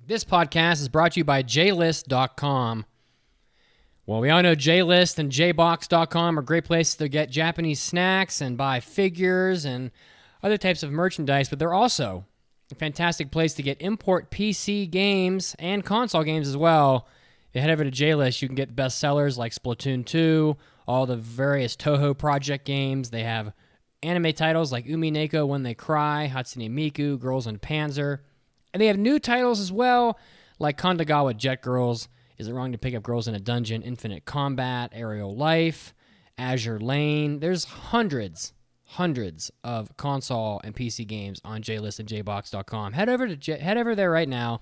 This podcast is brought to you by JList.com. Well, we all know JList and JBox.com are great places to get Japanese snacks and buy figures and other types of merchandise, but they're also a fantastic place to get import PC games and console games as well. If you head over to JList, you can get best sellers like Splatoon 2, all the various Toho Project games. They have anime titles like Umineko When They Cry, Hatsune Miku, Girls in Panzer. And they have new titles as well, like Kandagawa Jet Girls, Is It Wrong to Pick Up Girls in a Dungeon, Infinite Combat, Aerial Life, Azure Lane. There's hundreds of console and PC games on JList and JBox.com. Head over there right now,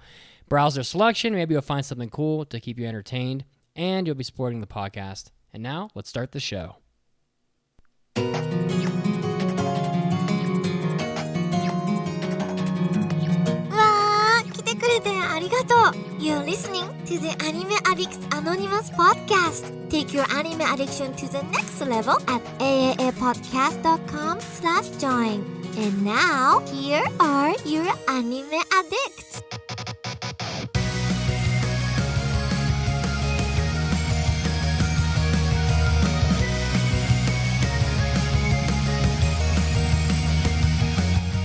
browse their selection. Maybe you'll find something cool to keep you entertained, and you'll be supporting the podcast. And now, let's start the show. You're listening to the Anime Addicts Anonymous podcast. Take your anime addiction to the next level at aaapodcast.com/join. And now, here are your anime addicts.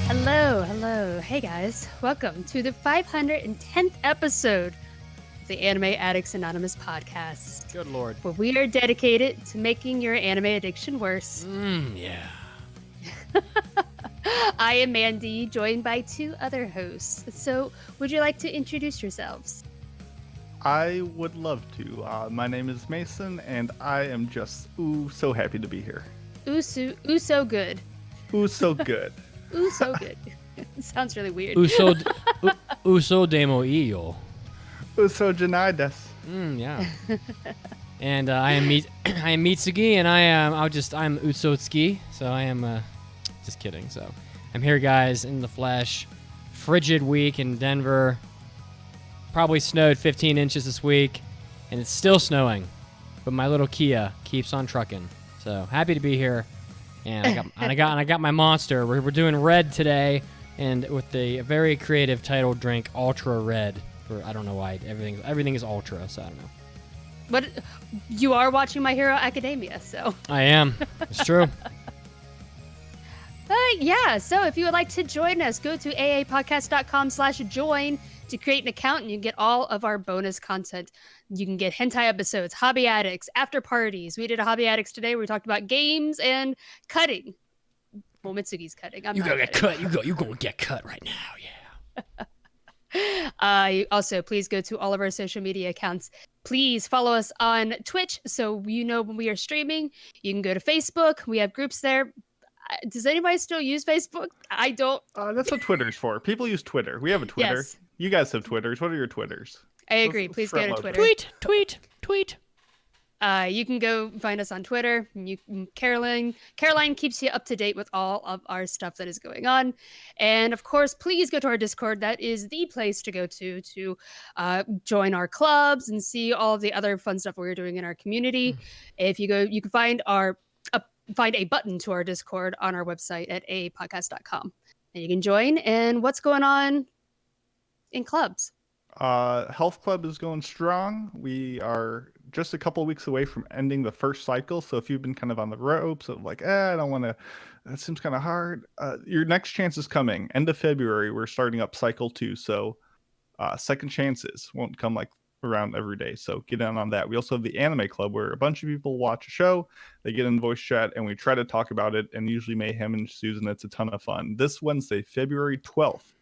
Hello. Hey guys, welcome to the 510th episode of the Anime Addicts Anonymous podcast. Good Lord. Where we are dedicated to making your anime addiction worse. Yeah. I am Mandi, joined by two other hosts. So, would you like to introduce yourselves? I would love to. My name is Mason, and I am just so happy to be here. So good. So good. So good. It sounds really weird. Uso demo iyo. So janai desu. Yeah. And I am Mitsugi, and I'm Utsotsuki, so I am just kidding. So I'm here, guys, in the flesh. Frigid week in Denver. Probably snowed 15 inches this week, and it's still snowing. But my little Kia keeps on trucking. So happy to be here. And I got my monster. We're doing red today, and with the very creative title drink, Ultra Red. I don't know why everything is ultra, so I don't know. But you are watching My Hero Academia, so I am. It's true. Yeah. So if you would like to join us, go to aapodcast.com/join to create an account, and you can get all of our bonus content. You can get hentai episodes, hobby addicts, after parties. We did a hobby addicts today where we talked about games and cutting. Well, Mitsugi's cutting. You gonna get cut. You gonna get cut right now. Yeah. Also, please go to all of our social media accounts. Please follow us on Twitch so you know when we are streaming. You can go to Facebook. We have groups there. Does anybody still use Facebook? I don't. That's what Twitter's for. People use Twitter. We have a Twitter. Yes. You guys have Twitters. What are your Twitters? I agree. Please go to Twitter. Tweet. You can go find us on Twitter. Caroline keeps you up to date with all of our stuff that is going on. And of course, please go to our Discord. That is the place to go to join our clubs and see all of the other fun stuff we're doing in our community. If you go, you can find find a button to our Discord on our website at aapodcast.com. And you can join. And what's going on in clubs? Health Club is going strong. We are just a couple weeks away from ending the first cycle. So if you've been kind of on the ropes of like, I don't want to, that seems kind of hard. Your next chance is coming. End of February, we're starting up cycle 2. So second chances won't come like around every day. So get in on that. We also have the Anime Club where a bunch of people watch a show, they get in voice chat, and we try to talk about it, and usually mayhem ensues, and it's a ton of fun. This Wednesday, February 12th,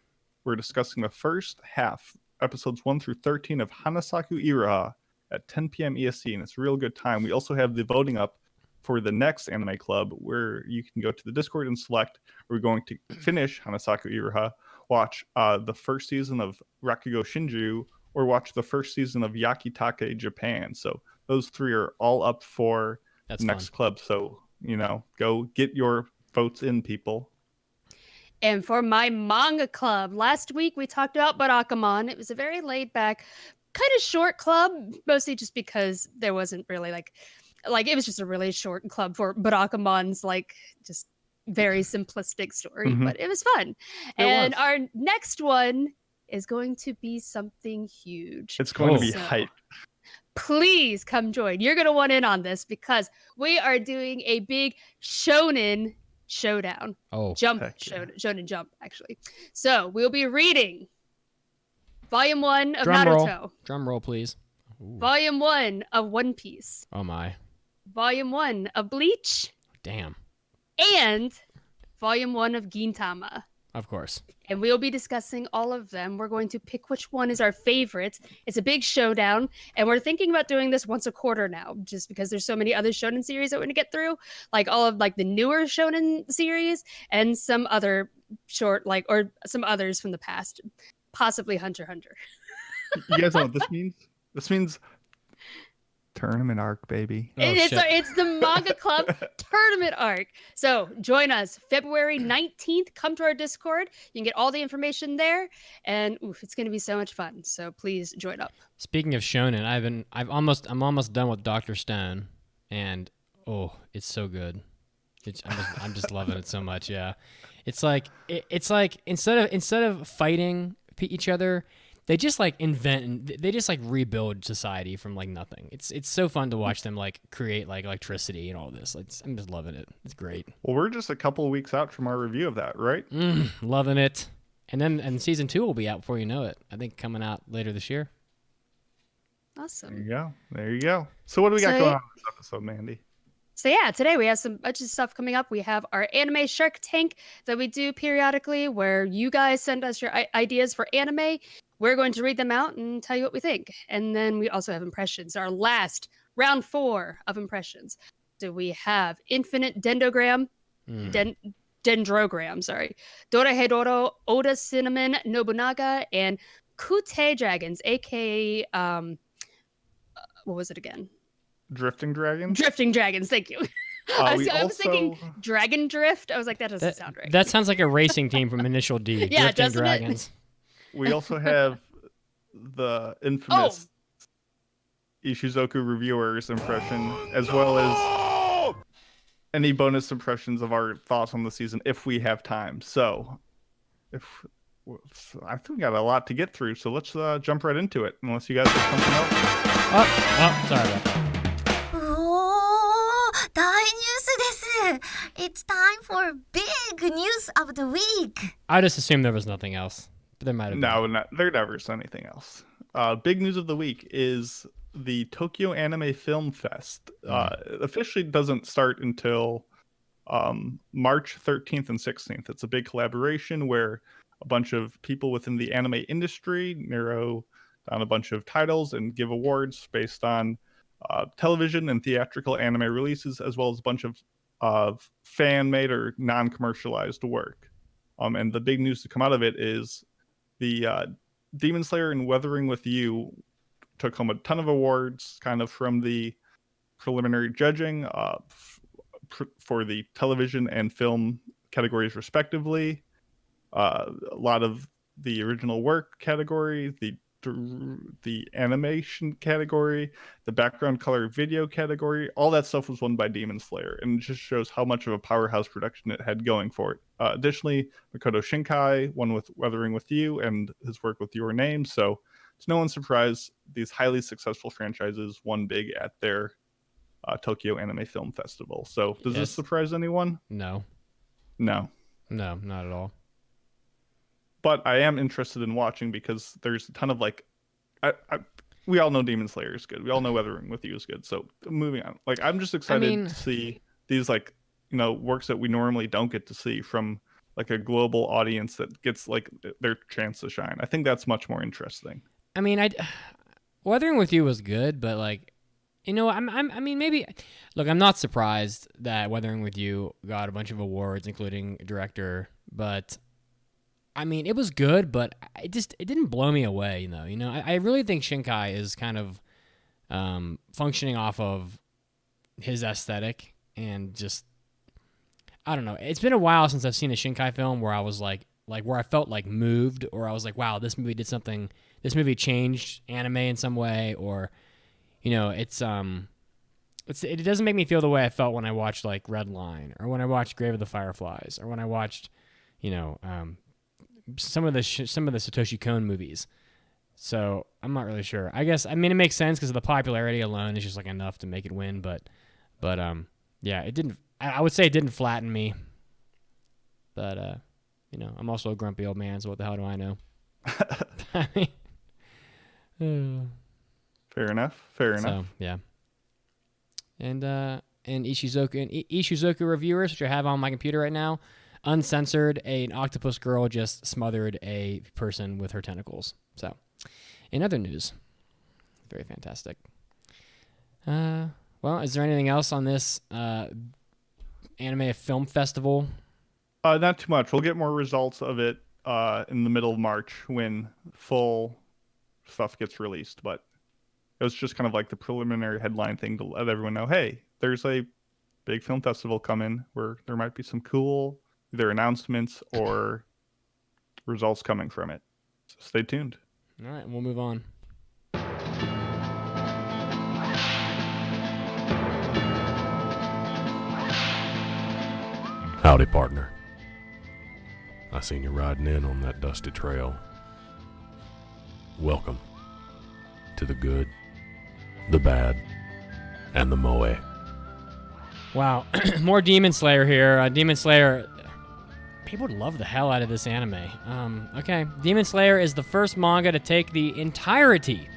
we're discussing the first half, episodes 1 through 13 of Hanasaku Iraha at 10 p.m. EST, and it's a real good time. We also have the voting up for the next Anime Club, where you can go to the Discord and select. We're going to finish Hanasaku Iraha, watch the first season of Rakugo Shinju, or watch the first season of Yakitake Japan. So those 3 are all up for the next club. So, go get your votes in, people. And for my manga club, last week we talked about Barakamon. It was a very laid back, kind of short club, mostly just because there wasn't really like it was just a really short club for Barakamon's just very simplistic story, but it was fun. Our next one is going to be something huge. It's going to be So, hype. Please come join. You're going to want in on this because we are doing a big shonen showdown. Jump, heck yeah. shonen jump, actually. So we'll be reading Volume 1 of Drum Naruto. roll. Drum roll, please. Ooh. Volume 1 of One Piece. Oh, my. Volume 1 of Bleach. Damn. And Volume 1 of Gintama. Of course. And we'll be discussing all of them. We're going to pick which one is our favorite. It's a big showdown, and we're thinking about doing this once a quarter now, just because there's so many other shonen series that we're going to get through, like all of like the newer shonen series and some other short, like, or some others from the past, possibly Hunter x Hunter. You guys know what this means? This means tournament arc, baby. It's the Manga Club tournament arc. So join us February 19th. Come to our Discord. You can get all the information there, and it's going to be so much fun. So please join up. Speaking of shonen, I'm almost done with Dr. Stone, and it's so good. I'm just loving it so much. Yeah, it's like instead of fighting each other, they just like invent and they just like rebuild society from like nothing. It's so fun to watch them like create like electricity and all this. I'm just loving it. It's great. Well, we're just a couple of weeks out from our review of that, right? Loving it. And season 2 will be out before you know it. I think coming out later this year. Awesome. There you go. So what do we got going on in this episode, Mandy? So yeah, today we have some bunch of stuff coming up. We have our anime Shark Tank that we do periodically where you guys send us your ideas for anime. We're going to read them out and tell you what we think. And then we also have impressions, our last round 4 of impressions. So we have Infinite Dendrogram, Dendrogram, sorry, Dorohedoro, Oda Cinnamon Nobunaga, and Kuutei Dragons, aka, what was it again? Drifting Dragons? Drifting Dragons, thank you. I was thinking Dragon Drift. I was like, that doesn't sound right. That sounds like a racing team from Initial D. Yeah, Drifting doesn't Dragons. We also have the infamous Ishuzoku Reviewers impression, as well as any bonus impressions of our thoughts on the season if we have time. So, I think we got a lot to get through, so let's jump right into it, unless you guys have something else. Sorry about that. 大ニュースです。It's time for big news of the week. I just assumed there was nothing else. But there might have been. No, there never is anything else. Big news of the week is the Tokyo Anime Film Fest. Officially doesn't start until March 13th and 16th. It's a big collaboration where a bunch of people within the anime industry narrow down a bunch of titles and give awards based on television and theatrical anime releases, as well as a bunch of fan-made or non-commercialized work. And the big news to come out of it is the Demon Slayer and Weathering with You took home a ton of awards, kind of from the preliminary judging for the television and film categories, respectively. A lot of the original work category, the animation category, the background color video category, all that stuff was won by Demon Slayer, and it just shows how much of a powerhouse production it had going for it. Additionally, Makoto Shinkai won with Weathering with You and his work with Your Name, so it's no one's surprise these highly successful franchises won big at their Tokyo Anime Film Festival. So does this surprise anyone? No, not at all. But I am interested in watching because there's a ton of we all know Demon Slayer is good. We all know Weathering with You is good. So moving on, I'm just excited to see these works that we normally don't get to see from like a global audience that gets like their chance to shine. I think that's much more interesting. I mean, Weathering with You was good, but maybe. Look, I'm not surprised that Weathering with You got a bunch of awards, including director, but. I mean, it was good, but it didn't blow me away, though. I really think Shinkai is kind of functioning off of his aesthetic and just, I don't know. It's been a while since I've seen a Shinkai film where I was like where I felt like moved, or I was like, wow, this movie did something. This movie changed anime in some way, or it doesn't make me feel the way I felt when I watched like Red Line, or when I watched Grave of the Fireflies, or when I watched some of the Satoshi Kon movies. So I'm not really sure. I guess, I mean, it makes sense because of the popularity alone. It's just like enough to make it win. But yeah, it didn't. I would say it didn't flatten me. But you know, I'm also a grumpy old man, so what the hell do I know? I mean, Fair enough. Fair so, enough. yeah. And Ishuzoku Reviewers, which I have on my computer right now, uncensored, an octopus girl just smothered a person with her tentacles. So, in other news, very fantastic. Well, is there anything else on this anime film festival? Not too much. We'll get more results of it in the middle of March when full stuff gets released. But it was just kind of like the preliminary headline thing to let everyone know, hey, there's a big film festival coming where there might be some cool either announcements or results coming from it. So stay tuned. All right, we'll move on. Howdy, partner. I seen you riding in on that dusty trail. Welcome to the good, the bad, and the moe. Wow, more Demon Slayer here. Demon Slayer, people would love the hell out of this anime. Okay, Demon Slayer is the first manga to take the entirety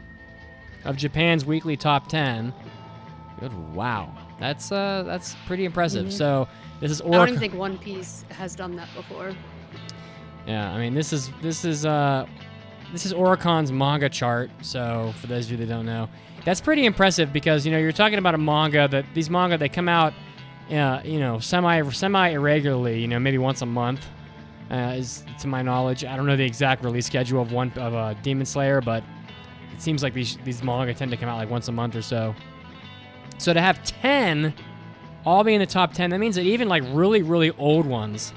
of Japan's weekly top 10. Good, wow, that's pretty impressive. Mhm. So this is I don't even think One Piece has done that before. Yeah, I mean this is Oricon's manga chart. So for those of you that don't know, that's pretty impressive because you know you're talking about a manga that these manga they come out, you know, semi irregularly. You know, maybe once a month, is to my knowledge. I don't know the exact release schedule of Demon Slayer, but it seems like these manga tend to come out like once a month or so. So to have 10 all be in the top 10, that means that even like really, really old ones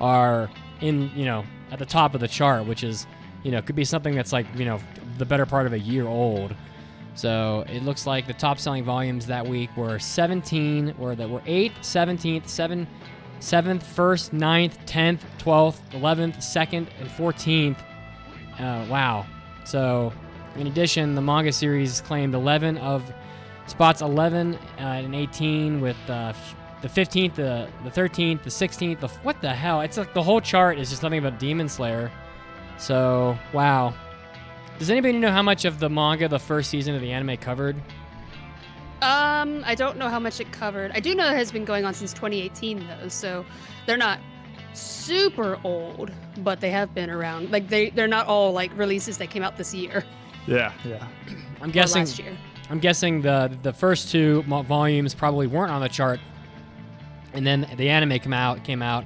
are in, you know, at the top of the chart, which is, you know, could be something that's like, you know, the better part of a year old. So it looks like the top selling volumes that week were 17, or that were 8th, 17th, 7th, 1st, 9th, 10th, 12th, 11th, 2nd, and 14th. Wow. So in addition, the manga series claimed 11 of spots 11 and 18 with the 15th, the 13th, the 16th, what the hell? It's like the whole chart is just nothing but Demon Slayer. So, wow. Does anybody know how much of the manga the first season of the anime covered? I don't know how much it covered. I do know it has been going on since 2018 though, so they're not super old, but they have been around. Like they're not all like releases that came out this year. Yeah. I'm guessing last year. I'm guessing the first two volumes probably weren't on the chart, and then the anime came out,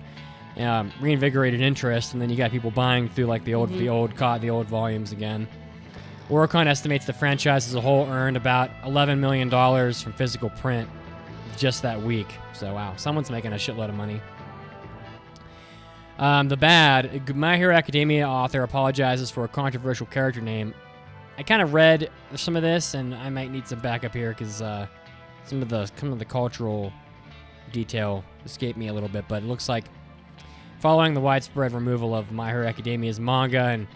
reinvigorated interest, and then you got people buying through like the old volumes again. Oricon estimates the franchise as a whole earned about $11 million from physical print just that week. So wow, someone's making a shitload of money. The bad, My Hero Academia author apologizes for a controversial character name. I kind of read some of this, and I might need some backup here because some of the cultural detail escaped me a little bit. But it looks like following the widespread removal of My Hero Academia's manga and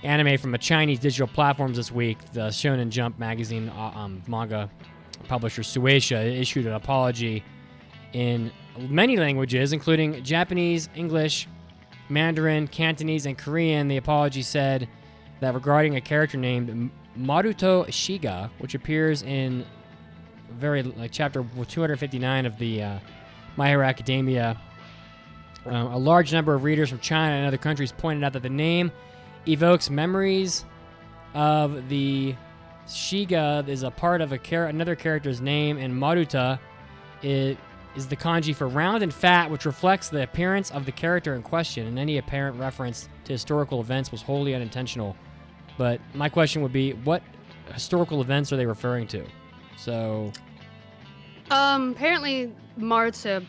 anime from a Chinese digital platforms this week, the Shonen Jump magazine manga publisher Shueisha issued an apology in many languages, including Japanese, English, Mandarin, Cantonese, and Korean. The apology said that regarding a character named Maruto Shiga, which appears in chapter 259 of the My Hero Academia, a large number of readers from China and other countries pointed out that the name evokes memories of the Shiga is a part of another character's name, and Maruta is the kanji for round and fat, which reflects the appearance of the character in question, and any apparent reference to historical events was wholly unintentional. But my question would be, what historical events are they referring to? So, apparently Maruta,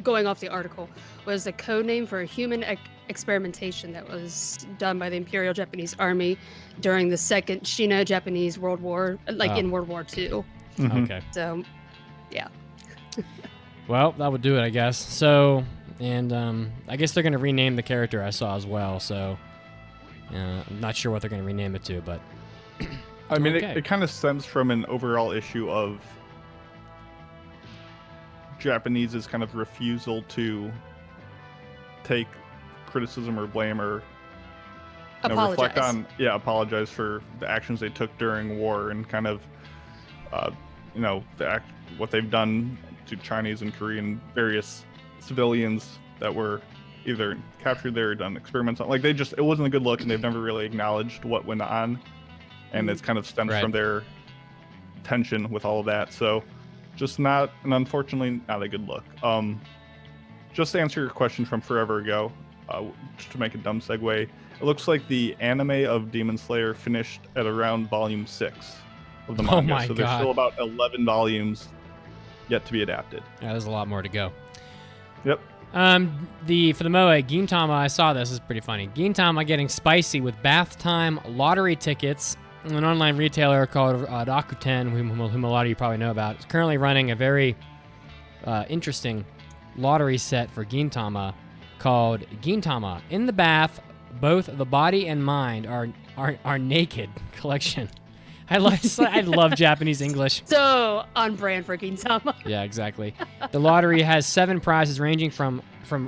going off the article, was a code name for a human experimentation that was done by the Imperial Japanese Army during the Second Sino-Japanese World War, in World War II. Mhm. Okay. So, yeah. Well, that would do it, I guess. So, and I guess they're going to rename the character I saw as well. So, I'm not sure what they're going to rename it to, but I mean, Okay. it kind of stems from an overall issue of Japanese's kind of refusal to take criticism or blame or reflect on, apologize for the actions they took during war and kind of, what they've done to Chinese and Korean various civilians that were either captured there or done experiments on. Like, it wasn't a good look, and they've never really acknowledged what went on, and it's kind of stems Right. from their tension with all of that. So, just unfortunately, not a good look. Just to answer your question from forever ago, just to make a dumb segue, it looks like the anime of Demon Slayer finished at around volume 6 of the manga. my So there's God. still about 11 volumes yet to be adapted. yeah, there's a lot more to go. Yep. For the Moe, Gintama, I saw this is pretty funny. Gintama getting spicy with bath time lottery tickets. An online retailer called Rakuten, whom a lot of you probably know about, is currently running a very interesting lottery set for Gintama called Gintama In the Bath, Both the Body and Mind are Naked collection. I love Japanese English. So on brand for Gintama. Yeah, exactly. The lottery has 7 prizes ranging from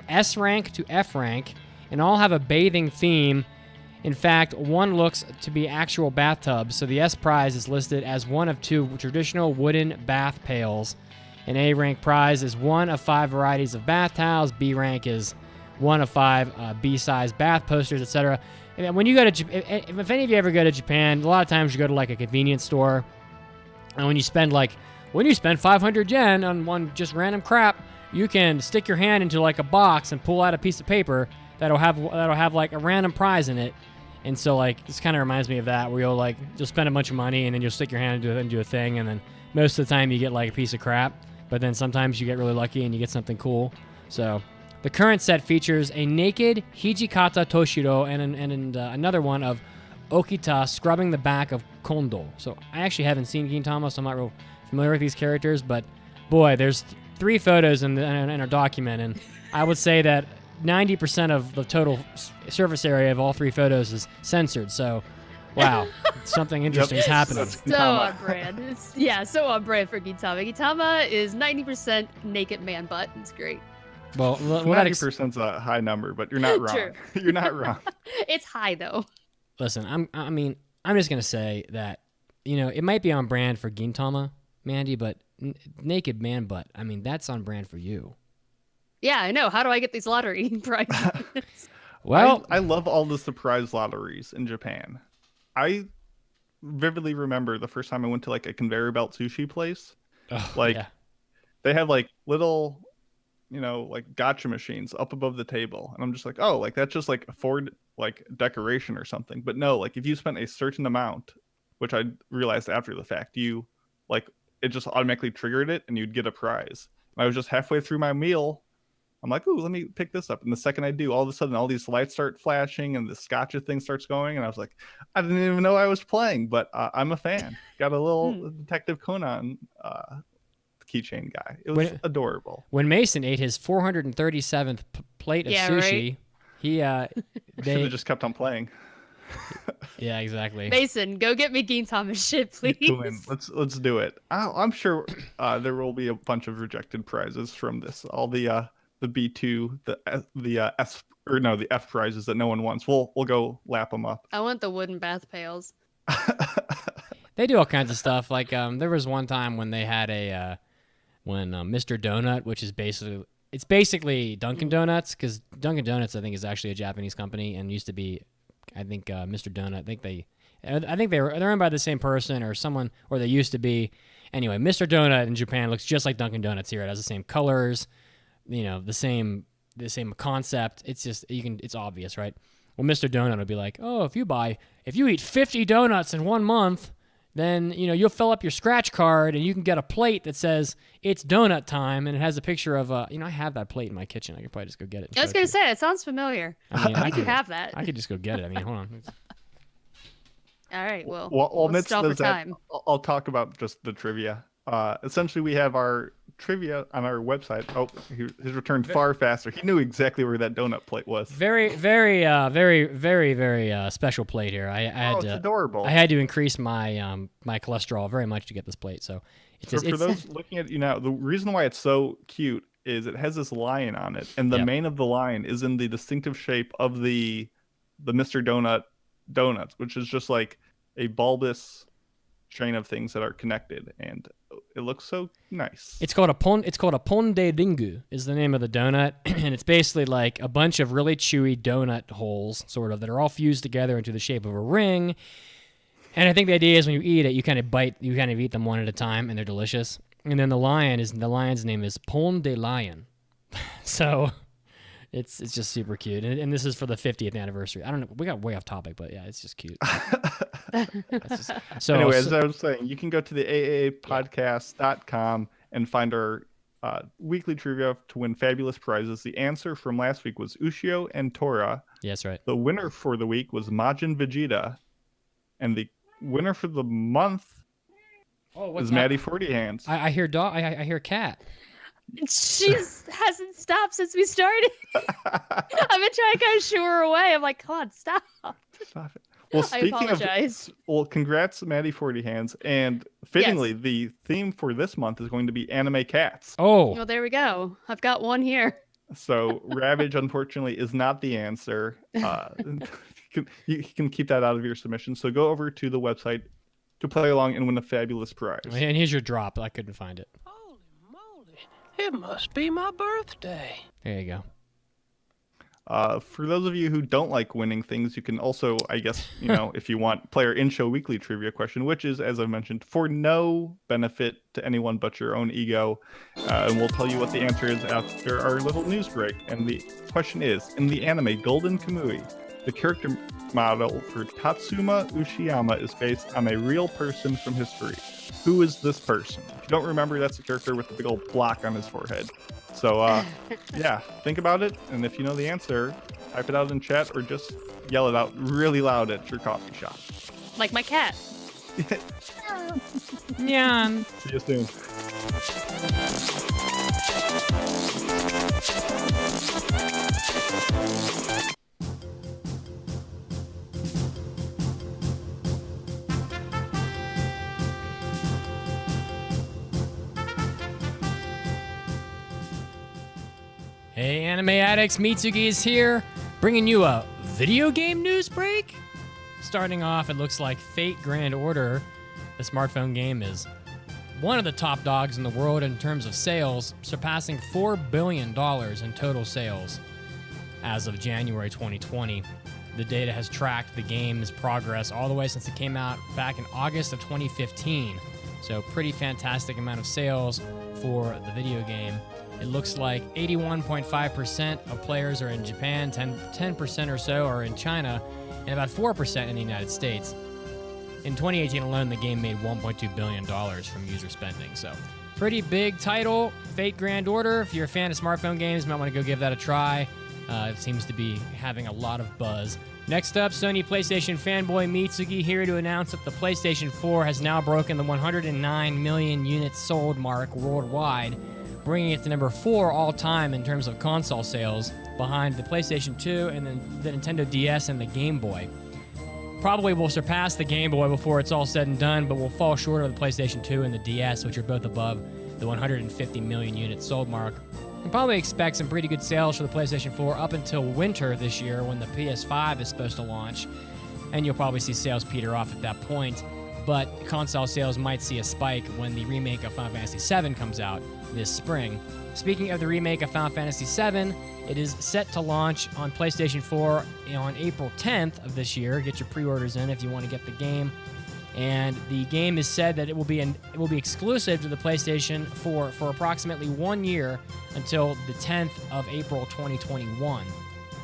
S rank to F rank, and all have a bathing theme. In fact, one looks to be actual bathtubs, so the S prize is listed as one of 2 traditional wooden bath pails. An A rank prize is one of 5 varieties of bath towels. B rank is one of 5 B-size bath posters, etc. And when you go to if any of you ever go to Japan, a lot of times you go to like a convenience store, and when you spend 500 yen on one just random crap, you can stick your hand into like a box and pull out a piece of paper that'll have like a random prize in it. And so like this kind of reminds me of that, where you'll spend a bunch of money and then you'll stick your hand into a thing, and then most of the time you get like a piece of crap, but then sometimes you get really lucky and you get something cool. So the current set features a naked Hijikata Toshiro and another one of Okita scrubbing the back of Kondo. So I actually haven't seen Gintama, so I'm not real familiar with these characters, but boy, there's 3 photos in our document, and I would say that 90% of the total surface area of all 3 photos is censored. So, wow, something interesting is happening. So on brand. So on brand for Gintama. Gintama is 90% naked man butt. It's great. Well, 90% is a high number, but you're not wrong. True. You're not wrong. It's high though. Listen, I'm just gonna say that it might be on brand for Gintama, Mandi, but naked man butt. I mean, that's on brand for you. Yeah, I know. How do I get these lottery prizes? Well, I love all the surprise lotteries in Japan. I vividly remember the first time I went to like a conveyor belt sushi place. yeah. They have like little, like gotcha machines up above the table, and I'm just like, oh, like that's just like for like decoration or something. But no, like if you spent a certain amount, which I realized after the fact, it just automatically triggered it, and you'd get a prize. And I was just halfway through my meal. I'm like, ooh, let me pick this up. And the second I do, all of a sudden, all these lights start flashing and the gotcha thing starts going. And I was like, I didn't even know I was playing, but I'm a fan. Got a little Detective Conan keychain guy. It was adorable. When Mason ate his 437th plate of sushi, right? Should have just kept on playing. Yeah, exactly. Mason, go get me Gintama shit, please. Let's do it. I'm sure there will be a bunch of rejected prizes from this. All the B2, the S, or no, the F prizes that no one wants. We'll go lap them up. I want the wooden bath pails. They do all kinds of stuff. Like there was one time when they had when Mr. Donut, which is basically Dunkin' Donuts, because Dunkin' Donuts I think is actually a Japanese company and used to be, I think Mr. Donut. I think they're owned by the same person or someone, or they used to be. Anyway, Mr. Donut in Japan looks just like Dunkin' Donuts here. It has the same colors, the same concept. It's just it's obvious, right? Well, Mr. Donut would be like, oh, if you eat 50 donuts in 1 month, then you'll fill up your scratch card and you can get a plate that says it's donut time, and it has a picture of I have that plate in my kitchen. I could probably just go get it. I was gonna say it sounds familiar. I mean, I think you have that. I could just go get it. I mean, hold on. All right. Well, amidst stall for that, time. I'll talk about just the trivia. Essentially, we have our trivia on our website. Oh, his returned far faster. He knew exactly where that donut plate was. Very special plate here. I had it's adorable. I had to increase my my cholesterol very much to get this plate. So for those looking at you now, the reason why it's so cute is it has this lion on it, and the mane of the lion is in the distinctive shape of the Mr. Donut donuts, which is just like a bulbous chain of things that are connected, and it looks so nice. It's called a pon de ringu is the name of the donut, and it's basically like a bunch of really chewy donut holes, sort of, that are all fused together into the shape of a ring. And I think the idea is when you eat it, you kind of eat them one at a time, and they're delicious. And then the lion's name is Pon de Lion. So it's just super cute. And this is for the 50th anniversary. I don't know. We got way off topic, but yeah, it's just cute. So anyway, as I was saying, you can go to the aapodcast.com and find our weekly trivia to win fabulous prizes. The answer from last week was Ushio and Tora. Yes, right. The winner for the week was Majin Vegeta. And the winner for the month is Maddie 40 Hands. I hear dog. I hear cat. She hasn't stopped since we started. I've been trying to kind of shoo her away. I'm like, come on, stop. Stop it. Well, speaking of, congrats, Maddie 40 Hands. And fittingly, the theme for this month is going to be anime cats. Oh. Well, there we go. I've got one here. So Ravage, unfortunately, is not the answer. You can keep that out of your submission. So go over to the website to play along and win a fabulous prize. And here's your drop. I couldn't find it. Holy moly. It must be my birthday. There you go. For those of you who don't like winning things, you can also, I guess, if you want, play our in-show weekly trivia question, which is, as I mentioned, for no benefit to anyone but your own ego. And we'll tell you what the answer is after our little news break. And the question is, in the anime Golden Kamui, the character model for Tatsuma Uchiyama is based on a real person from history. Who is this person? If you don't remember, that's the character with the big old block on his forehead. So, think about it. And if you know the answer, type it out in chat or just yell it out really loud at your coffee shop. Like my cat. Yeah. See you soon. Hey, Anime Addicts, Mitsugi is here, bringing you a video game news break. Starting off, it looks like Fate Grand Order, the smartphone game, is one of the top dogs in the world in terms of sales, surpassing $4 billion in total sales as of January 2020. The data has tracked the game's progress all the way since it came out back in August of 2015. So pretty fantastic amount of sales for the video game. It looks like 81.5% of players are in Japan, 10% or so are in China, and about 4% in the United States. In 2018 alone, the game made $1.2 billion from user spending. So pretty big title, Fate Grand Order. If you're a fan of smartphone games, you might want to go give that a try. It seems to be having a lot of buzz. Next up, Sony PlayStation fanboy Mitsugi here to announce that the PlayStation 4 has now broken the 109 million units sold mark worldwide, bringing it to number 4 all-time in terms of console sales, behind the PlayStation 2 and then the Nintendo DS and the Game Boy. Probably will surpass the Game Boy before it's all said and done, but will fall short of the PlayStation 2 and the DS, which are both above the 150 million units sold mark. And probably expect some pretty good sales for the PlayStation 4 up until winter this year when the PS5 is supposed to launch, and you'll probably see sales peter off at that point. But console sales might see a spike when the remake of Final Fantasy VII comes out this spring. Speaking of the remake of Final Fantasy VII, it is set to launch on PlayStation 4 on April 10th of this year. Get your pre-orders in if you want to get the game. And the game is said that it will be exclusive to the PlayStation 4 for approximately 1 year until the 10th of April 2021.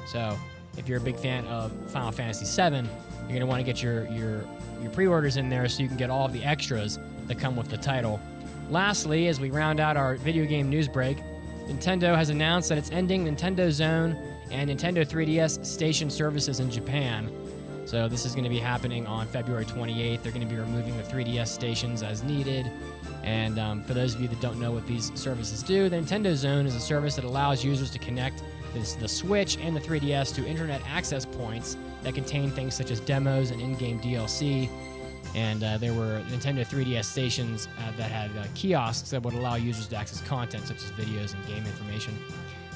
So if you're a big fan of Final Fantasy VII, you're going to want to get your pre-orders in there so you can get all of the extras that come with the title. Lastly, as we round out our video game news break, Nintendo has announced that it's ending Nintendo Zone and Nintendo 3DS station services in Japan. So this is going to be happening on February 28th. They're going to be removing the 3DS stations as needed. And for those of you that don't know what these services do, the Nintendo Zone is a service that allows users to connect the Switch and the 3DS to internet access points that contain things such as demos and in-game DLC. And there were Nintendo 3DS stations that had kiosks that would allow users to access content such as videos and game information.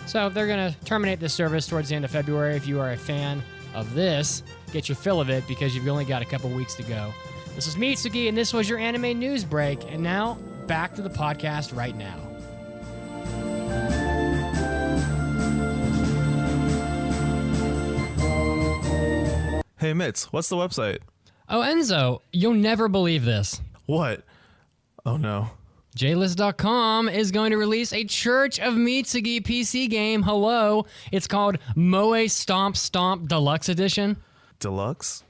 So they're going to terminate this service towards the end of February. If you are a fan of this, get your fill of it because you've only got a couple weeks to go. This is Mitsuki, and this was your anime news break. And now, back to the podcast right now. Hey, Mitz, what's the website? Oh, Enzo, you'll never believe this. What? Oh, no. JList.com is going to release a Church of Mitsugi PC game. Hello. It's called Moe Stomp Stomp Deluxe Edition. Deluxe?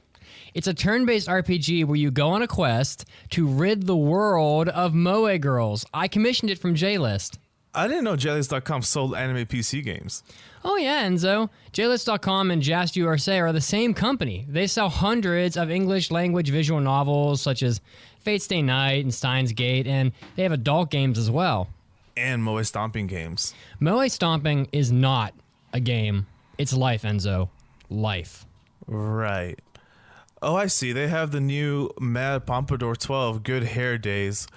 It's a turn-based RPG where you go on a quest to rid the world of Moe girls. I commissioned it from JList. I didn't know JList.com sold anime PC games. Oh yeah, Enzo. JList.com and Just USA are the same company. They sell hundreds of English language visual novels such as Fate Stay Night and Steins Gate, and they have adult games as well. And Moe Stomping games. Moe Stomping is not a game. It's life, Enzo. Life. Right. Oh, I see. They have the new Mad Pompadour 12 Good Hair Days.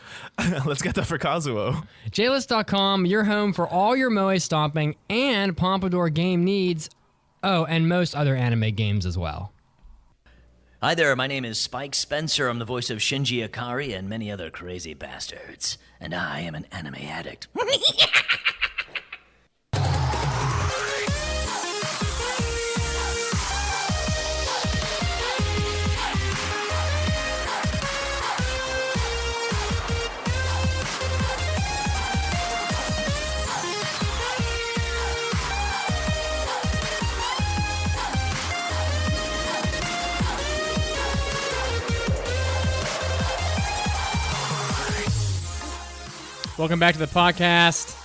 Let's get that for Kazuo. JList.com, your home for all your Moe Stomping and Pompadour game needs. Oh, and most other anime games as well. Hi there, my name is Spike Spencer. I'm the voice of Shinji Ikari and many other crazy bastards. And I am an anime addict. Welcome back to the podcast.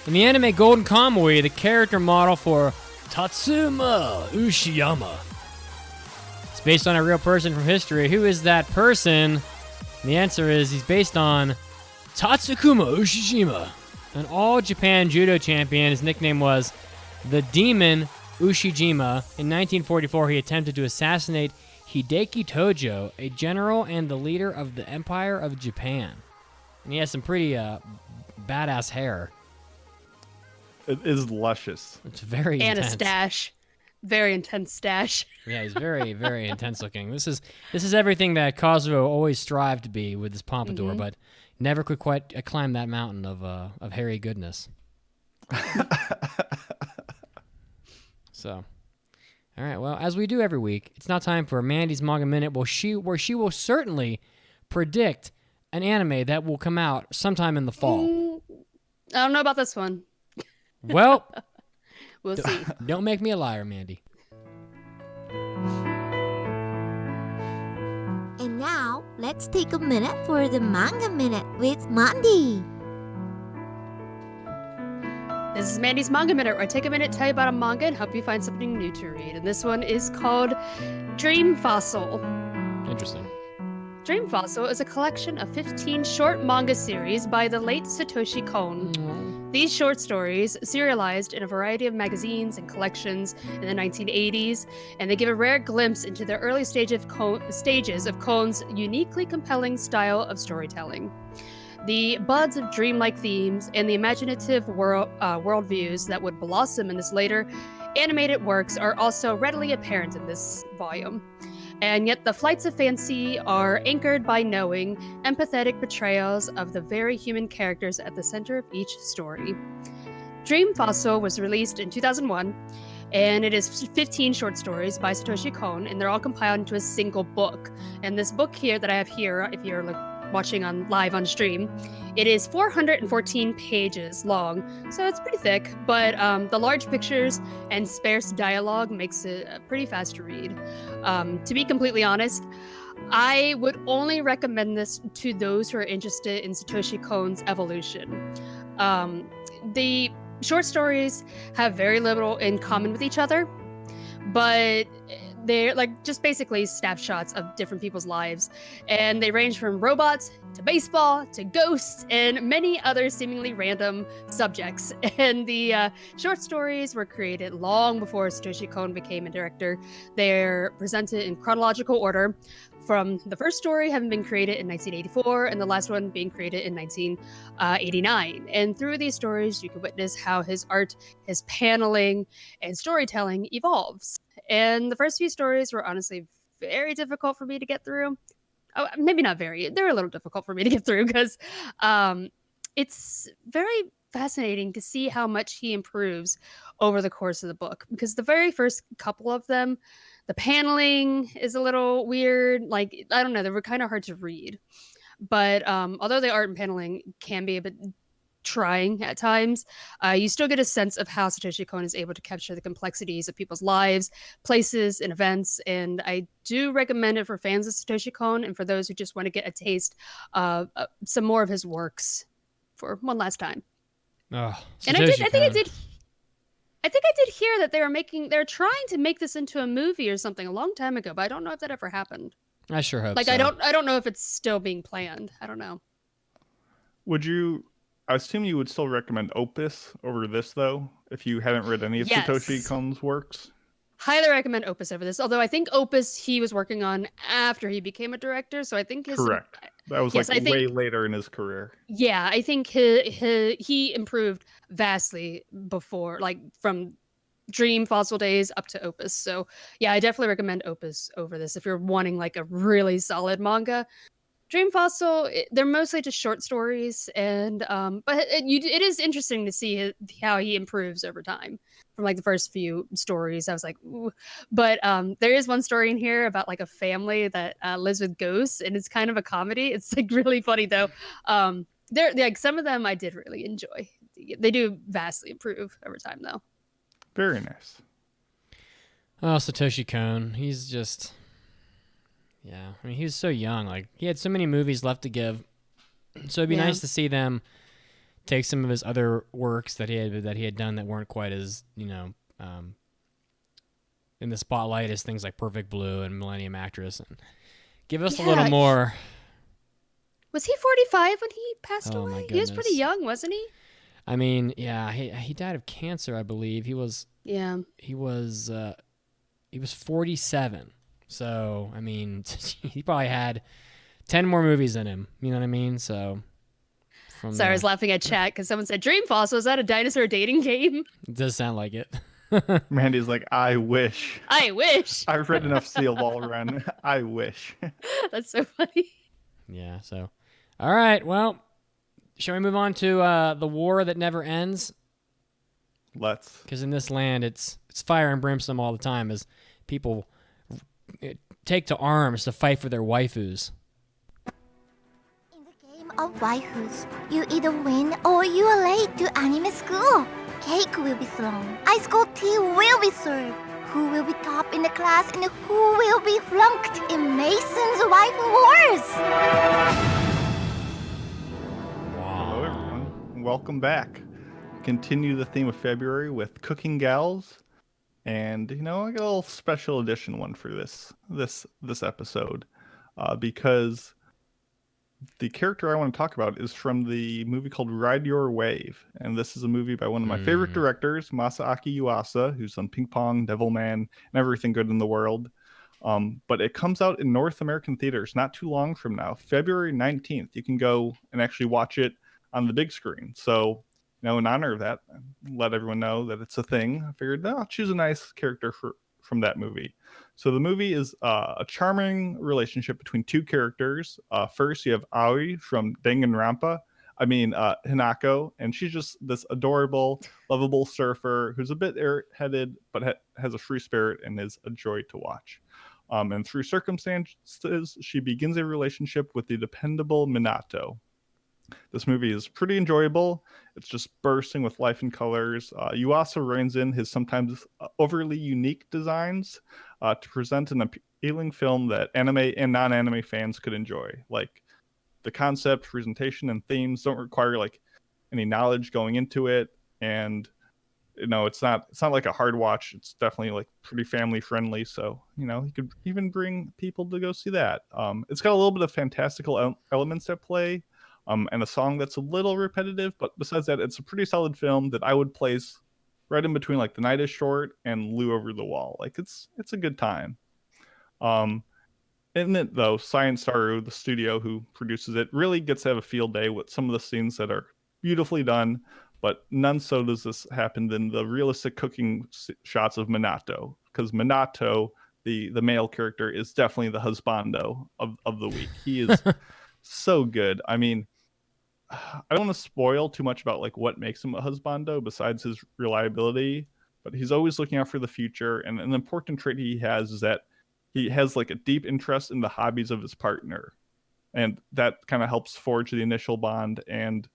In the anime Golden Kamuy, the character model for Tatsuma Ushiyama. It's based on a real person from history. Who is that person? And the answer is he's based on Tatsukuma Ushijima, an all-Japan judo champion. His nickname was the Demon Ushijima. In 1944, he attempted to assassinate Hideki Tojo, a general and the leader of the Empire of Japan. And he has some pretty badass hair. It is luscious. It's very And intense. a stash. Very intense stash. Yeah, he's very, very intense looking. This is everything that Kazuo always strived to be with his pompadour, but never could quite climb that mountain of hairy goodness. So... all right, well, as we do every week, it's now time for Mandi's Manga Minute, where she will certainly predict an anime that will come out sometime in the fall. I don't know about this one. Well, We'll see. don't make me a liar, Mandi. And now, let's take a minute for the Manga Minute with Mandi. This is Mandy's Manga Minute, where I take a minute to tell you about a manga and help you find something new to read. And this one is called Dream Fossil. Interesting. Dream Fossil is a collection of 15 short manga series by the late Satoshi Kon. These short stories, serialized in a variety of magazines and collections in the 1980s, and they give a rare glimpse into the early stages of Kon's uniquely compelling style of storytelling. The buds of dreamlike themes and the imaginative worldviews that would blossom in this later animated works are also readily apparent in this volume. And yet the flights of fancy are anchored by knowing, empathetic portrayals of the very human characters at the center of each story. Dream Fossil was released in 2001, and it is 15 short stories by Satoshi Kon, and they're all compiled into a single book. And this book here that I have here, if you're watching live on stream, it is 414 pages long, so it's pretty thick, but the large pictures and sparse dialogue makes it pretty fast to read. To be completely honest, I would only recommend this to those who are interested in Satoshi Kon's evolution. The short stories have very little in common with each other, but they're like just basically snapshots of different people's lives, and they range from robots to baseball to ghosts and many other seemingly random subjects. And the short stories were created long before Satoshi Kon became a director. They're presented in chronological order, from the first story having been created in 1984 and the last one being created in 1989. And through these stories, you can witness how his art, his paneling, and storytelling evolves. And the first few stories were honestly very difficult for me to get through. Oh, maybe not very. They're a little difficult for me to get through because it's very fascinating to see how much he improves over the course of the book. Because the very first couple of them, the paneling is a little weird. Like, I don't know, they were kind of hard to read. But although the art and paneling can be a bit trying at times, you still get a sense of how Satoshi Kon is able to capture the complexities of people's lives, places, and events. And I do recommend it for fans of Satoshi Kon and for those who just want to get a taste of some more of his works for one last time. Oh, And I think I did hear that they're trying to make this into a movie or something a long time ago, but I don't know if that ever happened. I sure hope Like, so. I don't know if it's still being planned. I don't know. I assume you would still recommend Opus over this, though, if you hadn't read any of Yes. Satoshi Kon's works? Highly recommend Opus over this. Although I think Opus he was working on after he became a director, so I think his Correct. That was Yes, I think- way later in his career. Yeah, I think he improved vastly before, like from Dream Fossil days up to Opus. So yeah, I definitely recommend Opus over this if you're wanting like a really solid manga. Dream Fossil, they're mostly just short stories, and but it is interesting to see how he improves over time. From like the first few stories, I was like, ooh. But there is one story in here about like a family that lives with ghosts, and it's kind of a comedy. It's like really funny though. They're like some of them I did really enjoy. They do vastly improve over time though. Very nice. Oh, Satoshi Kon. He's just... Yeah, I mean, he was so young. Like, he had so many movies left to give. So it'd be Yeah. nice to see them take some of his other works that he had done that weren't quite as, in the spotlight as things like Perfect Blue and Millennium Actress, and give us a little Yeah, more. Was he 45 when he passed Oh, my away? He was pretty goodness. young, wasn't he? I mean, yeah, he died of cancer, I believe. He was 47. So, I mean, he probably had 10 more movies in him. You know what I mean? So, Sorry, I was laughing at chat because someone said Dream Fossil, is that a dinosaur dating game? it does sound like it. Mandy's like, I wish. I wish. I've read enough Steel Ball Run. I wish. That's so funny. Yeah, so. All right, well, shall we move on to the war that never ends? Let's. Because in this land, it's fire and brimstone all the time as people take to arms to fight for their waifus. In the game of waifus, you either win or you are late to anime school. Cake will be thrown, ice cold tea will be served. Who will be top in the class and who will be flunked in Mason's Waifu Wars? Hello, everyone. Welcome back. Continue the theme of February with Cooking Gals. And, I got a little special edition one for this episode. Because the character I want to talk about is from the movie called Ride Your Wave. And this is a movie by one of my favorite directors, Masaaki Yuasa, who's done Ping Pong, Devilman, and everything good in the world. But it comes out in North American theaters not too long from now, February 19th. You can go and actually watch it on the big screen. So, in honor of that, let everyone know that it's a thing. I figured, I'll choose a nice character from that movie. So the movie is a charming relationship between two characters. First, you have Aoi from Danganronpa. Hinako, and she's just this adorable, lovable surfer who's a bit airheaded, but has a free spirit and is a joy to watch. And through circumstances, she begins a relationship with the dependable Minato. This movie is pretty enjoyable. It's just bursting with life and colors. Yuasa reins in his sometimes overly unique designs to present an appealing film that anime and non-anime fans could enjoy. Like, the concept, presentation, and themes don't require any knowledge going into it, and it's not like a hard watch. It's definitely like pretty family friendly. So you could even bring people to go see that. It's got a little bit of fantastical elements at play, and a song that's a little repetitive. But besides that, it's a pretty solid film that I would place right in between like The Night is Short and Lou Over the Wall. Like it's a good time. In it though, Science Saru, the studio who produces it, really gets to have a field day with some of the scenes that are beautifully done. But none so does this happen than the realistic cooking shots of Minato, because Minato, the male character, is definitely the husbando of the week. He is so good. I mean, I don't want to spoil too much about like what makes him a husbando besides his reliability, but he's always looking out for the future. And an important trait he has is that he has like a deep interest in the hobbies of his partner, and that kind of helps forge the initial bond and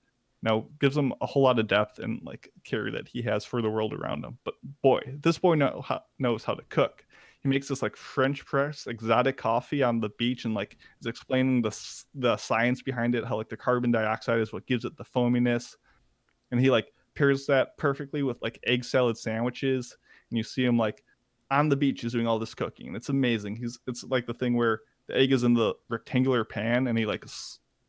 gives him a whole lot of depth and like care that he has for the world around him. But boy, this boy knows how to cook. He makes this like French press exotic coffee on the beach and like is explaining the science behind it, how like the carbon dioxide is what gives it the foaminess. And he like pairs that perfectly with like egg salad sandwiches. And you see him like on the beach, he's doing all this cooking. And it's amazing. It's like the thing where the egg is in the rectangular pan and he like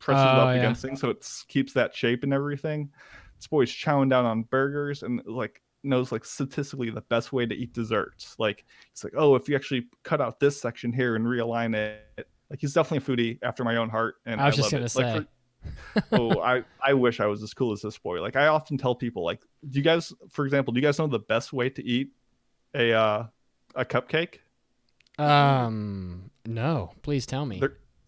presses it up against things so it keeps that shape and everything. This boy's chowing down on burgers and like knows like statistically the best way to eat desserts. Like it's like, oh, if you actually cut out this section here and realign it, like he's definitely a foodie after my own heart. And I was just love gonna it. say, I wish I was as cool as this boy. Like I often tell people, like, do you guys know the best way to eat a cupcake? No, please tell me.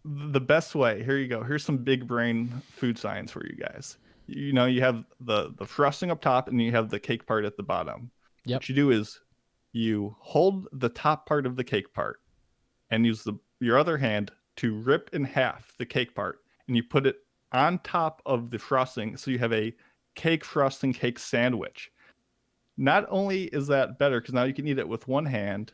The best way, here you go. Here's some big brain food science for you guys. You have the frosting up top and you have the cake part at the bottom. Yep. What you do is you hold the top part of the cake part and use your other hand to rip in half the cake part, and you put it on top of the frosting, so you have a cake frosting cake sandwich. Not only is that better because now you can eat it with one hand,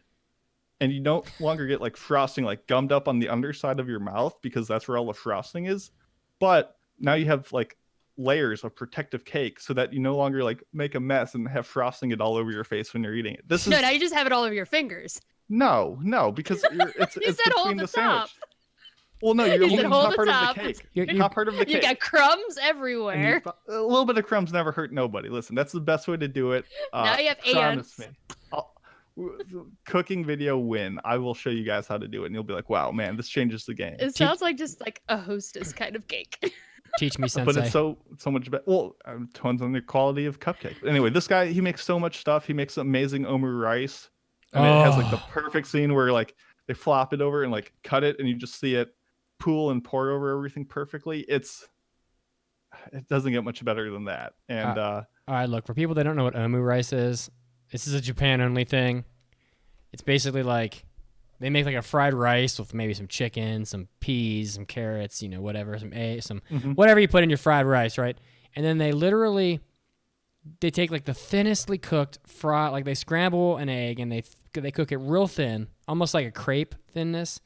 and you no longer get like frosting like gummed up on the underside of your mouth because that's where all the frosting is. But now you have like layers of protective cake so that you no longer like make a mess and have frosting it all over your face when you're eating it. Now you just have it all over your fingers. No, because it's between the sandwich. Well, no, you're You said holding the hold top the part top. of the cake. Top part of the cake. You got crumbs And everywhere. a little bit of crumbs never hurt nobody. Listen, that's the best way to do it. Now you have promise ants. me. Cooking video win. I will show you guys how to do it, and you'll be like, "Wow, man, this changes the game." It sounds like just like a hostess kind of cake. Teach me, sensei. But it's so much better. Well, it depends on the quality of cupcake. But anyway, this guy, he makes so much stuff. He makes amazing omu rice. And it has like the perfect scene where like they flop it over and like cut it, and you just see it pool and pour over everything perfectly. It doesn't get much better than that. And all right, look, for people that don't know what omu rice is, this is a Japan only thing. It's basically like they make like a fried rice with maybe some chicken, some peas, some carrots, whatever, whatever you put in your fried rice, right? And then they take like the thinnestly cooked like they scramble an egg and they cook it real thin, almost like a crepe thinness,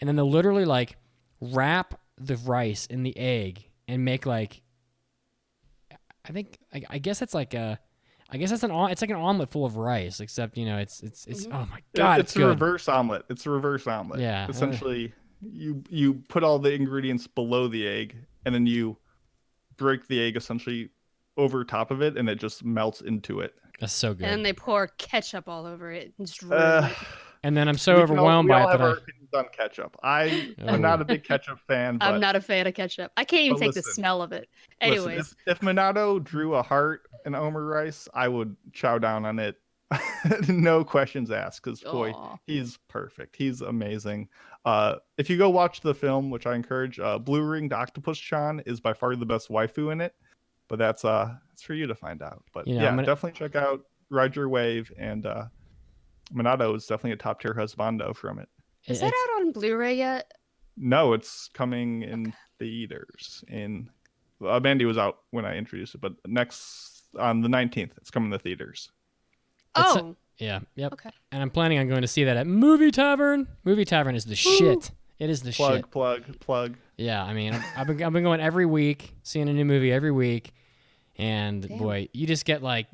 and then they'll literally like wrap the rice in the egg and make like, I guess it's like it's like an omelet full of rice, except it's oh my god, it's a good. reverse omelet. It's a reverse omelet. Yeah, essentially, you put all the ingredients below the egg, and then you break the egg essentially over top of it, and it just melts into it. That's so good. And then they pour ketchup all over it and just ruin it. And then I'm so overwhelmed by it that our opinions on ketchup. I am not a big ketchup fan. But I'm not a fan of ketchup. I can't even take the smell of it. Anyways, listen, if Minato drew a heart in omu rice, I would chow down on it. No questions asked, because boy, he's perfect. He's amazing. If you go watch the film, which I encourage, Blue Ringed Octopus Chan is by far the best waifu in it. But that's for you to find out. But definitely check out Ride Your Wave, and Minato is definitely a top tier husbando from it. Is that out on Blu-ray yet? No, it's coming in theaters. Mandi was out when I introduced it, but next on the 19th, it's coming to theaters. Yep. Okay. And I'm planning on going to see that at Movie Tavern. Movie Tavern is the shit. It is the shit. Plug. Yeah, I mean, I've been going every week, seeing a new movie every week. And Damn. boy, you get like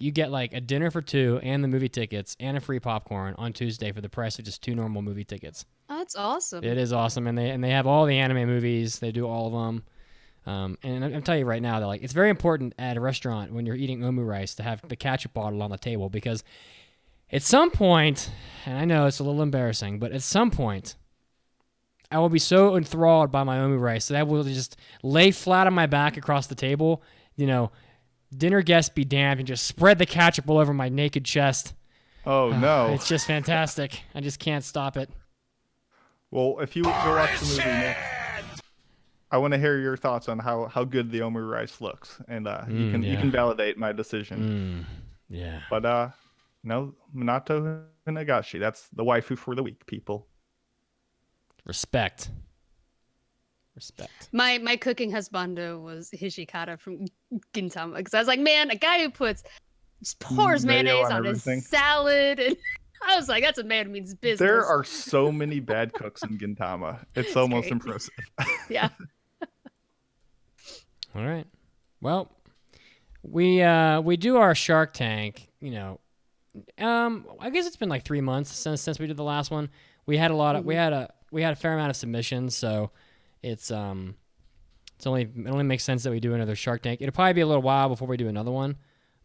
a dinner for two and the movie tickets and a free popcorn on Tuesday for the price of just 2 normal movie tickets. Oh, that's awesome. It is awesome, and they have all the anime movies. They do all of them. And I'm telling you right now that like it's very important at a restaurant when you're eating omu rice to have the ketchup bottle on the table, because at some point, and I know it's a little embarrassing, but at some point, I will be so enthralled by my omu rice that I will just lay flat on my back across the table, dinner guests be damned, and just spread the ketchup all over my naked chest. Oh, no. It's just fantastic. I just can't stop it. Well, if you go watch the movie next, I want to hear your thoughts on how good the omu rice looks, and you can validate my decision. Yeah. But no, Minato Hinagashi. That's the waifu for the week, people. Respect. My cooking husbando was Hishikata from Gintama, because I was like, man, a guy who just pours Mayo mayonnaise on on his everything. salad, and I was like, that's a man who means business. There are so many bad cooks in Gintama. It's almost great. impressive. Yeah. All right. Well, we do our Shark Tank. I guess it's been like 3 months since we did the last one. We had a lot of we had a fair amount of submissions, so it only makes sense that we do another Shark Tank. It'll probably be a little while before we do another one,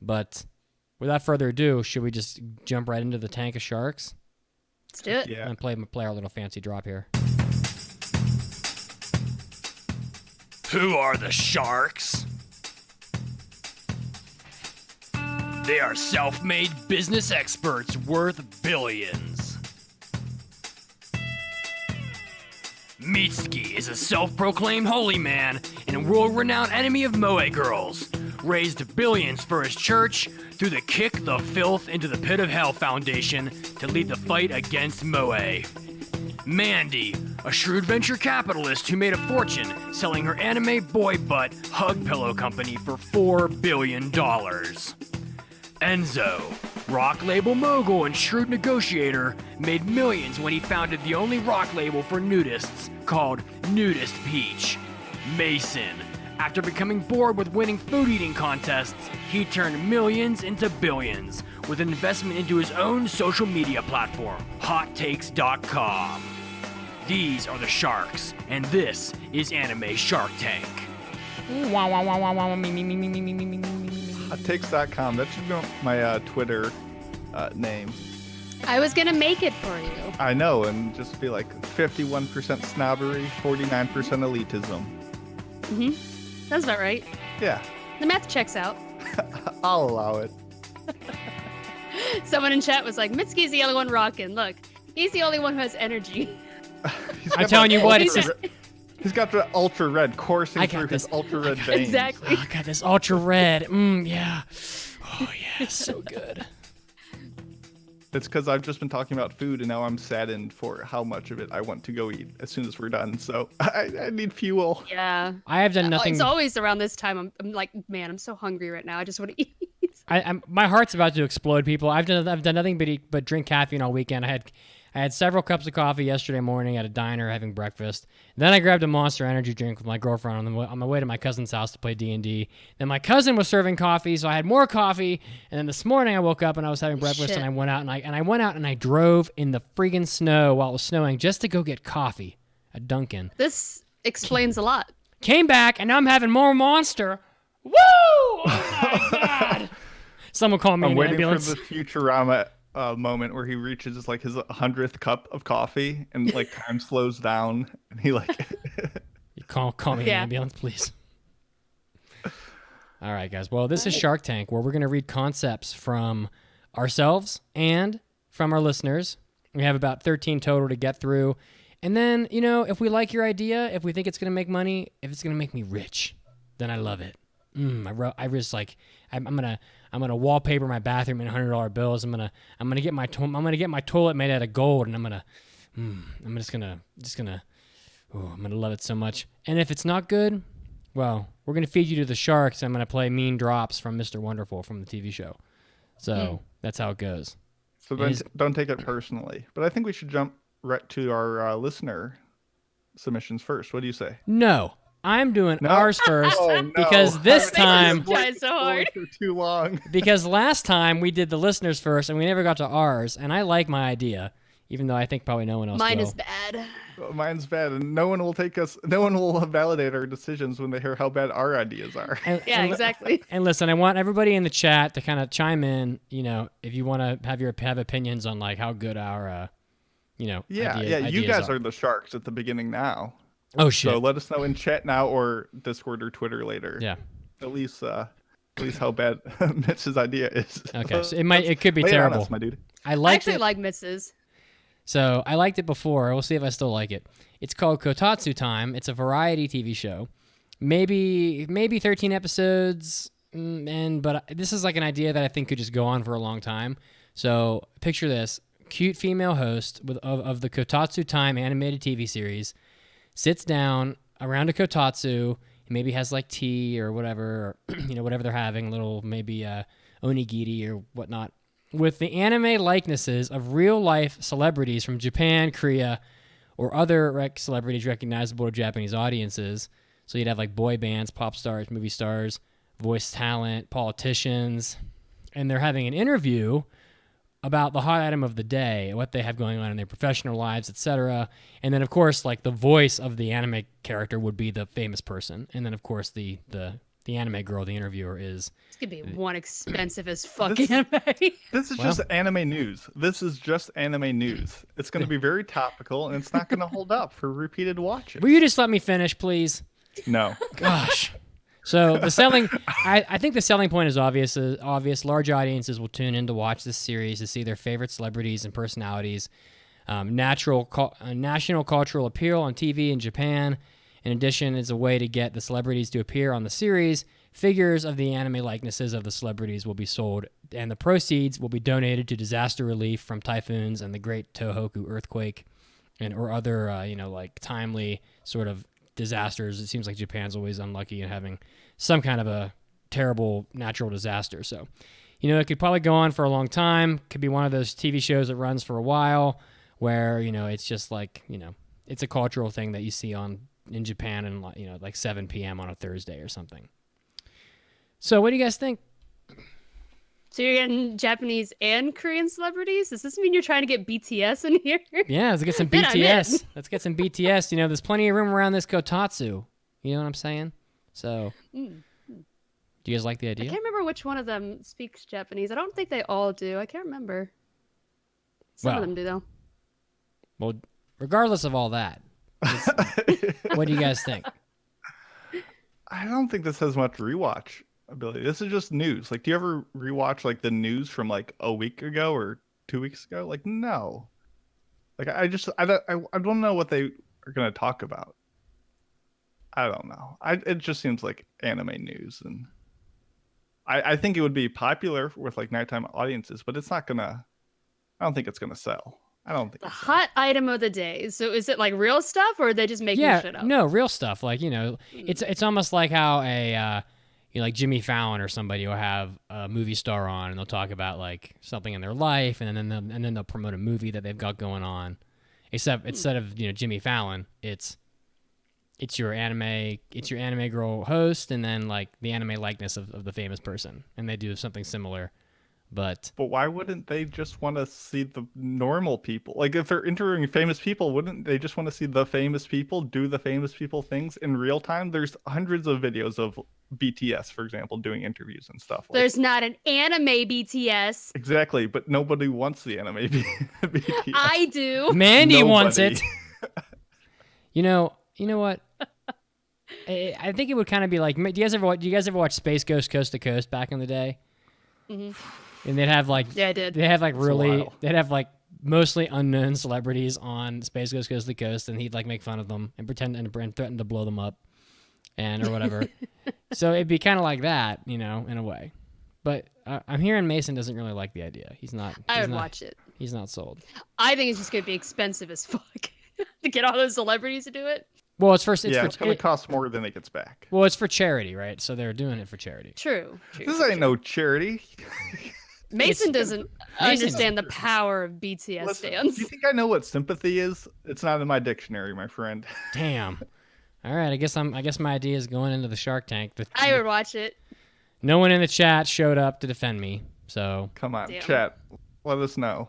but without further ado, should we just jump right into the tank of sharks? Let's do it. Yeah. And play our little fancy drop here. Who are the sharks? They are self-made business experts worth billions. Mitsuki is a self-proclaimed holy man and world-renowned enemy of moe girls. Raised billions for his church through the Kick the Filth into the Pit of Hell Foundation to lead the fight against moe. Mandi, a shrewd venture capitalist who made a fortune selling her anime boy butt hug pillow company for $4 billion. Enzo, rock label mogul and shrewd negotiator, made millions when he founded the only rock label for nudists called Nudist Peach. Mason, after becoming bored with winning food eating contests, he turned millions into billions with an investment into his own social media platform, HotTakes.com. These are the sharks, and this is Anime Shark Tank. Takes.com. That should be my Twitter name. I was gonna make it for you. I know, and just be like 51% snobbery, 49% elitism. That's about right. Yeah, The math checks out. I'll allow it. Someone in chat was like, Mitsuki's the only one rocking. Look, he's the only one who has energy. I'm telling you what, it's just... He's got the ultra red coursing through his ultra red veins. Exactly. Oh, I got this ultra red. Yeah. Oh, yeah. So good. It's because I've just been talking about food, and now I'm saddened for how much of it I want to go eat as soon as we're done. So I need fuel. Yeah. I have done nothing. It's always around this time. I'm like, man, I'm so hungry right now. I just want to eat. My heart's about to explode, people. I've done nothing but drink caffeine all weekend. I had several cups of coffee yesterday morning at a diner having breakfast. Then I grabbed a Monster Energy drink with my girlfriend on my way to my cousin's house to play D&D. Then my cousin was serving coffee, so I had more coffee. And then this morning I woke up and I was having breakfast, and I went out and I drove in the friggin' snow while it was snowing just to go get coffee at Dunkin'. This explains a lot. Came back, and now I'm having more Monster. Woo! Oh my God! Someone call me I'm an waiting ambulance. for the Futurama moment where he reaches like his 100th cup of coffee and like time slows down and he like You call me an ambulance, please. All right, guys. Well, this is Shark Tank, where we're going to read concepts from ourselves and from our listeners. We have about 13 total to get through. And then, if we like your idea, if we think it's going to make money, if it's going to make me rich, then I love it. I'm gonna wallpaper my bathroom in $100 bills. I'm gonna get my toilet made out of gold, and I'm gonna love it so much. And if it's not good, well, we're gonna feed you to the sharks. I'm gonna play mean drops from Mr. Wonderful from the TV show. So that's how it goes. So don't take it personally. But I think we should jump right to our listener submissions first. What do you say? No. I'm doing No. ours first Oh, no. because this They time, try so hard. For too long. because last time we did the listeners first and we never got to ours, and I like my idea, even though I think probably no one else Mine will. is bad. Mine's bad, and no one will validate our decisions when they hear how bad our ideas are. And, Yeah, exactly. And listen, I want everybody in the chat to kind of chime in. You know, if you want to have opinions on like how good our, Yeah, ideas you guys are the sharks at the beginning now. Oh shit! So let us know in chat now or Discord or Twitter later. Yeah. At least how bad Mitch's idea is. Okay, so it could be Lay it on terrible. us, my dude. I I liked actually it. like Mrs. So I liked it before. We'll see if I still like it. It's called Kotatsu Time. It's a variety TV show. Maybe 13 episodes, but this is like an idea that I think could just go on for a long time. So picture this: cute female host of the Kotatsu Time animated TV series sits down around a kotatsu. Maybe has like tea or whatever, or, whatever they're having, little maybe onigiri or whatnot, with the anime likenesses of real-life celebrities from Japan, Korea, or other celebrities recognizable to Japanese audiences. So you'd have like boy bands, pop stars, movie stars, voice talent, politicians, and they're having an interview about the hot item of the day, what they have going on in their professional lives, etc. And then, of course, like the voice of the anime character would be the famous person. And then, of course, the anime girl, the interviewer, is... It's going to be one expensive as fuck This- anime. This is just anime news. This is just anime news. It's going to be very topical, and it's not going to hold up for repeated watching. Will you just let me finish, please? No. Gosh. So the selling, I think the selling point is obvious. Large audiences will tune in to watch this series to see their favorite celebrities and personalities. National cultural appeal on TV in Japan. In addition, it's a way to get the celebrities to appear on the series. Figures of the anime likenesses of the celebrities will be sold, and the proceeds will be donated to disaster relief from typhoons and the Great Tohoku earthquake, or other like timely sort of disasters. It seems like Japan's always unlucky in having some kind of a terrible natural disaster. So, it could probably go on for a long time. Could be one of those TV shows that runs for a while where, it's just like, it's a cultural thing that you see in Japan and, like 7 p.m. on a Thursday or something. So what do you guys think? So you're getting Japanese and Korean celebrities? Does this mean you're trying to get BTS in here? Yeah, let's get some Then I'm in. BTS. Let's get some BTS. There's plenty of room around this kotatsu. You know what I'm saying? So, do you guys like the I idea? can't remember which one of them speaks Japanese. I don't think they all do. I can't remember. Some Well. of them do, though. Well, regardless of all that, what do you guys think? I don't think this has much rewatch ability. This is just news. Like, do you ever rewatch like the news from like a week ago or 2 weeks ago? Like, no. Like, I don't know what they are gonna talk about. I don't know. It just seems like anime news, and I think it would be popular with like nighttime audiences, but it's not gonna. I don't think it's gonna sell. I don't think. The it's hot item of the day. So is it like real stuff, or are they just making shit up? No, real stuff. Like, it's almost like how like Jimmy Fallon or somebody will have a movie star on, and they'll talk about like something in their life, and then they'll promote a movie that they've got going on. Except instead of Jimmy Fallon, it's your anime girl host, and then like the anime likeness of the famous person, and they do something similar. But why wouldn't they just want to see the normal people? Like, if they're interviewing famous people, wouldn't they just want to see the famous people do the famous people things in real time? There's hundreds of videos of BTS, for example, doing interviews and stuff. There's not an anime BTS. Exactly, but nobody wants the anime BTS. I do. Mandy wants Nobody. it. You know what? I think it would kind of be like, do you guys ever watch Space Ghost Coast to Coast back in the day? Mm-hmm. And they'd have like, Yeah, I did. They have like It's a while. they'd have like mostly unknown celebrities on Space Ghost Coast to Coast, and he'd like make fun of them and pretend and threaten to blow them up, or whatever. So it'd be kind of like that, in a way. But I'm hearing Mason doesn't really like the idea. I would watch it. He's not sold. I think it's just going to be expensive as fuck to get all those celebrities to do it. Well, it's going It's to going to cost more than it gets back. Well, it's for charity, right? So they're doing it for charity. True. This ain't no charity. Mason doesn't understand the power of BTS Listen, stands. do you think I know what sympathy is? It's not in my dictionary, my friend. Damn. All right, I guess my idea is going into the Shark Tank. I would watch it. No one in the chat showed up to defend me, so Come on, Damn. chat. Let us know.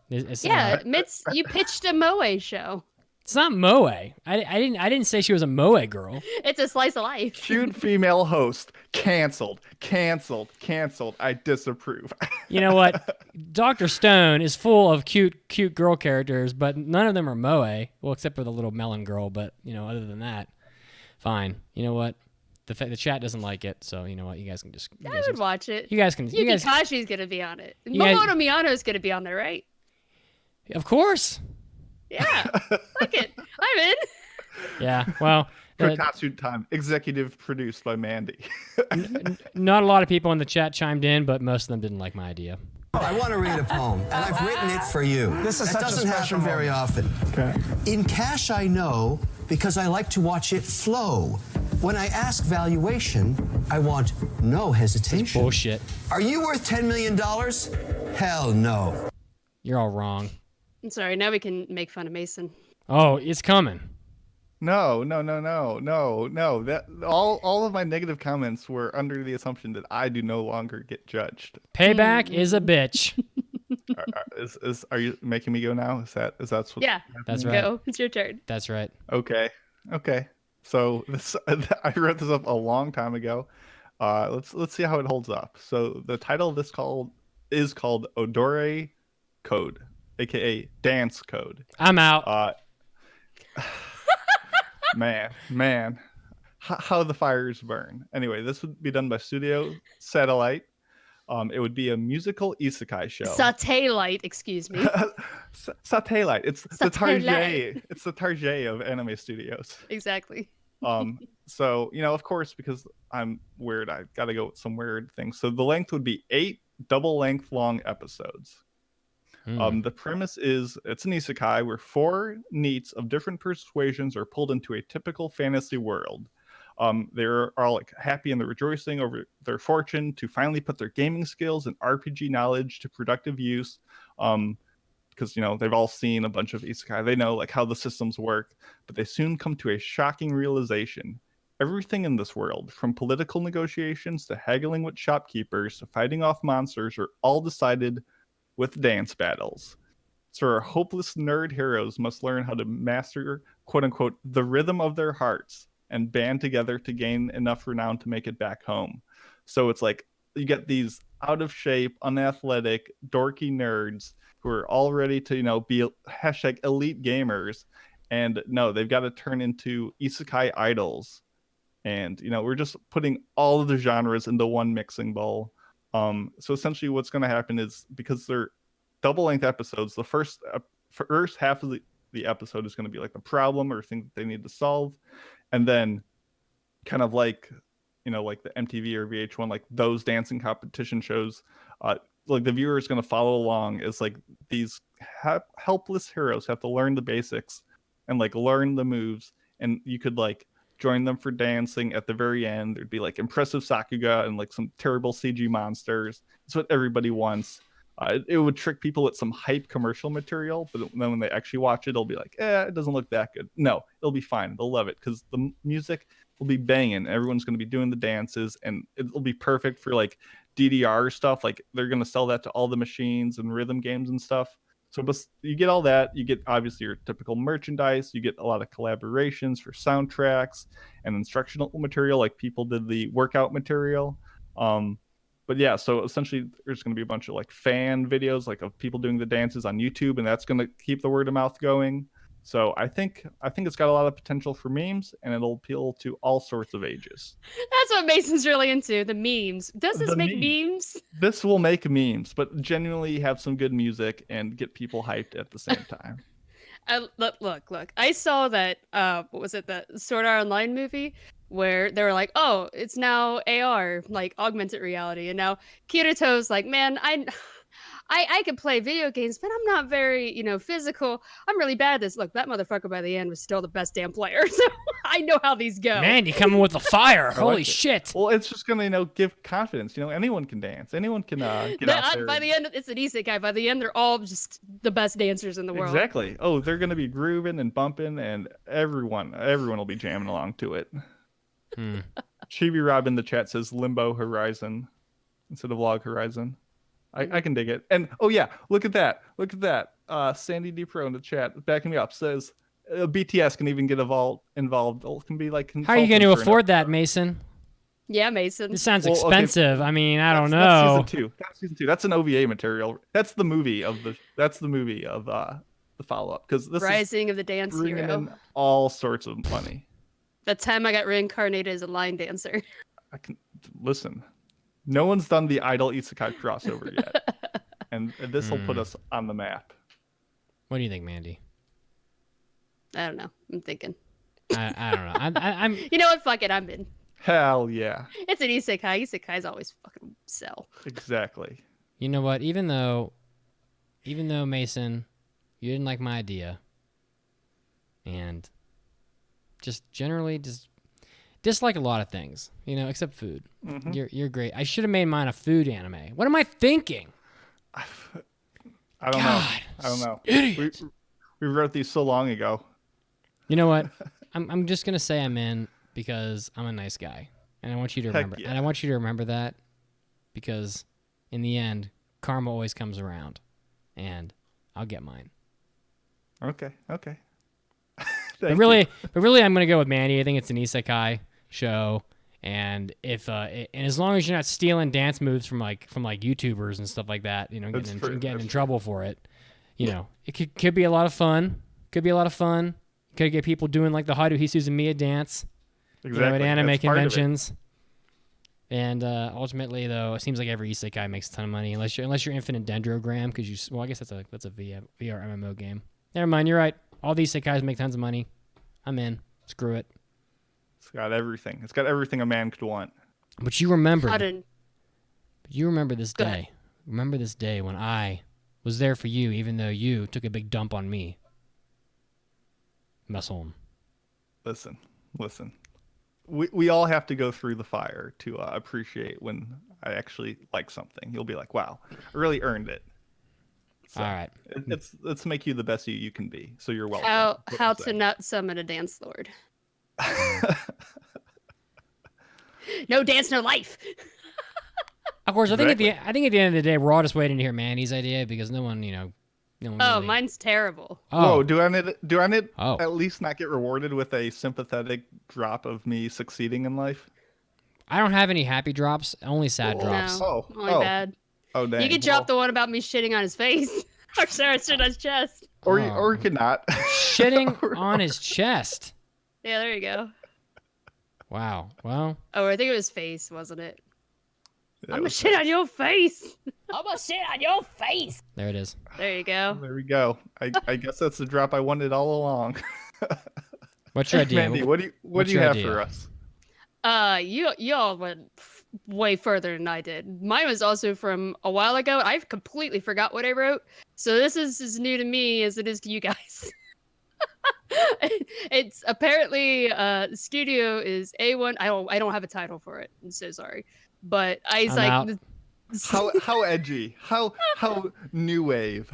Yeah, Mitz, you pitched a Moe show. It's not Moe. I didn't say she was a Moe girl. It's a slice of life. Cute female host. Canceled. I disapprove. You know what? Dr. Stone is full of cute girl characters, but none of them are Moe. Well, except for the little melon girl, but other than that, fine. You know what? The chat doesn't like it, so you know what? You guys can just. I would watch it. You guys can. Yukikashi's gonna be on it. You guys- Momono Miyano's gonna be on there, right? Of course. Yeah. Fuck it. I'm in. Yeah. Well. Kotatsu Time, executive produced by Mandi. Not a lot of people in the chat chimed in, but most of them didn't like my idea. I want to read a poem, and I've written it for you. This is That such a doesn't special happen very often. Okay. In cash, I know because I like to watch it flow. When I ask valuation, I want no hesitation. Bullshit. Are you worth $10 million? Hell no. You're all wrong. I'm sorry. Now we can make fun of Mason. Oh, it's coming. No. That all of my negative comments were under the assumption that I do no longer get judged. Payback is a bitch. Are you making me go now? Is that what? Yeah. That's right. Go. It's your turn. That's right. Okay. So this I wrote this up a long time ago. Let's see how it holds up. So the title of this is called Odore Code, aka Dance Code. I'm out. Man, how the fires burn. Anyway, this would be done by Studio Satellite. It would be a musical isekai show. Satellite, excuse me. Satellite. It's the Target. It's the Target of anime studios. Exactly. So of course, because I'm weird, I gotta go with some weird things. So the length would be 8 double-length long episodes. The premise is it's an isekai where 4 NEETs of different persuasions are pulled into a typical fantasy world. They're all like happy and they're rejoicing over their fortune to finally put their gaming skills and RPG knowledge to productive use. Because they've all seen a bunch of isekai. They know like how the systems work, but they soon come to a shocking realization. Everything in this world, from political negotiations to haggling with shopkeepers to fighting off monsters, are all decided with dance battles. So our hopeless nerd heroes must learn how to master, quote unquote, the rhythm of their hearts and band together to gain enough renown to make it back home. So it's like you get these out of shape, unathletic, dorky nerds who are all ready to, be hashtag elite gamers. And no, they've got to turn into isekai idols. And, we're just putting all of the genres into one mixing bowl. So essentially what's going to happen is, because they're double-length episodes, the first half of the episode is going to be like the problem or thing that they need to solve. And then kind of like, like the MTV or VH1, like those dancing competition shows, like the viewer is going to follow along as like these helpless heroes have to learn the basics and like learn the moves. And you could like join them for dancing. At the very end, there'd be like impressive Sakuga and like some terrible CG monsters. It's what everybody wants. It would trick people with some hype commercial material, but then when they actually watch it, it'll be like, it doesn't look that good. No, it'll be fine. They'll love it because the music will be banging. Everyone's going to be doing the dances, and it'll be perfect for like DDR stuff. Like they're going to sell that to all the machines and rhythm games and stuff. So you get all that. You get obviously your typical merchandise. You get a lot of collaborations for soundtracks and instructional material, like people did the workout material. But yeah, so essentially there's going to be a bunch of like fan videos like of people doing the dances on YouTube, and that's going to keep the word of mouth going. So I think it's got a lot of potential for memes, and it'll appeal to all sorts of ages. That's what Mason's really into, the memes. Does this make memes? This will make memes, but genuinely have some good music and get people hyped at the same time. Look. I saw that, what was it, that Sword Art Online movie? Where they were like, oh, it's now AR, like augmented reality. And now Kirito's like, man, I can play video games, but I'm not very, physical. I'm really bad at this. Look, that motherfucker by the end was still the best damn player, so I know how these go. Mandy coming with the fire. Holy shit. Well, it's just gonna, give confidence. Anyone can dance. Anyone can get out there. By the end, it's an isekai. By the end, they're all just the best dancers in the world. Exactly. Oh, they're gonna be grooving and bumping, and everyone will be jamming along to it. Chibi Rob in the chat says Limbo Horizon instead of Log Horizon. I can dig it. And oh yeah, look at that. Sandy D Pro in the chat backing me up says BTS can even get involved. It can be like. How are you going to afford that, Mason? Yeah, Mason. This sounds expensive. Okay. I mean, I don't know. That's season two. That's an OVA material. That's the movie of the follow up, because this Rising of the Dance bringing Hero. in all sorts of money. That time I got reincarnated as a line dancer. I can listen. No one's done the Idol Isekai crossover yet, and this will put us on the map. What do you think, Mandy? I don't know. I'm thinking. I don't know. I'm. You know what? Fuck it. I'm in. Hell yeah. It's an isekai. Isekais always fucking sell. Exactly. You know what? Even though Mason, you didn't like my idea, and just generally dislike a lot of things, except food. Mm-hmm. You're great. I should have made mine a food anime. What am I thinking? I don't know. Idiot. We wrote these so long ago. You know what? I'm just gonna say I'm in because I'm a nice guy, and I want you to remember. Yeah. And I want you to remember that, because in the end, karma always comes around, and I'll get mine. Okay. But really, I'm gonna go with Mandy. I think it's an isekai show, and and as long as you're not stealing dance moves from YouTubers and stuff like that, getting in trouble for it, it could be a lot of fun. Could get people doing like the Haru Hisuzumiya dance, at anime conventions. And ultimately, though, it seems like every isekai makes a ton of money, unless you're Infinite Dendrogram, because I guess that's a VR MMO game. Never mind, you're right. All these isekais make tons of money. I'm in. Screw it. It's got everything. It's got everything a man could want. But you remember. You remember this day. Remember this day when I was there for you, even though you took a big dump on me. Mess home. Listen. We all have to go through the fire to appreciate when I actually like something. You'll be like, wow, I really earned it. So all right. Let's make you the best you can be. So you're welcome. How to not summon a dance lord. No dance, no life. Of course, exactly. I think at the end of the day, we're all just waiting to hear Mandy's idea, because no one, really... mine's terrible. Oh, do I need at least not get rewarded with a sympathetic drop of me succeeding in life? I don't have any happy drops, only sad drops. No, only bad. Oh, dang. You could drop the one about me shitting on his face. Or Sarah shit on his chest. Or you could not. Shitting on his chest. Yeah, there you go. Wow. Well. Oh, I think it was face, wasn't it? I'm gonna shit on your face. I'm gonna shit on your face. There it is. There you go. There we go. I guess that's the drop I wanted all along. What's your idea? Mandy, what do you have for us? Y'all went way further than I did. Mine was also from a while ago. I've completely forgot what I wrote, so this is as new to me as it is to you guys. It's apparently studio is A1. I don't have a title for it. I'm so sorry, but how edgy, how new wave.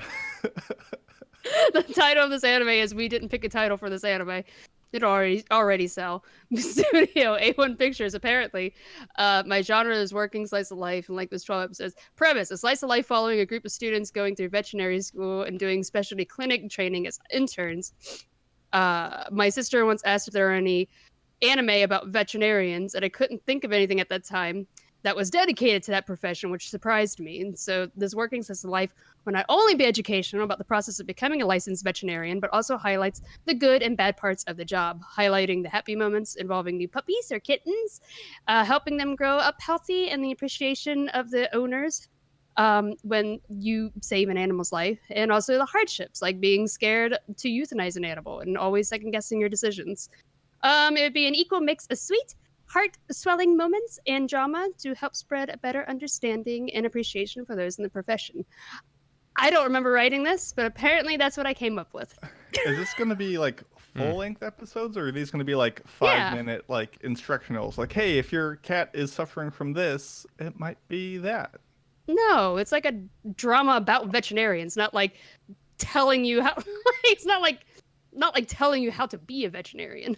The title of this anime is "We Didn't Pick a Title for This Anime." It already sell. Studio A1 Pictures, apparently. My genre is working slice of life, and like this 12 episodes. Premise: a slice of life following a group of students going through veterinary school and doing specialty clinic training as interns. My sister once asked if there were any anime about veterinarians, and I couldn't think of anything at that time that was dedicated to that profession, which surprised me. And so this working slice of life will not only be educational about the process of becoming a licensed veterinarian, but also highlights the good and bad parts of the job, highlighting the happy moments involving new puppies or kittens, helping them grow up healthy, and the appreciation of the owners when you save an animal's life, and also the hardships, like being scared to euthanize an animal and always second-guessing your decisions. It would be an equal mix of sweet, heart-swelling moments and drama to help spread a better understanding and appreciation for those in the profession. I don't remember writing this, but apparently that's what I came up with. Is this going to be like full-length episodes, or are these going to be like Yeah. 5-minute like instructionals? Like, hey, if your cat is suffering from this, it might be that. No, it's like a drama about veterinarians, not like telling you how. It's not like telling you how to be a veterinarian.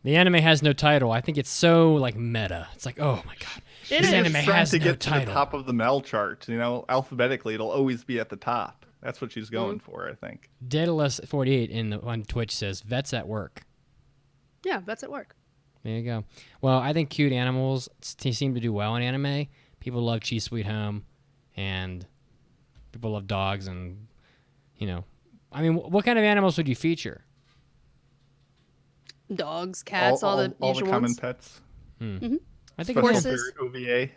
The anime has no title. I think it's so like meta. It's like, oh my god, It this is. anime Trying has to no get to the title. top of the Mel chart, alphabetically, it'll always be at the top. That's what she's going for, I think. Daedalus48 on Twitch says vets at work. Yeah, that's at work. There you go. Well, I think cute animals seem to do well in anime. People love Chi Sweet Home, and people love dogs, and I mean, what kind of animals would you feature? Dogs, cats, all the all the usual common ones. pets. I think Special I'm in- Horses. for OVA. I think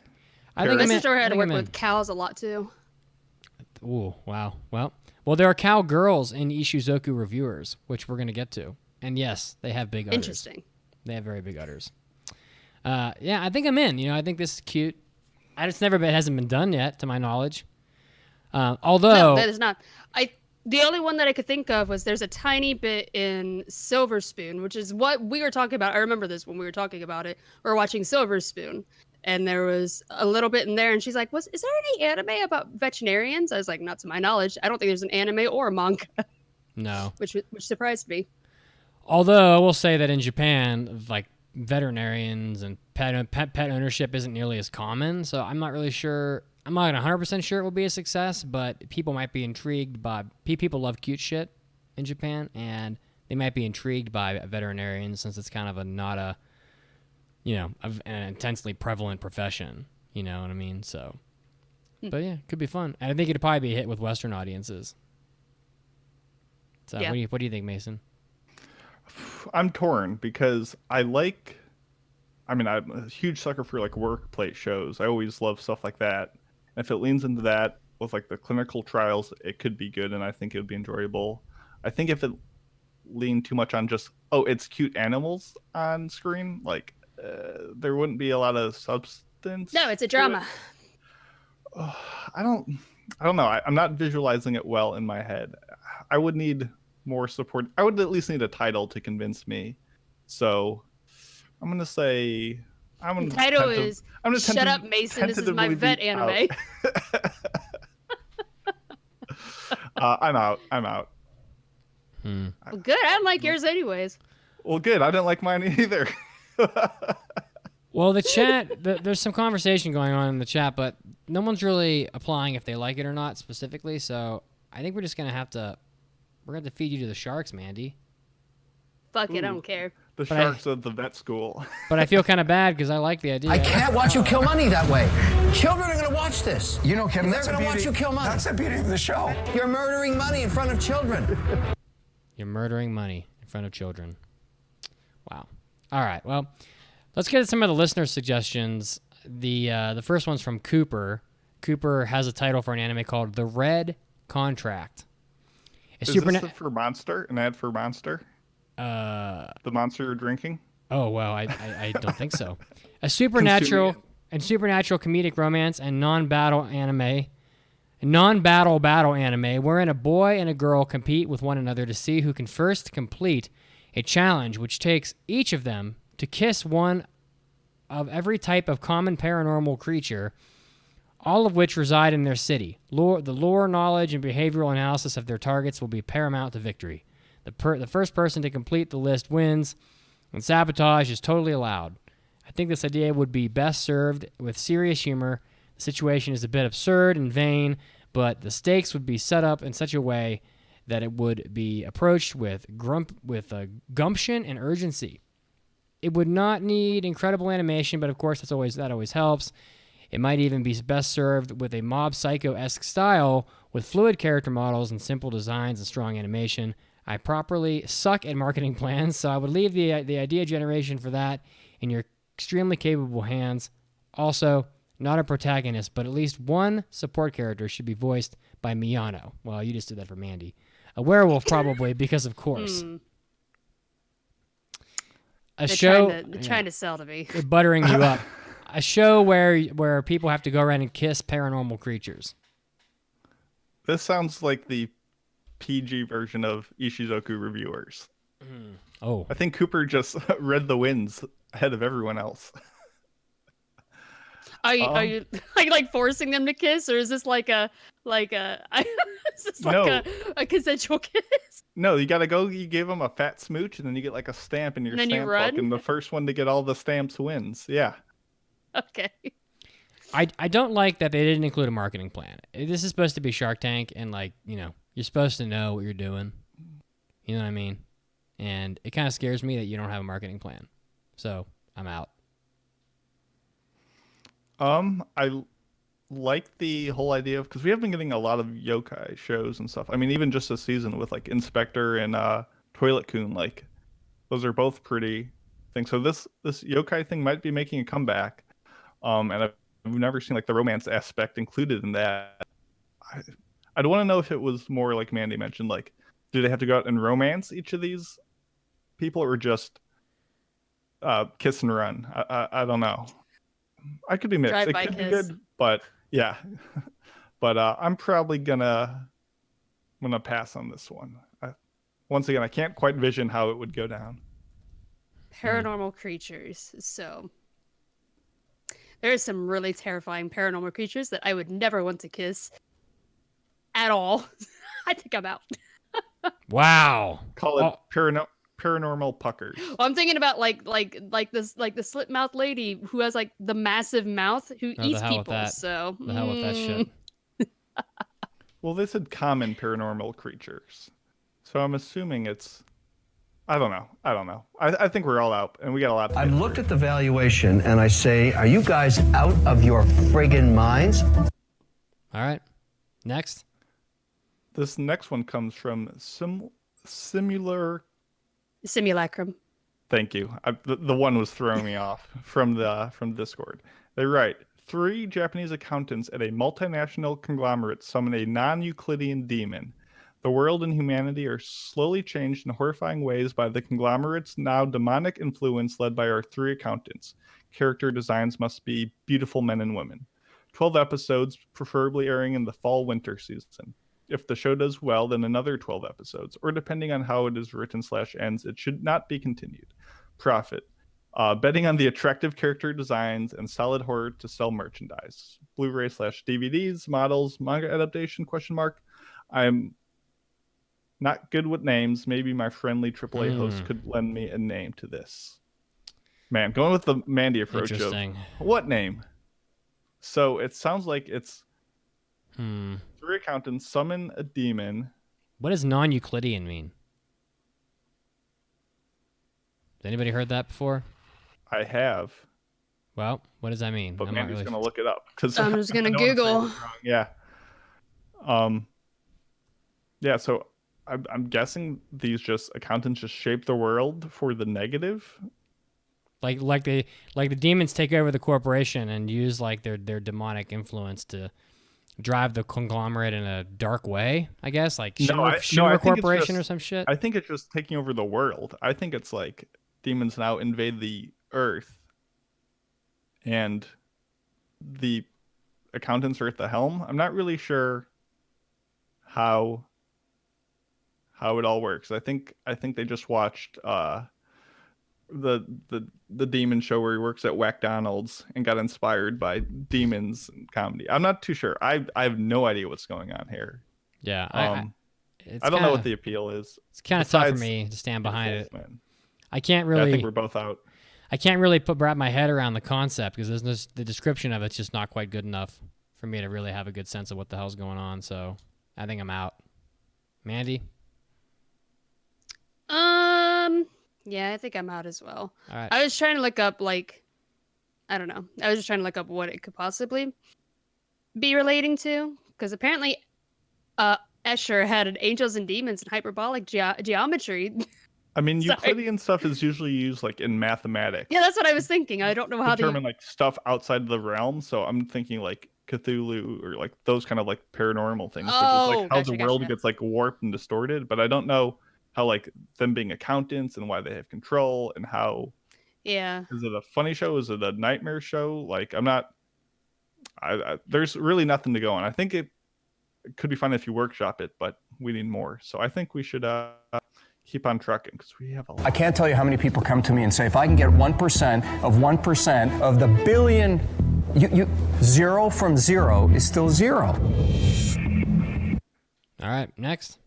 My I'm in- sister I had to think work I'm in. with cows a lot too. Ooh, wow. Well, there are cowgirls in Ishuzoku Reviewers, which we're gonna get to, and yes, they have big udders. Interesting. They have very big udders. Yeah, I think I'm in. I think this is cute. It hasn't been done yet, to my knowledge. Although No, that is not. The only one that I could think of was there's a tiny bit in Silver Spoon, which is what we were talking about. I remember this when we were talking about it. We were watching Silver Spoon, and there was a little bit in there, and she's like, is there any anime about veterinarians? I was like, not to my knowledge. I don't think there's an anime or a manga, no. which surprised me. Although I will say that in Japan, like veterinarians and pet ownership isn't nearly as common, so I'm not really sure. I'm not 100% sure it will be a success, but people might be intrigued by. People love cute shit in Japan, and they might be intrigued by veterinarians since it's kind of an intensely prevalent profession. You know what I mean? So, but yeah, could be fun. And I think it'd probably be a hit with Western audiences. So, Yeah. what do you think, Mason? I'm torn because I'm a huge sucker for like workplace shows. I always love stuff like that. And if it leans into that with like the clinical trials, it could be good, and I think it would be enjoyable. I think if it leaned too much on just it's cute animals on screen, like there wouldn't be a lot of substance. No, it's a to drama. it. I don't know. I'm not visualizing it well in my head. I would need more support. I would at least need a title to convince me. So I'm gonna say The title is Shut Up, Mason. This is my vet anime. I'm out. Well, good. I didn't like yours anyways. Well, good. I didn't like mine either. Well, the chat, there's some conversation going on in the chat, but no one's really applying if they like it or not specifically. So I think we're just gonna have to feed you to the sharks, Mandi. Fuck it, I don't care. The sharks of the vet school. But I feel kind of bad because I like the idea. I can't watch you kill money that way. Children are going to watch this. You know, Kevin, They're going to watch you kill money. That's the beauty of the show. You're murdering money in front of children. You're murdering money in front of children. Wow. All right. Well, let's get some of the listener suggestions. The first one's from Cooper. Cooper has a title for an anime called The Red Contract. Is this for Monster? An ad for Monster? The monster you're drinking? Oh, well, I don't think so. A supernatural comedic romance and non-battle battle anime wherein a boy and a girl compete with one another to see who can first complete a challenge which takes each of them to kiss one of every type of common paranormal creature, all of which reside in their city. The lore, knowledge, and behavioral analysis of their targets will be paramount to victory. The first person to complete the list wins, and sabotage is totally allowed. I think this idea would be best served with serious humor. The situation is a bit absurd and vain, but the stakes would be set up in such a way that it would be approached with gumption and urgency. It would not need incredible animation, but of course that always helps. It might even be best served with a Mob Psycho-esque style with fluid character models and simple designs and strong animation. I properly suck at marketing plans, so I would leave the idea generation for that in your extremely capable hands. Also, not a protagonist, but at least one support character should be voiced by Miyano. Well, you just did that for Mandi. A werewolf, probably, because of course. They're trying to sell to me. They're buttering you up. A show where people have to go around and kiss paranormal creatures. This sounds like the PG version of Ishuzoku Reviewers. Oh, I think Cooper just read the winds ahead of everyone else. Are you like forcing them to kiss, or is this like a is this like No. a consensual kiss? No, you gotta go. You give them a fat smooch, and then you get like a stamp in your And then you stamp book, run? and the first one to get all the stamps wins. Yeah. Okay. I don't like that they didn't include a marketing plan. This is supposed to be Shark Tank, and like, you know, you're supposed to know what you're doing. You know what I mean? And it kind of scares me that you don't have a marketing plan. So I'm out. I like the whole idea of, because we have been getting a lot of yokai shows and stuff. I mean, even just this season with like Inspector and Toilet Coon, like those are both pretty things. So this yokai thing might be making a comeback. And I've never seen like the romance aspect included in that. I'd want to know if it was more like Mandi mentioned, like, do they have to go out and romance each of these people, or just kiss and run? I don't know. I could be mixed. It Drive-by could be kiss. good, but yeah. But I'm probably gonna pass on this one. Once again, I can't quite vision how it would go down. Paranormal creatures. So there are some really terrifying paranormal creatures that I would never want to kiss at all. I think I'm out. Wow. Call it paranormal puckers. Well, I'm thinking about like the slit mouth lady who has like the massive mouth who Oh, eats the hell with people. that. So The hell with that shit. Well, they said common paranormal creatures, so I'm assuming it's. I don't know. I think we're all out, and we got a lot to I've get looked through. at the valuation and I say, are you guys out of your friggin' minds? All right. Next. This next one comes from Simulacrum. Thank you. The one was throwing me off from Discord. They write, 3 Japanese accountants at a multinational conglomerate summon a non-Euclidean demon. The world and humanity are slowly changed in horrifying ways by the conglomerate's now demonic influence led by our 3 accountants. Character designs must be beautiful men and women. 12 episodes, preferably airing in the fall-winter season. If the show does well, then another 12 episodes, or depending on how it is written / ends, it should not be continued. Profit. Betting on the attractive character designs and solid horror to sell merchandise. Blu-ray / DVDs, models, manga adaptation, ? I'm not good with names. Maybe my friendly AAA host could lend me a name to this. Man, going with the Mandi approach of Interesting. what name? So it sounds like it's 3 accountants summon a demon. What does non-Euclidean mean? Has anybody heard that before? I have, Well, what does that mean? but I'm not Mandy's really... gonna look it up because I'm just gonna Google. Yeah. Yeah. So I'm guessing these accountants just shape the world for the negative. Like the demons take over the corporation and use like their demonic influence to drive the conglomerate in a dark way, I guess, like Shinra I think it's Corporation or just- some shit. I think it's just taking over the world. I think it's like demons now invade the earth, and the accountants are at the helm. I'm not really sure how it all works. I think they just watched the demon show where he works at McDonald's and got inspired by demons and comedy. I'm not too sure. I have no idea what's going on here. Yeah, I don't know what the appeal is. It's kind of tough for besides me to stand behind it. Man. I can't Yeah, I really. think we're both out. I can't really wrap my head around the concept because the description of it's just not quite good enough for me to really have a good sense of what the hell's going on. So I think I'm out. Mandi? Yeah, I think I'm out as well. All right. I was trying to look up I don't know. I was just trying to look up what it could possibly be relating to, because apparently Escher had an angels and demons and hyperbolic geometry. I mean, Sorry. Euclidean stuff is usually used like in mathematics. Yeah, that's what I was thinking. I don't know how determine like stuff outside the realm. So I'm thinking like Cthulhu or like those kind of like paranormal things, which is Oh, like how the world gotcha. gets like warped and distorted. But I don't know how like them being accountants and why they have control and how. Yeah. Is it a funny show? Is it a nightmare show? Like I'm not. There's really nothing to go on. I think it it could be fun if you workshop it, but we need more. So I think we should keep on trucking because we have a lot. I can't tell you how many people come to me and say, if I can get 1% of 1% of the billion, zero from zero is still zero. All right, next.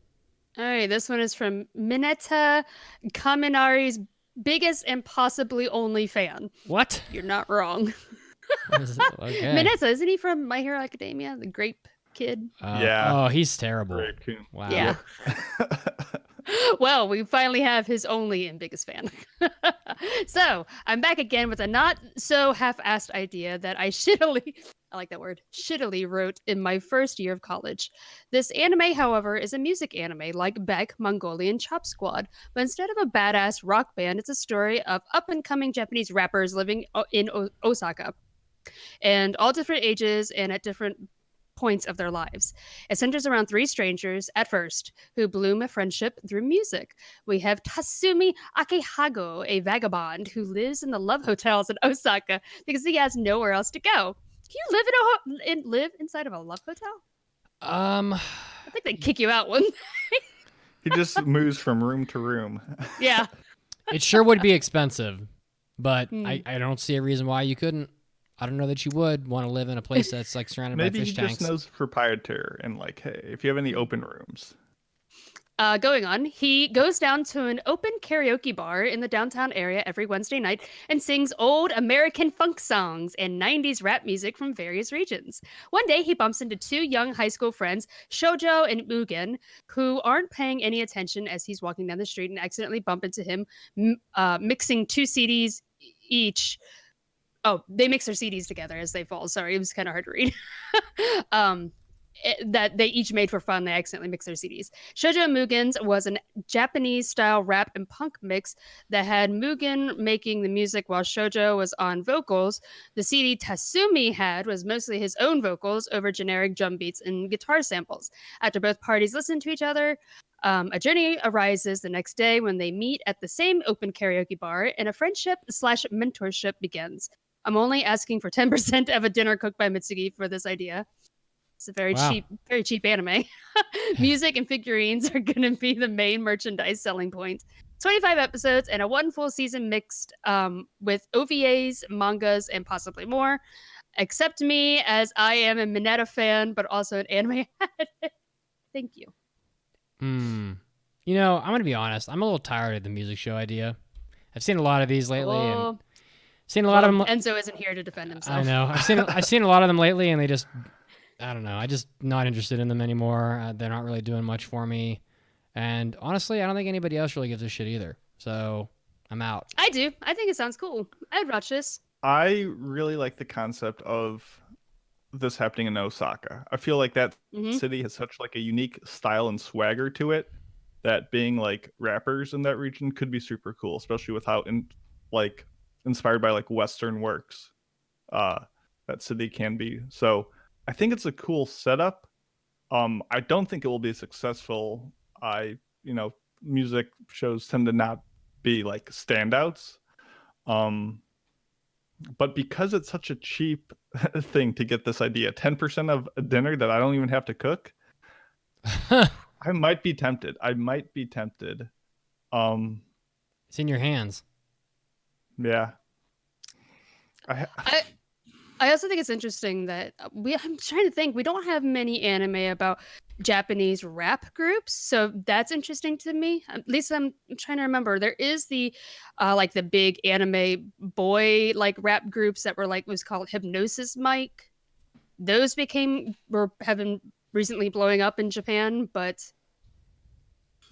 All right, this one is from Mineta Kaminari's biggest and possibly only fan. What? You're not wrong. Okay. Mineta, isn't he from My Hero Academia, the grape kid? Yeah. Oh, he's terrible. Wow. Yeah. Well, we finally have his only and biggest fan. So I'm back again with a not so half-assed idea that I like that word, shittily wrote in my first year of college. This anime, however, is a music anime like Beck, Mongolian Chop Squad, but instead of a badass rock band, it's a story of up-and-coming Japanese rappers living in Osaka, and all different ages and at different points of their lives. It centers around three strangers at first who bloom a friendship through music. We have Tatsumi Akehago, a vagabond who lives in the love hotels in Osaka because he has nowhere else to go. Can you live inside of a love hotel? I think they'd kick you out, wouldn't they? He just moves from room to room. Yeah. It sure would be expensive, but I don't see a reason why you couldn't. I don't know that you would want to live in a place that's like surrounded by fish Maybe he tanks. just knows proprietor and like, hey, if you have any open rooms. Going on, he goes down to an open karaoke bar in the downtown area every Wednesday night and sings old American funk songs and 90s rap music from various regions. One day, he bumps into two young high school friends, Shoujo and Mugen, who aren't paying any attention as he's walking down the street and accidentally bump into him, mixing two CDs each. Oh, they mix their CDs together as they fall. Sorry, it was kind of hard to read. That they each made for fun. They accidentally mixed their CDs. Shoujo Mugen's was a Japanese-style rap and punk mix that had Mugen making the music while Shoujo was on vocals. The CD Tatsumi had was mostly his own vocals over generic drum beats and guitar samples. After both parties listened to each other, a journey arises the next day when they meet at the same open karaoke bar, and a friendship/mentorship begins. I'm only asking for 10% of a dinner cooked by Mitsugi for this idea. It's a very cheap anime. Music and figurines are going to be the main merchandise selling point. 25 episodes and a one full season mixed with OVAs, mangas, and possibly more. Accept me as I am a Mineta fan, but also an anime addict. Thank you. You know, I'm going to be honest. I'm a little tired of the music show idea. I've seen a lot of these lately. And seen a lot of them. Enzo isn't here to defend himself. I know. I've seen a lot of them lately, and they just, I don't know. I just not interested in them anymore. They're not really doing much for me, and honestly, I don't think anybody else really gives a shit either. So I'm out. I do. I think it sounds cool. I'd watch this. I really like the concept of this happening in Osaka. I feel like that city has such like a unique style and swagger to it that being like rappers in that region could be super cool, especially with how inspired by like Western works that city can be. So I think it's a cool setup. I don't think it will be successful. Music shows tend to not be like standouts. But because it's such a cheap thing to get this idea, 10% of a dinner that I don't even have to cook, I might be tempted. It's in your hands. Yeah. I also think it's interesting that I'm trying to think, we don't have many anime about Japanese rap groups, so that's interesting to me. At least I'm trying to remember. There is the the big anime boy like rap groups that were like was called Hypnosis Mike. Those have been recently blowing up in Japan, but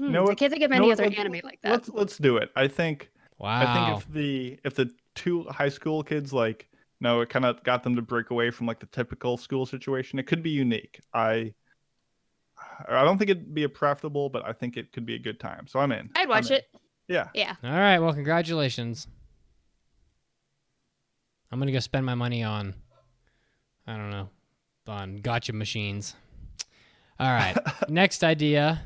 I can't think of any other anime like that. Let's do it. I think if the two high school kids it kind of got them to break away from like the typical school situation, it could be unique. I don't think it'd be a profitable, but I think it could be a good time. So I'm in. I'd watch it. Yeah. Yeah. All right. Well, congratulations. I'm going to go spend my money on, I don't know, on gotcha machines. All right. Next idea.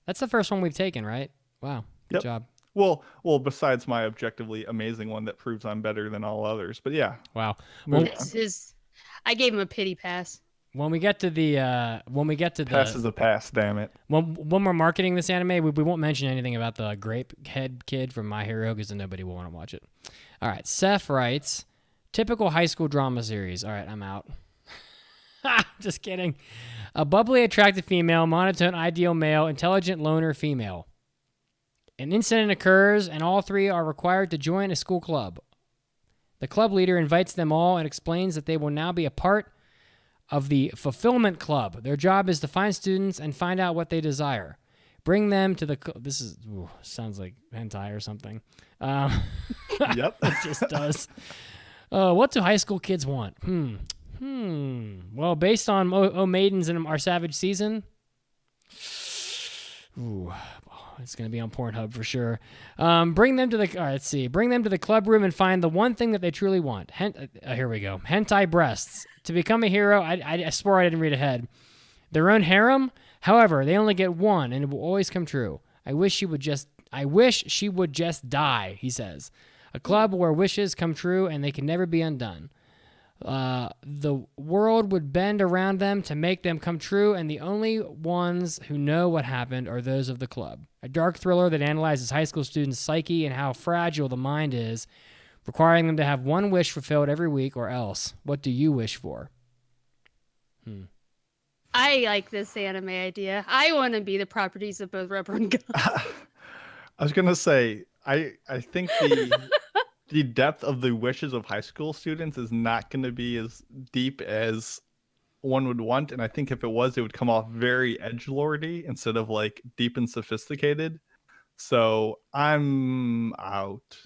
That's the first one we've taken, right? Wow. Good job. Well, besides my objectively amazing one that proves I'm better than all others, but yeah. Wow. Well, I gave him a pity pass. when we get to the Pass is a pass, damn it. when we're marketing this anime, we won't mention anything about the grape head kid from My Hero because then nobody will want to watch it. All right, Seth writes, typical high school drama series. All right, I'm out. Just kidding. A bubbly, attractive female, monotone, ideal male, intelligent loner female. An incident occurs, and all three are required to join a school club. The club leader invites them all and explains that they will now be a part of the Fulfillment Club. Their job is to find students and find out what they desire. Bring them to the... This is... sounds like hentai or something. Yep. It just does. What do high school kids want? Well, based on O Maidens in Our Savage Season... It's going to be on Pornhub for sure. Bring them to the... All right, let's see. Bring them to the club room and find the one thing that they truly want. Here we go. Hentai breasts. To become a hero, I swore I didn't read ahead. Their own harem? However, they only get one, and it will always come true. I wish she would just die, he says. A club where wishes come true and they can never be undone. The world would bend around them to make them come true, and the only ones who know what happened are those of the club. A dark thriller that analyzes high school students' psyche and how fragile the mind is, requiring them to have one wish fulfilled every week or else. What do you wish for? I like this anime idea. I want to be the properties of both rubber and gum. I was gonna say, I think the depth of the wishes of high school students is not going to be as deep as one would want, and I think if it was, it would come off very edgelordy instead of like deep and sophisticated. So I'm out.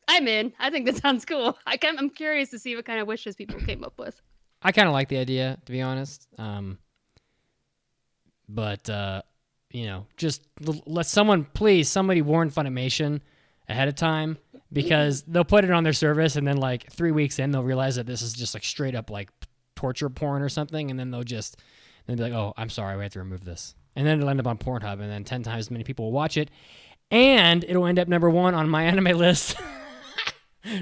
I'm in. I think that sounds cool. I'm curious to see what kind of wishes people came up with. I kind of like the idea, to be honest. But just let somebody warn Funimation ahead of time, because they'll put it on their service and then like 3 weeks in, they'll realize that this is just like straight up like torture porn or something. And then they'll be like, oh, I'm sorry, we have to remove this. And then it'll end up on Pornhub, and then 10 times as many people will watch it. And it'll end up number 1 on my anime list.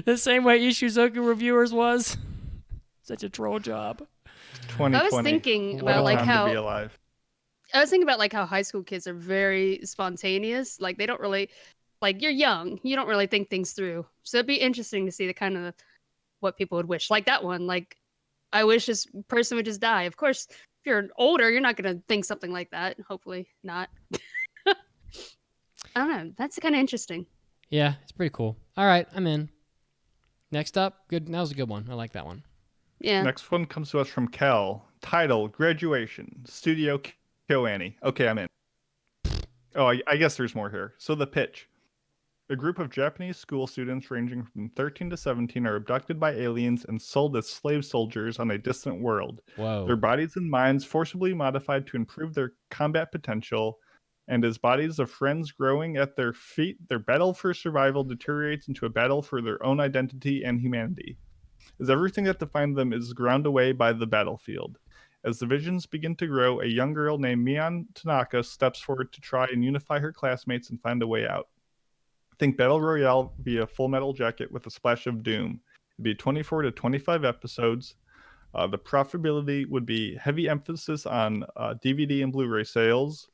The same way Ishuzoku Reviewers was. Such a troll job. 2020. I was thinking about how high school kids are very spontaneous. Like they don't really, like you're young, you don't really think things through. So it'd be interesting to see the kind of what people would wish. Like that one, like I wish this person would just die. Of course, if you're older, you're not going to think something like that. Hopefully not. I don't know. That's kind of interesting. Yeah, it's pretty cool. All right, I'm in. Next up, good. That was a good one. I like that one. Yeah. Next one comes to us from Kel. Title: Graduation. Studio KyoAni. Okay, I'm in. Oh, I guess there's more here. So the pitch. A group of Japanese school students ranging from 13 to 17 are abducted by aliens and sold as slave soldiers on a distant world. Whoa. Their bodies and minds forcibly modified to improve their combat potential, and as bodies of friends growing at their feet, their battle for survival deteriorates into a battle for their own identity and humanity, as everything that defined them is ground away by the battlefield. As the visions begin to grow, a young girl named Mion Tanaka steps forward to try and unify her classmates and find a way out. Think Battle Royale via Full Metal Jacket with a splash of Doom. It'd be 24 to 25 episodes. The profitability would be heavy emphasis on DVD and Blu-ray sales.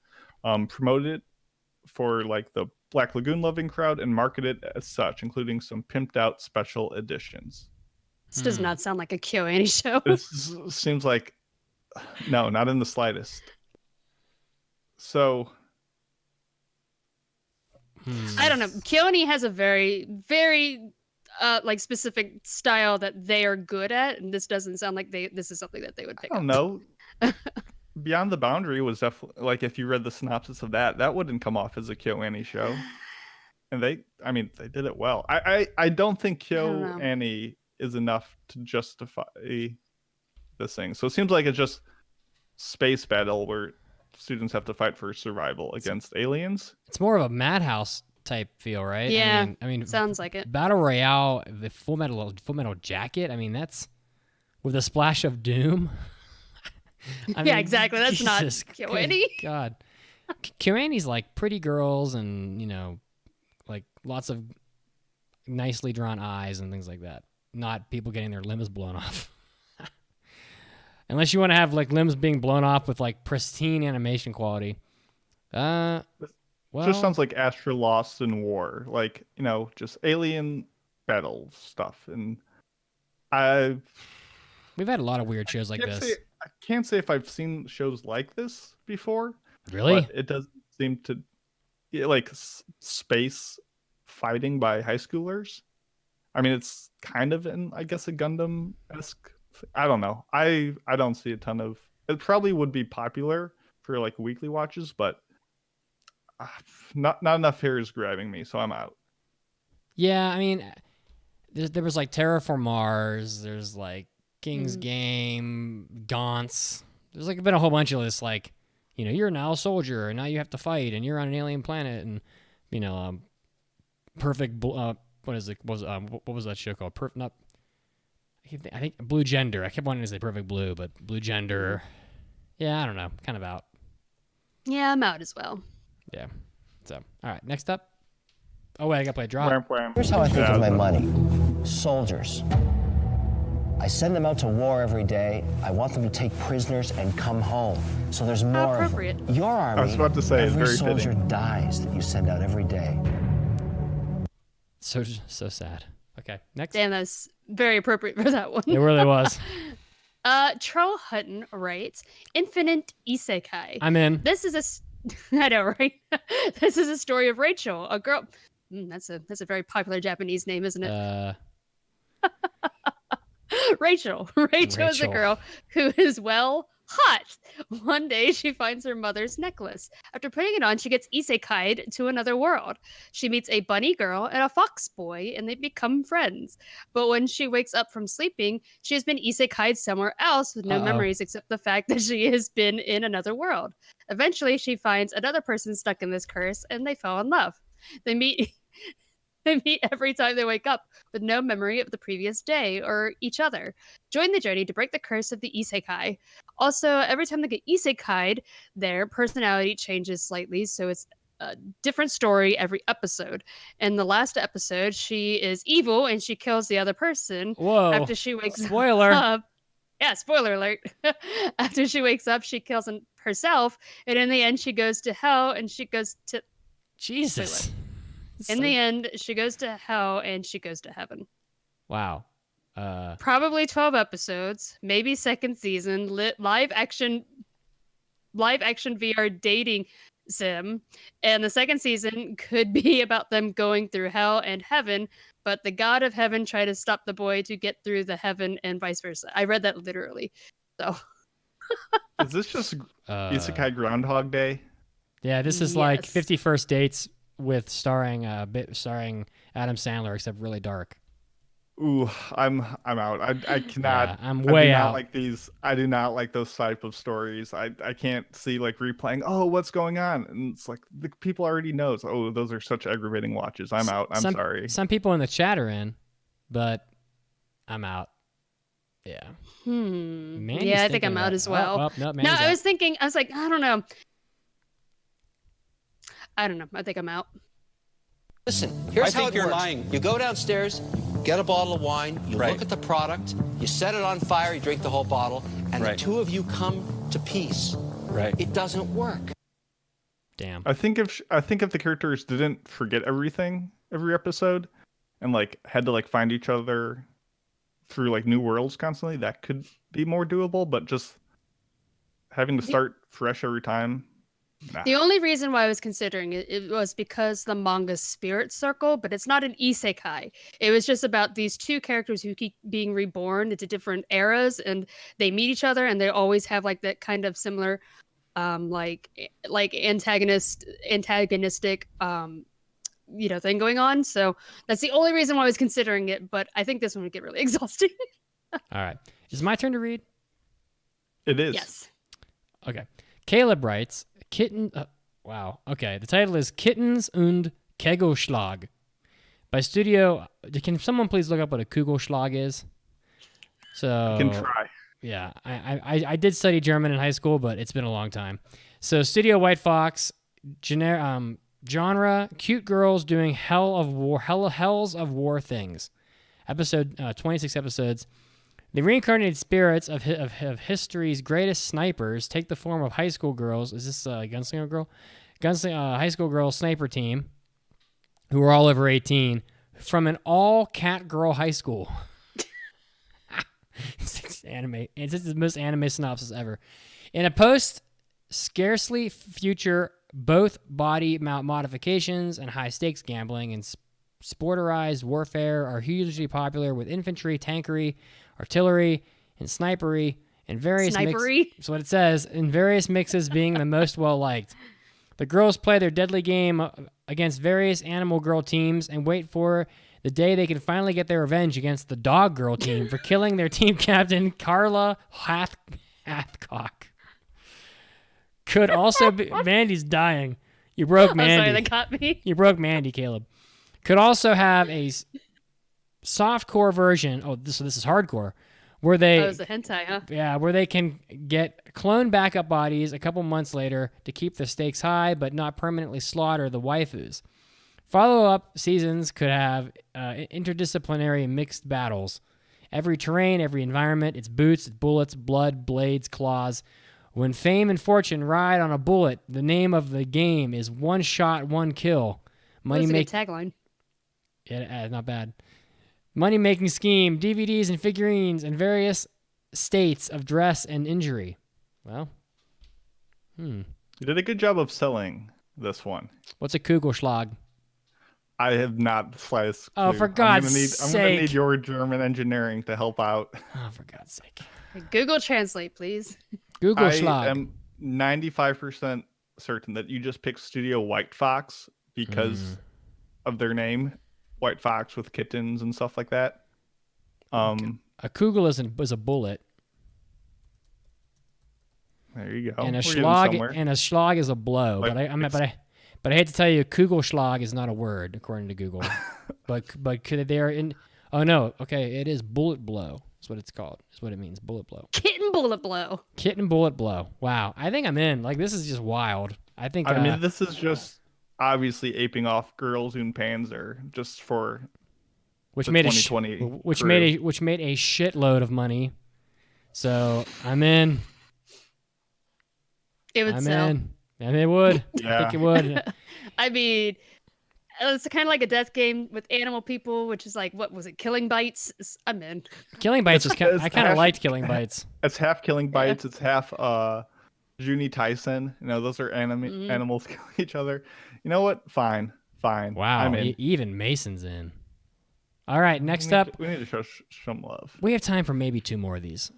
Promote it for like the Black Lagoon loving crowd and market it as such, including some pimped out special editions. This does not sound like a KyoAni show. This seems like no, not in the slightest. So I don't know. KyoAni has a very, very like specific style that they are good at, and this doesn't sound like this is something that they would pick up. I don't know. Beyond the Boundary was definitely, like, if you read the synopsis of that wouldn't come off as a KyoAni show. And they did it well. I don't think KyoAni is enough to justify this thing. So it seems like it's just space battle where students have to fight for survival against aliens. It's more of a Madhouse type feel, right? Yeah, I mean, sounds like it. Battle Royale, the Full Metal Jacket. I mean, that's with a splash of Doom. Yeah, exactly. That's not KyoAni. God, KyoAni's like pretty girls and like lots of nicely drawn eyes and things like that. Not people getting their limbs blown off. Unless you want to have like limbs being blown off with like pristine animation quality. Well, Just sounds like Astro Lost in War, like, just alien battle stuff. And we've had a lot of weird shows like this. I can't say if I've seen shows like this before. Really? But it doesn't seem to like space fighting by high schoolers. I mean, it's kind of I guess, a Gundam-esque. I don't know. I don't see a ton of. It probably would be popular for like weekly watches, but not enough here is grabbing me, so I'm out. Yeah, I mean, there was like Terraform Mars. There's like King's Game, Gaunts. There's like been a whole bunch of this, like, you're now a soldier and now you have to fight and you're on an alien planet and perfect. What is it? What was that show called? I think Blue Gender. I kept wanting to say Perfect Blue, but Blue Gender. Yeah, I don't know. Kind of out. Yeah, I'm out as well. Yeah. So, all right. Next up. Oh wait, I gotta play a drop. Here's how I think of my money. Soldiers. I send them out to war every day. I want them to take prisoners and come home. So there's more of them. Your army, I was about to say, every it's very soldier fitting. dies that you send out every day. So sad. Okay, next. Damn, that's very appropriate for that one. It really was. Troll Hutton writes, Infinite Isekai. I'm in. This is I know, right? This is a story of Rachel, a girl. That's a very popular Japanese name, isn't it? Rachel. Rachel is a girl who is, hot. One day, she finds her mother's necklace. After putting it on, she gets isekai'd to another world. She meets a bunny girl and a fox boy, and they become friends. But when she wakes up from sleeping, she has been isekai'd somewhere else with no memories except the fact that she has been in another world. Eventually, she finds another person stuck in this curse, and they fall in love. They meet every time they wake up with no memory of the previous day or each other. Join the journey to break the curse of the isekai. Also, every time they get isekai'd, their personality changes slightly, so it's a different story every episode. In the last episode, she is evil and she kills the other person. Whoa. After she wakes Spoiler. up. Yeah, spoiler alert. After she wakes up, she kills herself, and in the end, she goes to hell and she goes to... Jesus. In the end, she goes to hell and she goes to heaven. Wow. Probably 12 episodes, maybe second season, live action VR dating sim. And the second season could be about them going through hell and heaven, but the god of heaven tried to stop the boy to get through the heaven and vice versa. I read that literally. So Is this just Isekai Groundhog Day? Yeah, this is like 50 First Dates with starring Adam Sandler, except really dark. Ooh, I'm out. I cannot. Yeah, I'm way out. Like these. I do not like those type of stories. I can't see like replaying. Oh, what's going on? And it's like the people already knows. Oh, those are such aggravating watches. I'm out. I'm sorry. Some people in the chat are in, but I'm out. Yeah. Yeah, I think I'm out as well. No, I was thinking. I was like, I don't know. I think I'm out. Listen, here's how it works. Lying. You go downstairs, get a bottle of wine, you look at the product, you set it on fire, you drink the whole bottle, and the two of you come to peace. Right. It doesn't work. Damn. I think if the characters didn't forget everything every episode and like had to like find each other through like new worlds constantly, that could be more doable, but just having to start fresh every time. Nah. The only reason why I was considering it was because the manga's spirit circle, but it's not an isekai. It was just about these two characters who keep being reborn into different eras, and they meet each other, and they always have like that kind of similar, like antagonistic, thing going on. So that's the only reason why I was considering it. But I think this one would get really exhausting. All right, is it my turn to read? It is. Yes. Okay. Caleb writes. Wow. Okay. The title is Kittens und Kegelschlag by Studio. Can someone please look up what a Kugelschlag is? So I can try. Yeah, I did study German in high school, but it's been a long time. So Studio White Fox, genre cute girls doing hells of war things. Episode 26 episodes. The reincarnated spirits of history's greatest snipers take the form of high school girls. Is this a gunslinger girl? High school girl sniper team, who are all over 18, from an all-cat girl high school. It's anime. It's the most anime synopsis ever. In a post-scarcely future, both body modifications and high-stakes gambling and sporterized warfare are hugely popular with infantry, tankery, artillery, and snipery, and various that's what it says, in various mixes being the most well-liked. The girls play their deadly game against various animal girl teams and wait for the day they can finally get their revenge against the dog girl team for killing their team captain, Carla Hathcock. Could also be... Mandy's dying. You broke Mandy. I'm sorry, that got me. You broke Mandy, Caleb. Could also have a softcore version. Oh, this is hardcore, where they. Oh, it's a hentai, huh? Yeah, where they can get clone backup bodies a couple months later to keep the stakes high, but not permanently slaughter the waifus. Follow-up seasons could have interdisciplinary mixed battles. Every terrain, every environment, its boots, its bullets, blood, blades, claws. When fame and fortune ride on a bullet, the name of the game is one shot, one kill. Money make tagline. Yeah, not bad. Money-making scheme, DVDs and figurines, and various states of dress and injury. Well, You did a good job of selling this one. What's a Kugelschlag? I have not the slightest clue. Oh, for God's sake. I'm going to need your German engineering to help out. Oh, for God's sake. Google Translate, please. Kugelschlag. I am 95% certain that you just picked Studio White Fox because of their name. White Fox with kittens and stuff like that. A Kugel is a bullet. There you go. And a schlag is a blow. Like, but I hate to tell you, Kugelschlag is not a word according to Google. but could they are in? Oh no. Okay, it is bullet blow. That's what it's called. That's what it means. Bullet blow. Kitten bullet blow. Kitten bullet blow. Wow. I think I'm in. Like, this is just wild. I mean, this is just obviously aping off Girls und Panzer just for which made 2020 which made a shitload of money. So I'm in. It would sell. In. And it would. Yeah. I think it would. I mean, it's kind of like a death game with animal people, which is like, what was it? Killing Bites? I'm in. Killing Bites I kind of liked Killing Bites. It's half Killing Bites. Yeah. It's half Juni Tyson. You know, those are animals killing each other. You know what? Fine. Wow. I'm in. Even Mason's in. All right. Next up. We need to show some love. We have time for maybe 2 more of these.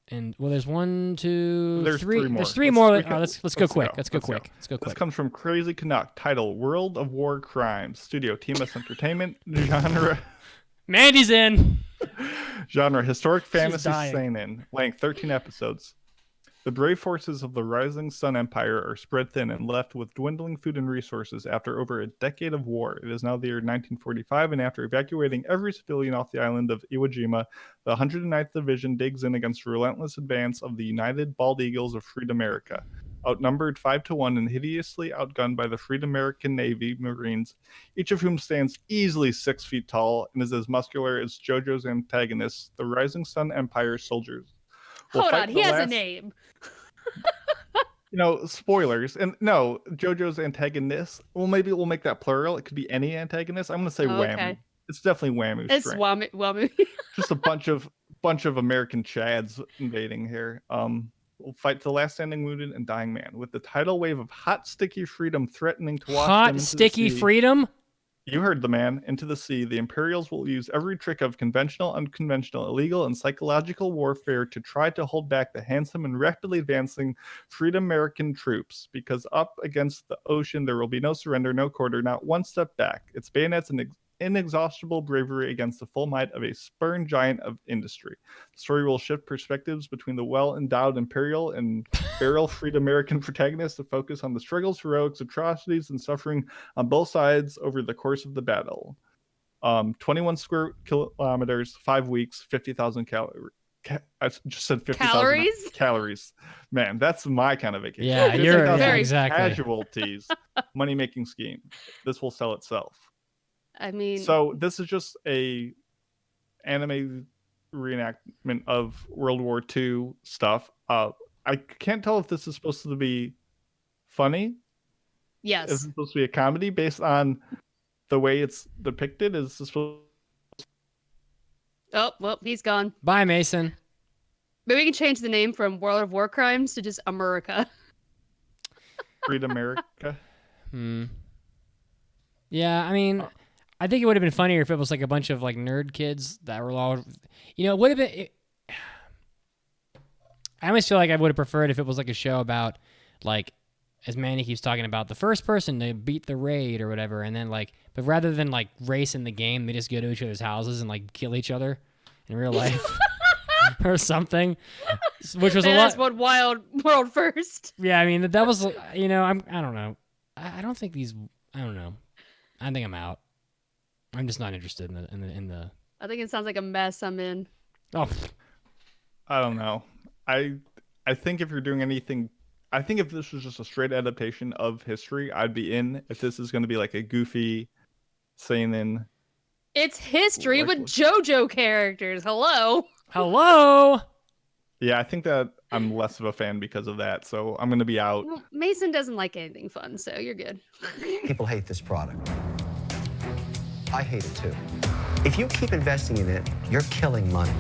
And well, there's 1, 2, there's 3. 3 more. There's 3 more. Let's go quick. Let's go quick. This comes from Crazy Canuck. Title: World of War Crimes. Studio: TMS Entertainment. Genre: Mandy's in. Genre: Historic Fantasy Seinen. Length: 13 episodes. The brave forces of the Rising Sun Empire are spread thin and left with dwindling food and resources after over a decade of war. It is now the year 1945, and after evacuating every civilian off the island of Iwo Jima, the 109th Division digs in against the relentless advance of the United Bald Eagles of Freed America. Outnumbered 5-1 and hideously outgunned by the Freed American Navy Marines, each of whom stands easily 6 feet tall and is as muscular as JoJo's antagonists, the Rising Sun Empire soldiers. Hold on, he has a name. You know, spoilers. And no, JoJo's antagonist. Well, maybe we'll make that plural. It could be any antagonist. I'm going to say Whammy. Okay. It's definitely Whammy. It's Whammy. Just a bunch of American Chads invading here. We'll fight to the last standing wounded and dying man with the tidal wave of hot, sticky freedom threatening to wash them into sticky the sea. Freedom? You heard the man. Into the sea, the Imperials will use every trick of conventional, unconventional, illegal, and psychological warfare to try to hold back the handsome and rapidly advancing Freedom American troops. Because up against the ocean, there will be no surrender, no quarter, not one step back. It's bayonets and inexhaustible bravery against the full might of a spurned giant of industry. The story will shift perspectives between the well-endowed Imperial and feral freed American protagonists to focus on the struggles, heroics, atrocities, and suffering on both sides over the course of the battle. 21 square kilometers, 5 weeks, 50,000 calories. I just said 50,000 calories. Man, that's my kind of vacation. Yeah, you're exactly. Casualties, money-making scheme. This will sell itself. I mean, so this is just a anime reenactment of World War II stuff. I can't tell if this is supposed to be funny. Yes. Is it supposed to be a comedy based on the way it's depicted? Is this supposed... Oh, well, he's gone. Bye, Mason. Maybe we can change the name from World of War Crimes to just America. Freed America? Yeah, I mean, I think it would have been funnier if it was like a bunch of like nerd kids that were all, it would have been. I almost feel like I would have preferred if it was like a show about, like, as Manny keeps talking about, the first person to beat the raid or whatever, and then like, but rather than like race in the game, they just go to each other's houses and like kill each other in real life. Or something, which was a lot. That's one wild world first. Yeah, I mean that was, I don't know. I don't think these. I don't know. I think I'm out. I'm just not interested in the. I think it sounds like a mess. I'm in. Oh, I don't know. I think if you're doing anything, I think if this was just a straight adaptation of history, I'd be in. If this is going to be like a goofy, seinen. It's history with JoJo characters. Hello. Yeah, I think that I'm less of a fan because of that, so I'm going to be out. Well, Mason doesn't like anything fun, so you're good. People hate this product. I hate it too. If you keep investing in it, you're killing money.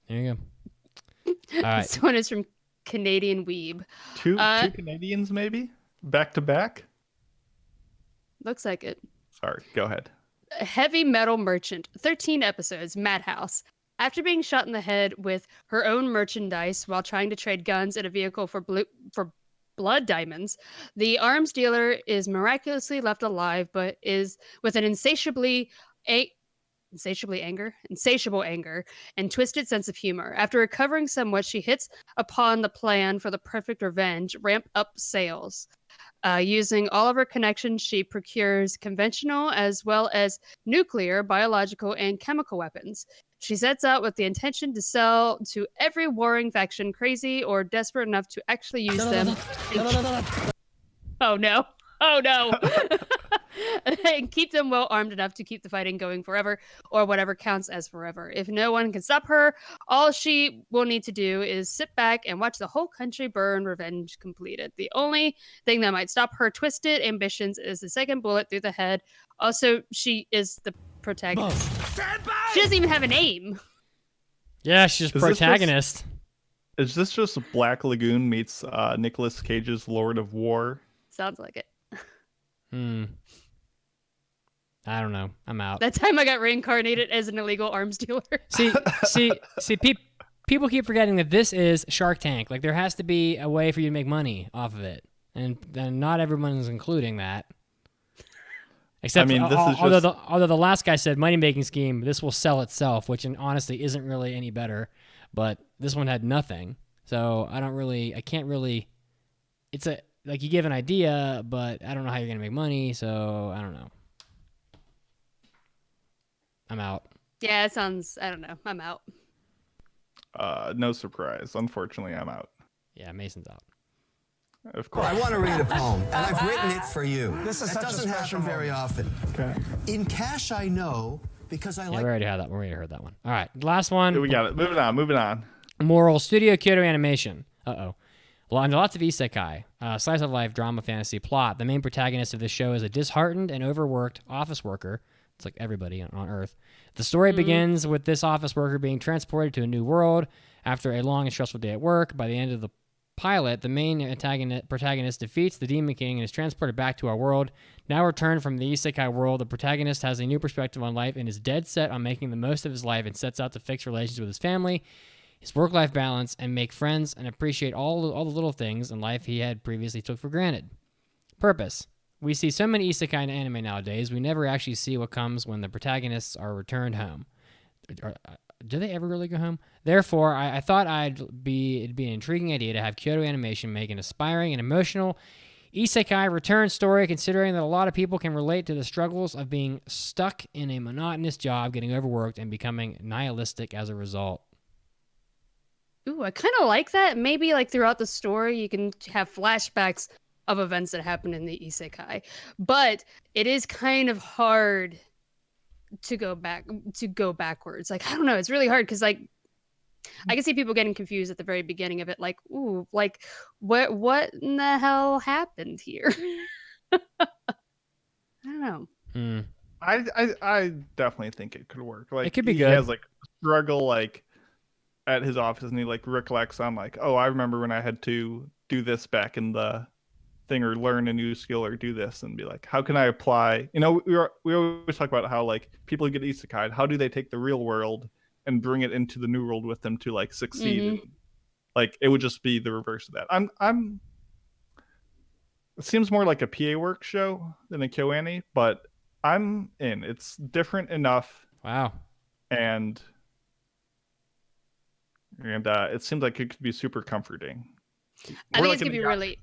There you go. All right. This one is from Canadian Weeb. Two Canadians, maybe? Back to back? Looks like it. Sorry, go ahead. Heavy Metal Merchant, 13 episodes, Madhouse. After being shot in the head with her own merchandise while trying to trade guns in a vehicle for blood diamonds, the arms dealer is miraculously left alive, but is with an insatiable anger and twisted sense of humor. After recovering somewhat, she hits upon the plan for the perfect revenge, ramp up sales. Using all of her connections, she procures conventional as well as nuclear, biological, and chemical weapons. She sets out with the intention to sell to every warring faction crazy or desperate enough to actually use them. Oh no. And keep them well armed enough to keep the fighting going forever, or whatever counts as forever. If no one can stop her, all she will need to do is sit back and watch the whole country burn, revenge completed. The only thing that might stop her twisted ambitions is the second bullet through the head. Also, she is the protagonist. She doesn't even have a name. Yeah, she's protagonist. Is this just Black Lagoon meets Nicolas Cage's Lord of War? Sounds like it. I don't know. I'm out. That time I got reincarnated as an illegal arms dealer. See, people keep forgetting that this is Shark Tank. Like, there has to be a way for you to make money off of it, and not everyone is including that. Except, although the last guy said money making scheme, this will sell itself, which honestly isn't really any better. But this one had nothing, so I can't really. It's like you give an idea, but I don't know how you're gonna make money, so I don't know. I'm out. Yeah, it sounds. I don't know. I'm out. No surprise. Unfortunately, I'm out. Yeah, Mason's out. Of course. I want to read a poem, and I've written it for you. This is that doesn't happen very often. Okay. In cash, I know because I Yeah, like. we already had that. We already heard that one. All right, last one. We got it. Moving on. Moral Studio Kyoto Animation. Under lots of isekai, slice of life, drama, fantasy plot, the main protagonist of this show is a disheartened and overworked office worker. It's like everybody on Earth. The story begins with this office worker being transported to a new world after a long and stressful day at work. By the end of the pilot, the main protagonist defeats the Demon King and is transported back to our world. Now returned from the isekai world, the protagonist has a new perspective on life and is dead set on making the most of his life and sets out to fix relations with his family, his work-life balance, and make friends and appreciate all the little things in life he had previously took for granted. Purpose. We see so many isekai in anime nowadays, we never actually see what comes when the protagonists are returned home. Do they ever really go home? Therefore, I thought it'd be an intriguing idea to have Kyoto Animation make an aspiring and emotional isekai return story, considering that a lot of people can relate to the struggles of being stuck in a monotonous job, getting overworked, and becoming nihilistic as a result. Ooh, I kind of like that. Maybe like throughout the story, you can have flashbacks of events that happened in the isekai. But it is kind of hard to go backwards. Like, I don't know, it's really hard because like I can see people getting confused at the very beginning of it, like, ooh, like what in the hell happened here? I don't know. I definitely think it could work. Like, it could be he good. has like struggle like at his office, and he like recollects on like, oh, I remember when I had to do this back in the thing, or learn a new skill, or do this, and be like, how can I apply? You know, we always talk about how like people who get isekai, how do they take the real world and bring it into the new world with them to like succeed? Mm-hmm. And, like, it would just be the reverse of that. It seems more like a PA Works show than a KyoAni, but I'm in. It's different enough. Wow. And it seems like it could be super comforting. I think it's gonna be really.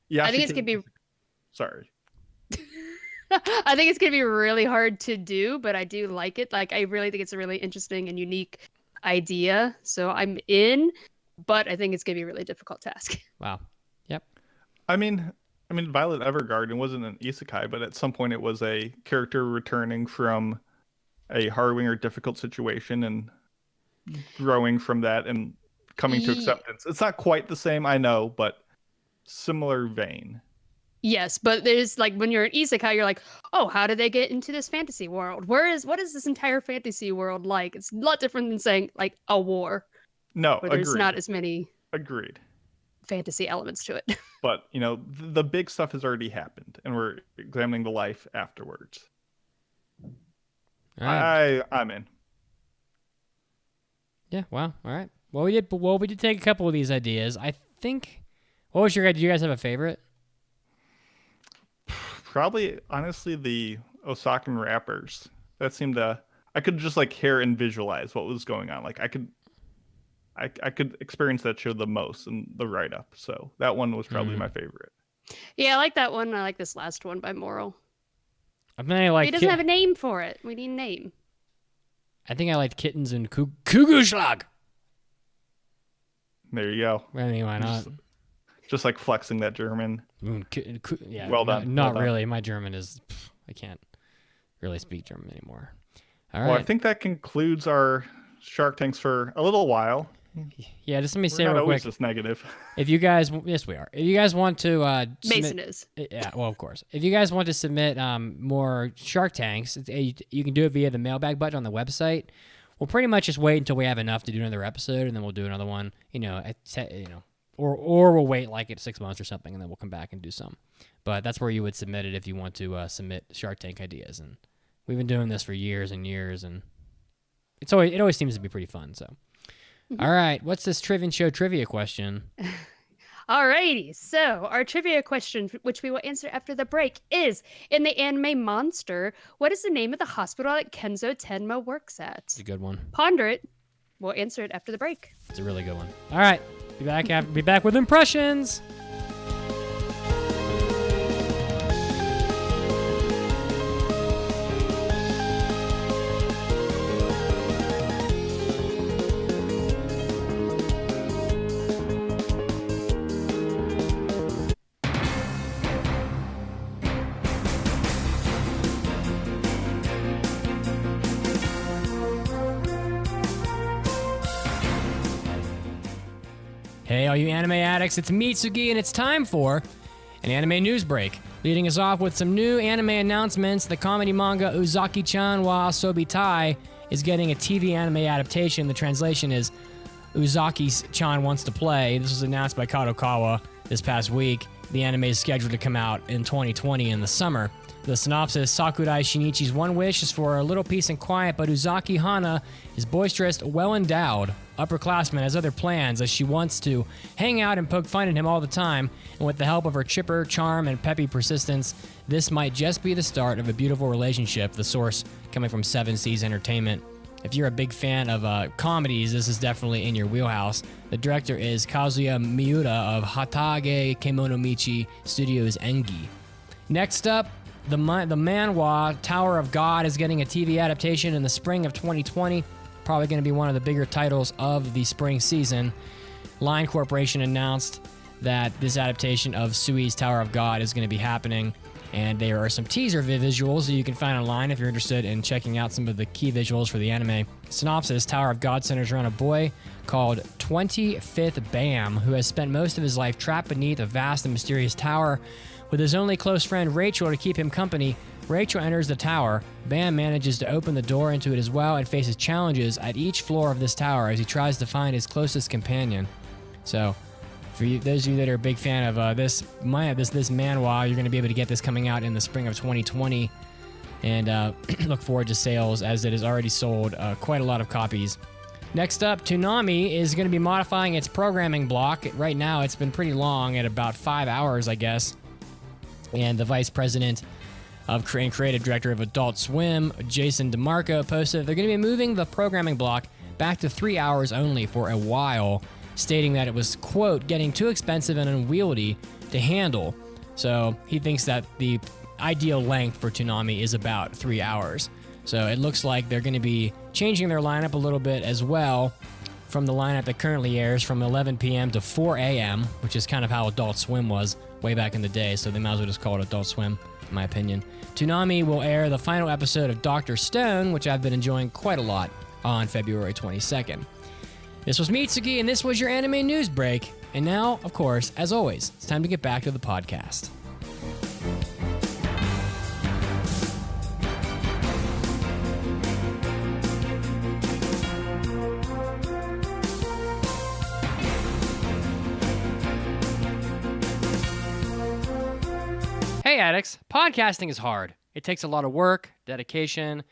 Yeah, I think it's gonna be. Sorry. I think it's gonna be really hard to do, but I do like it. Like, I really think it's a really interesting and unique idea. So I'm in, but I think it's gonna be a really difficult task. Wow. Yep. I mean, Violet Evergarden wasn't an isekai, but at some point it was a character returning from a harrowing or difficult situation and growing from that and coming to acceptance. It's not quite the same, I know, but similar vein. Yes, but there's like, when you're an isekai, you're like, oh, how did they get into this fantasy world? What is this entire fantasy world like? It's a lot different than saying like a war. No, where there's not as many fantasy elements to it. But, you know, the big stuff has already happened, and we're examining the life afterwards. I'm in. Yeah, wow. All right. Well, we did take a couple of these ideas. I think. What was your? Do you guys have a favorite? Probably, honestly, the Osakan rappers. That seemed to. I could just like hear and visualize what was going on. Like, I could experience that show the most in the write-up. So that one was probably my favorite. Yeah, I like that one. I like this last one by Moral. I think I like. He doesn't have a name for it. We need a name. I think I liked Kittens and Kugelschlag. There you go. I mean, why not? Just like flexing that German. Yeah. Well done. Not well done. really. My German is. I can't really speak German anymore. All right. Well, I think that concludes our Shark Tanks for a little while. Yeah, just let me say We're not real always quick. this negative. If you guys, yes, we are. If you guys want to, Mason is. Yeah, well, of course. If you guys want to submit more Shark Tanks, you can do it via the mailbag button on the website. We'll pretty much just wait until we have enough to do another episode, and then we'll do another one. Or we'll wait like 6 months or something, and then we'll come back and do some. But that's where you would submit it if you want to submit Shark Tank ideas. And we've been doing this for years and years, and it always seems to be pretty fun. So. All right, what's this Trivian Show trivia question? Alrighty, so our trivia question, which we will answer after the break, is, in the anime Monster, what is the name of the hospital that Kenzo Tenma works at? It's a good one. Ponder it. We'll answer it after the break. It's a really good one. All right, be back with impressions. Hey, all you anime addicts, it's Mitsugi, and it's time for an anime news break. Leading us off with some new anime announcements, the comedy manga Uzaki-chan wa Asobitai is getting a TV anime adaptation. The translation is Uzaki-chan Wants to Play. This was announced by Kadokawa this past week. The anime is scheduled to come out in 2020 in the summer. The synopsis, Sakurai Shinichi's one wish is for a little peace and quiet, but Uzaki Hana is boisterous, well-endowed upperclassman, has other plans as she wants to hang out and poke fun at him all the time, and with the help of her chipper, charm, and peppy persistence, this might just be the start of a beautiful relationship, the source coming from 7 Seas Entertainment. If you're a big fan of comedies, this is definitely in your wheelhouse. The director is Kazuya Miura of Hatage Kemonomichi Studios Engi. Next up, the manhwa Tower of God is getting a TV adaptation in the spring of 2020. Probably going to be one of the bigger titles of the spring season. Line Corporation announced that this adaptation of Sui's Tower of God is going to be happening. And there are some teaser visuals that you can find online if you're interested in checking out some of the key visuals for the anime. Synopsis: Tower of God centers around a boy called 25th Bam, who has spent most of his life trapped beneath a vast and mysterious tower. With his only close friend Rachel to keep him company, Rachel enters the tower. Bam manages to open the door into it as well and faces challenges at each floor of this tower as he tries to find his closest companion. So, for you, those of you that are a big fan of this manhwa, you're going to be able to get this coming out in the spring of 2020, and look forward to sales as it has already sold quite a lot of copies. Next up, Toonami is going to be modifying its programming block. Right now, it's been pretty long at about 5 hours, I guess. And the vice president of creative director of Adult Swim, Jason DeMarco, posted they're going to be moving the programming block back to 3 hours only for a while, stating that it was, quote, getting too expensive and unwieldy to handle. So he thinks that the ideal length for Toonami is about 3 hours. So it looks like they're going to be changing their lineup a little bit as well from the lineup that currently airs from 11 p.m. to 4 a.m., which is kind of how Adult Swim was way back in the day, so they might as well just call it Adult Swim, in my opinion. Toonami will air the final episode of Dr. Stone, which I've been enjoying quite a lot, on February 22nd. This was Mitsuki, and this was your anime news break. And now, of course, as always, it's time to get back to the podcast. Hey addicts, podcasting is hard. It takes a lot of work, dedication,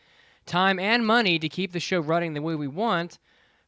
time, and money to keep the show running the way we want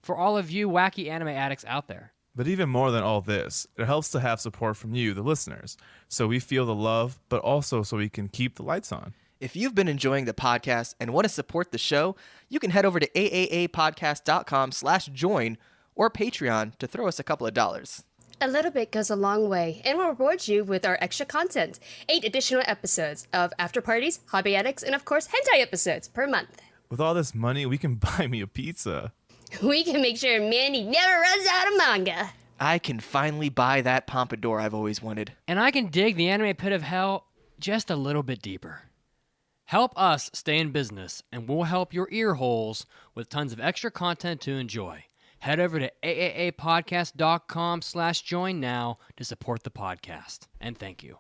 for all of you wacky anime addicts out there. But even more than all this, it helps to have support from you, the listeners, so we feel the love, but also so we can keep the lights on. If you've been enjoying the podcast and want to support the show, you can head over to aaapodcast.com/join or Patreon to throw us a couple of dollars. A little bit goes a long way, and we'll reward you with our extra content. 8 additional episodes of After Parties, Hobby Addicts, and of course, hentai episodes per month. With all this money, we can buy me a pizza. We can make sure Mandi never runs out of manga. I can finally buy that pompadour I've always wanted. And I can dig the anime pit of hell just a little bit deeper. Help us stay in business, and we'll help your ear holes with tons of extra content to enjoy. Head over to aaapodcast.com/join now to support the podcast. And thank you.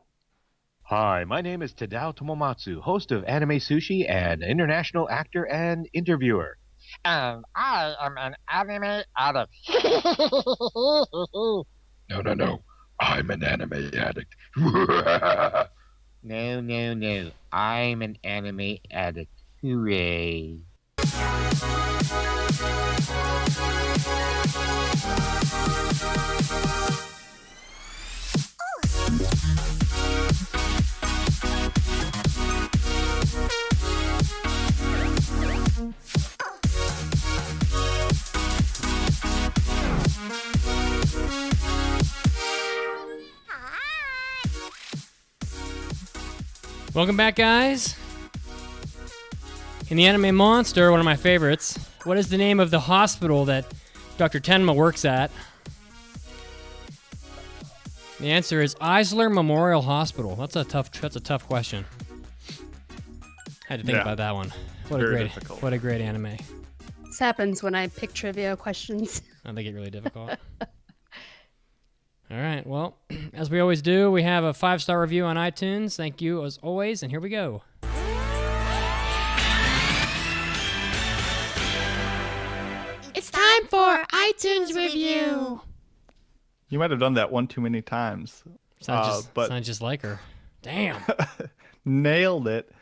Hi, my name is Tadao Tomomatsu, host of Anime Sushi and international actor and interviewer. And I am an anime addict. No. I'm an anime addict. No. I'm an anime addict. Hooray. Welcome back, guys. In the anime Monster, one of my favorites, what is the name of the hospital that Dr. Tenma works at? The answer is Eisler Memorial Hospital. That's a tough question. Had to think about that one. What a great anime. This happens when I pick trivia questions. They get really difficult. All right, well, as we always do, we have a 5-star review on iTunes. Thank you, as always, and here we go. It's time for iTunes review. You might have done that one too many times. Sounds just like her. Damn. Nailed it.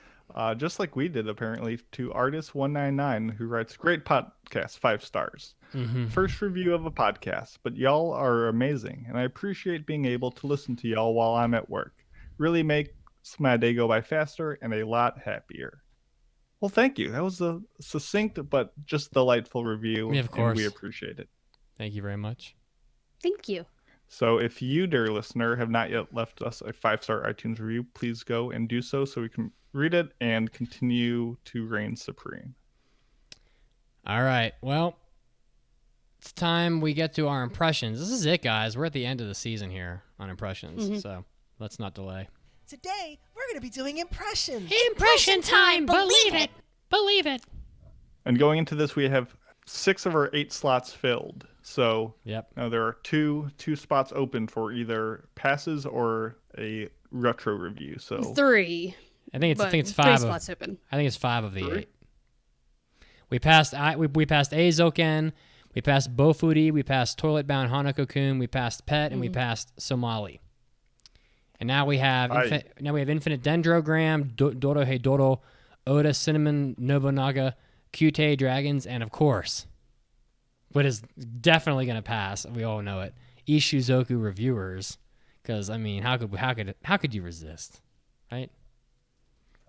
Just like we did, apparently, to Artist199, who writes, great podcast, 5 stars. Mm-hmm. First review of a podcast, but y'all are amazing, and I appreciate being able to listen to y'all while I'm at work. Really makes my day go by faster and a lot happier. Well, thank you. That was a succinct but just delightful review. Yeah, of course. And we appreciate it. Thank you very much. Thank you. So if you, dear listener, have not yet left us a 5-star iTunes review, please go and do so we can read it and continue to reign supreme. All right. Well, it's time we get to our impressions. This is it, guys. We're at the end of the season here on impressions, so let's not delay. Today, we're going to be doing impressions. Impression time! Believe it! Believe it! And going into this, we have 6 of our 8 slots filled. So now there are two spots open for either passes or a retro review. So 3. I think it's 5. 3 spots open. I think it's 5 of the 8. We passed Aizoken, we passed Bofuri, we passed Toilet Bound Hanako-kun, we passed Pet, and we passed Somali. And now we have Infinite Dendrogram, Dorohedoro, Oda Cinnamon Nobunaga, Kuutei Dragons, and of course, what is definitely going to pass, we all know it, Ishuzoku Reviewers. Because I mean, how could you resist, right?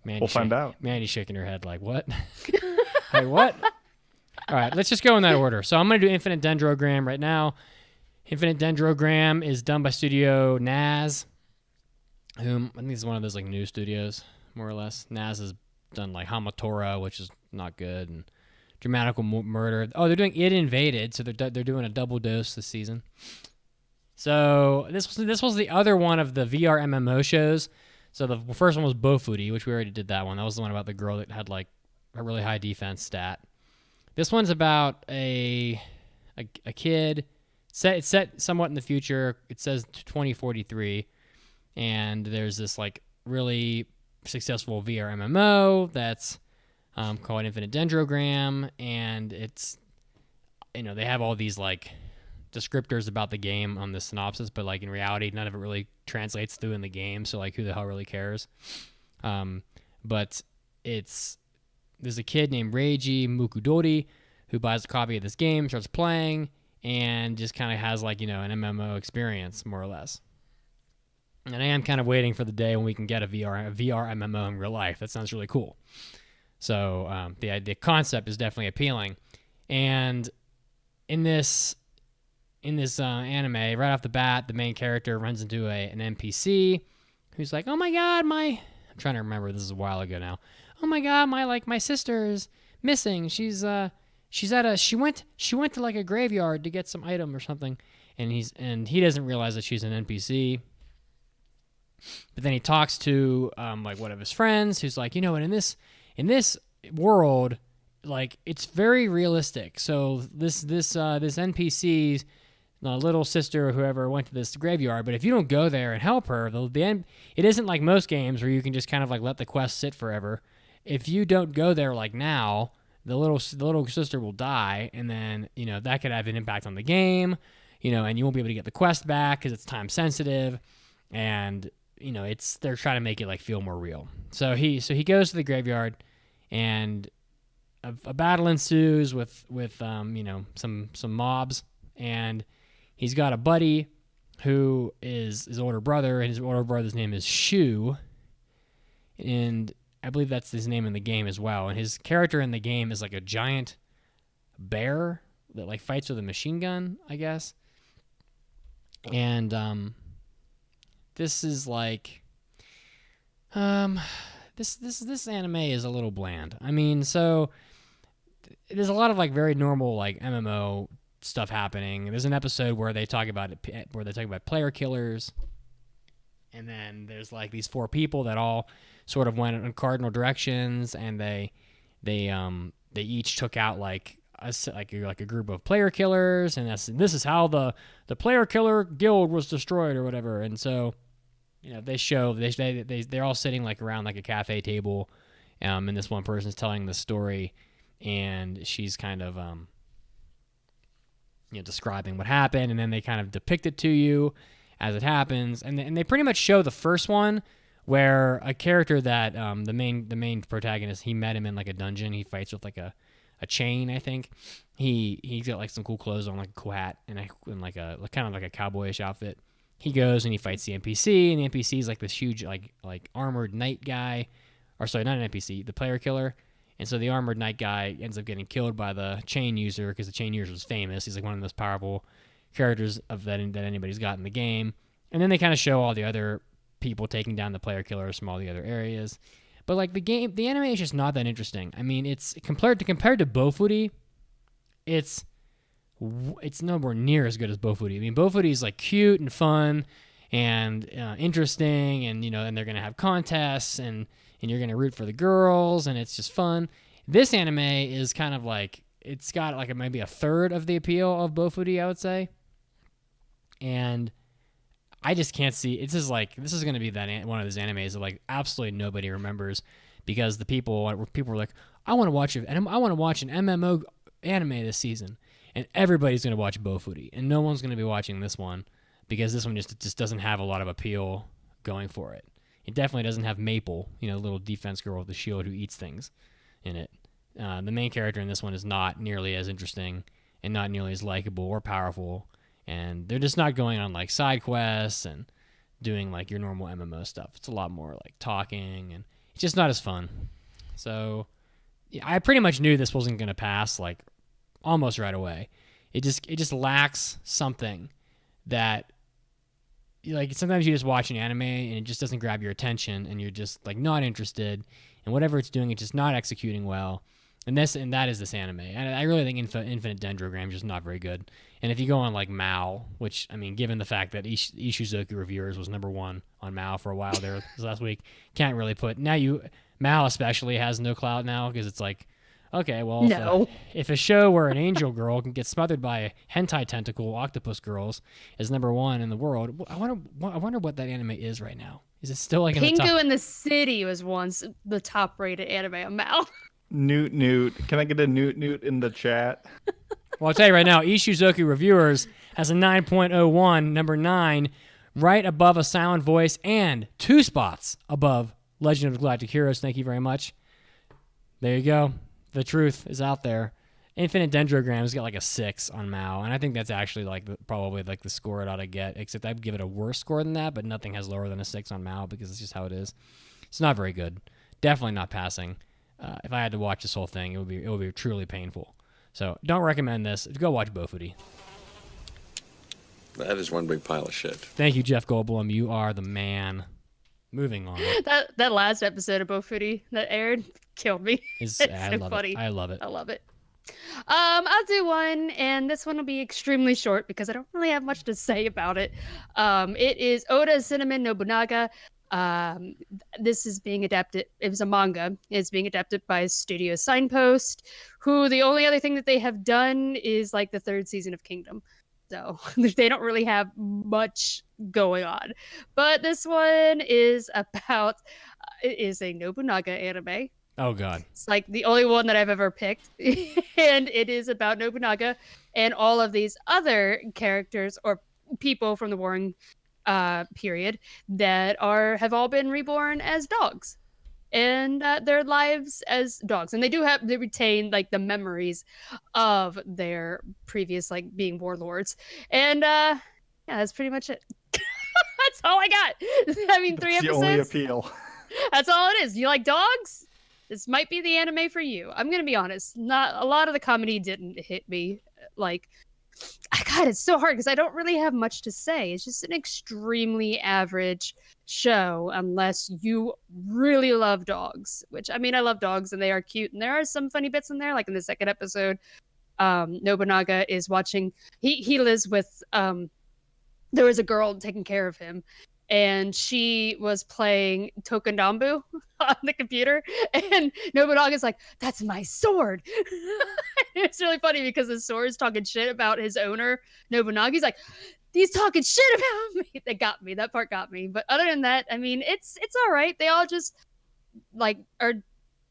We'll find out. Mandy's shaking her head like, what? Like, what? All right, let's just go in that order. So I'm going to do Infinite Dendrogram right now. Infinite Dendrogram is done by Studio Naz, whom I think is one of those like new studios, more or less. Naz has done like Hamatora, which is not good, and Dramatical Murder. Oh, they're doing It Invaded, so they're doing a double dose this season. So this was the other one of the VR MMO shows. So the first one was Bofuri, which we already did that one. That was the one about the girl that had like a really high defense stat. This one's about a kid. It's set somewhat in the future. It says 2043, and there's this like really successful VR MMO that's called Infinite Dendrogram, and it's, you know, they have all these like descriptors about the game on the synopsis, but like in reality, none of it really translates through in the game. So like, who the hell really cares? But there's a kid named Reiji Mukudori who buys a copy of this game, starts playing, and just kind of has like, you know, an MMO experience more or less. And I am kind of waiting for the day when we can get a VR MMO in real life. That sounds really cool. So the concept is definitely appealing. And in this anime, right off the bat, the main character runs into an NPC who's like, "Oh my god, I'm trying to remember, this is a while ago now. Oh my god, my sister is missing. She went to like a graveyard to get some item or something." And he doesn't realize that she's an NPC. But then he talks to like one of his friends who's like, "You know what, in this world, like, it's very realistic. So this NPC's little sister or whoever went to this graveyard, but if you don't go there and help her, it isn't like most games where you can just kind of like let the quest sit forever. If you don't go there like now, the little sister will die, and then, you know, that could have an impact on the game, you know, and you won't be able to get the quest back because it's time sensitive, and, you know, they're trying to make it like feel more real. So he goes to the graveyard, and a battle ensues with you know, some mobs, and he's got a buddy who is his older brother, and his older brother's name is Shu, and I believe that's his name in the game as well. And his character in the game is like a giant bear that like fights with a machine gun, I guess. And this is like this anime is a little bland. I mean, so there's a lot of like very normal like MMO stuff happening. There's an episode where they talk about player killers, and then there's like these 4 people that all sort of went in cardinal directions, and they each took out like a group of player killers, and this is how the player killer guild was destroyed or whatever. And so, you know, they're all sitting like around like a cafe table, and this one person's telling the story, and she's kind of you know, describing what happened, and then they kind of depict it to you as it happens, and they pretty much show the first one where a character that the main protagonist, he met him in like a dungeon. He fights with like a chain, I think. He's got like some cool clothes on, like a cool hat, and like a kind of like a cowboyish outfit. He goes and he fights the NPC, and the NPC is like this huge like armored knight guy, or sorry, not an NPC, the player killer. And so the armored knight guy ends up getting killed by the chain user, because the chain user was famous. He's like one of the most powerful characters that anybody's got in the game. And then they kind of show all the other people taking down the player killers from all the other areas. But like the anime is just not that interesting. I mean, it's compared to Bofuri, it's nowhere near as good as Bofuri. I mean, Bofuri is like cute and fun, and interesting, and and they're gonna have contests, and you're gonna root for the girls, and it's just fun. This anime is kind of like, it's got like maybe a third of the appeal of Bofuri, I would say, and I just can't see. This is going to be one of those animes that like absolutely nobody remembers, because the people were like, I want to watch an MMO anime this season, and everybody's going to watch Bofuri, and no one's going to be watching this one because this one just doesn't have a lot of appeal going for it. It definitely doesn't have Maple, little defense girl with the shield who eats things, in it. The main character in this one is not nearly as interesting and not nearly as likable or powerful. And they're just not going on like side quests and doing like your normal MMO stuff. It's a lot more like talking, and it's just not as fun. So yeah, I pretty much knew this wasn't going to pass like almost right away. It just lacks something that, like, sometimes you just watch an anime and it just doesn't grab your attention, and you're just like not interested, and whatever it's doing, it's just not executing well. And that is this anime. And I really think Infinite Dendrogram is just not very good. And if you go on like Mao, which, I mean, given the fact that Ishuzoku Reviewers was #1 on Mao for a while there this last week, can't really put... Mao especially has no clout now, because it's like, okay, well, if a show where an angel girl can get smothered by hentai tentacle octopus girls is #1 in the world, I wonder what that anime is right now. Is it still like in the top? Pingu in the City was once the top-rated anime on Mao. Newt. Can I get a Newt in the chat? Well, I'll tell you right now, Ishuzoku Reviewers has a 9.01, number 9, right above A Silent Voice, and 2 spots above Legend of the Galactic Heroes. Thank you very much. There you go. The truth is out there. Infinite Dendrogram's got like a 6 on Mao, and I think that's actually like probably like the score it ought to get, except I'd give it a worse score than that, but nothing has lower than a 6 on Mao because it's just how it is. It's not very good. Definitely not passing. If I had to watch this whole thing, it would be truly painful. So don't recommend this. Go watch Bofuri. That is one big pile of shit. Thank you, Jeff Goldblum. You are the man. Moving on. That last episode of Bofuri that aired killed me. It's so funny. I love it. I love it. I'll do one, and this one will be extremely short because I don't really have much to say about it. It is Oda Cinnamon Nobunaga. This is being adapted. It was a manga. It's being adapted by Studio Signpost, who the only other thing that they have done is like the 3rd season of Kingdom. So they don't really have much going on. But this one is about, it is a Nobunaga anime. Oh, God. It's like the only one that I've ever picked. And it is about Nobunaga and all of these other characters or people from the Warring period that have all been reborn as dogs, and their lives as dogs, and they retain like the memories of their previous like being warlords, and yeah, that's pretty much it. That's all I got. I mean, 3 episodes. The only appeal. That's all it is. You like dogs? This might be the anime for you. I'm gonna be honest. Not a lot of the comedy didn't hit me. Like, God, it's so hard because I don't really have much to say. It's just an extremely average show unless you really love dogs, which, I mean, I love dogs and they are cute. And there are some funny bits in there. Like in the 2nd episode, Nobunaga is watching, he lives with, there was a girl taking care of him, and she was playing Tokondambu on the computer, and Nobunaga's like, that's my sword. It's really funny because the sword's talking shit about his owner, Nobunaga. He's like, he's talking shit about me. That part got me. But other than that, I mean, it's all right. They all just like are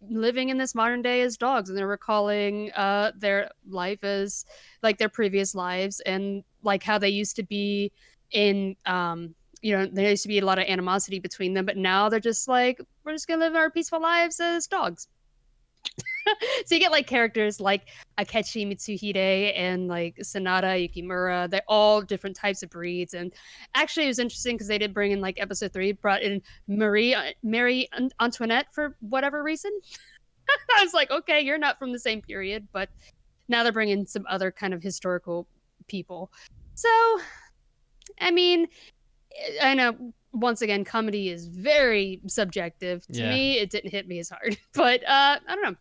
living in this modern day as dogs, and they're recalling their life as like their previous lives, and like how they used to be in there used to be a lot of animosity between them, but now they're just like, we're just gonna live our peaceful lives as dogs. So you get like characters like Akechi Mitsuhide and like Sanada Yukimura. They're all different types of breeds, and actually it was interesting because they did bring in like episode 3, brought in Marie Antoinette for whatever reason. I was like, okay, you're not from the same period, but now they're bringing some other kind of historical people. So, I mean, I know, once again, comedy is very subjective. To me, it didn't hit me as hard. But I don't know.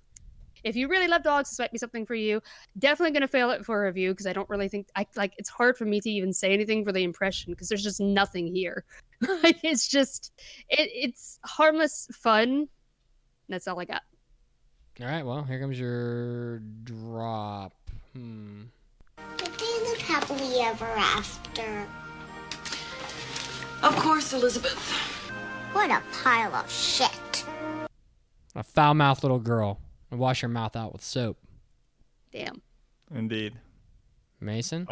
if you really love dogs, this might be something for you. Definitely going to fail it for a review because I don't really think it's hard for me to even say anything for the impression because there's just nothing here. It's just it's harmless fun. That's all I got. All right, well, here comes your drop. Did they live happily ever after? Of course, Elizabeth. What a pile of shit. A foul-mouthed little girl. Wash her mouth out with soap. Damn. Indeed. Mason?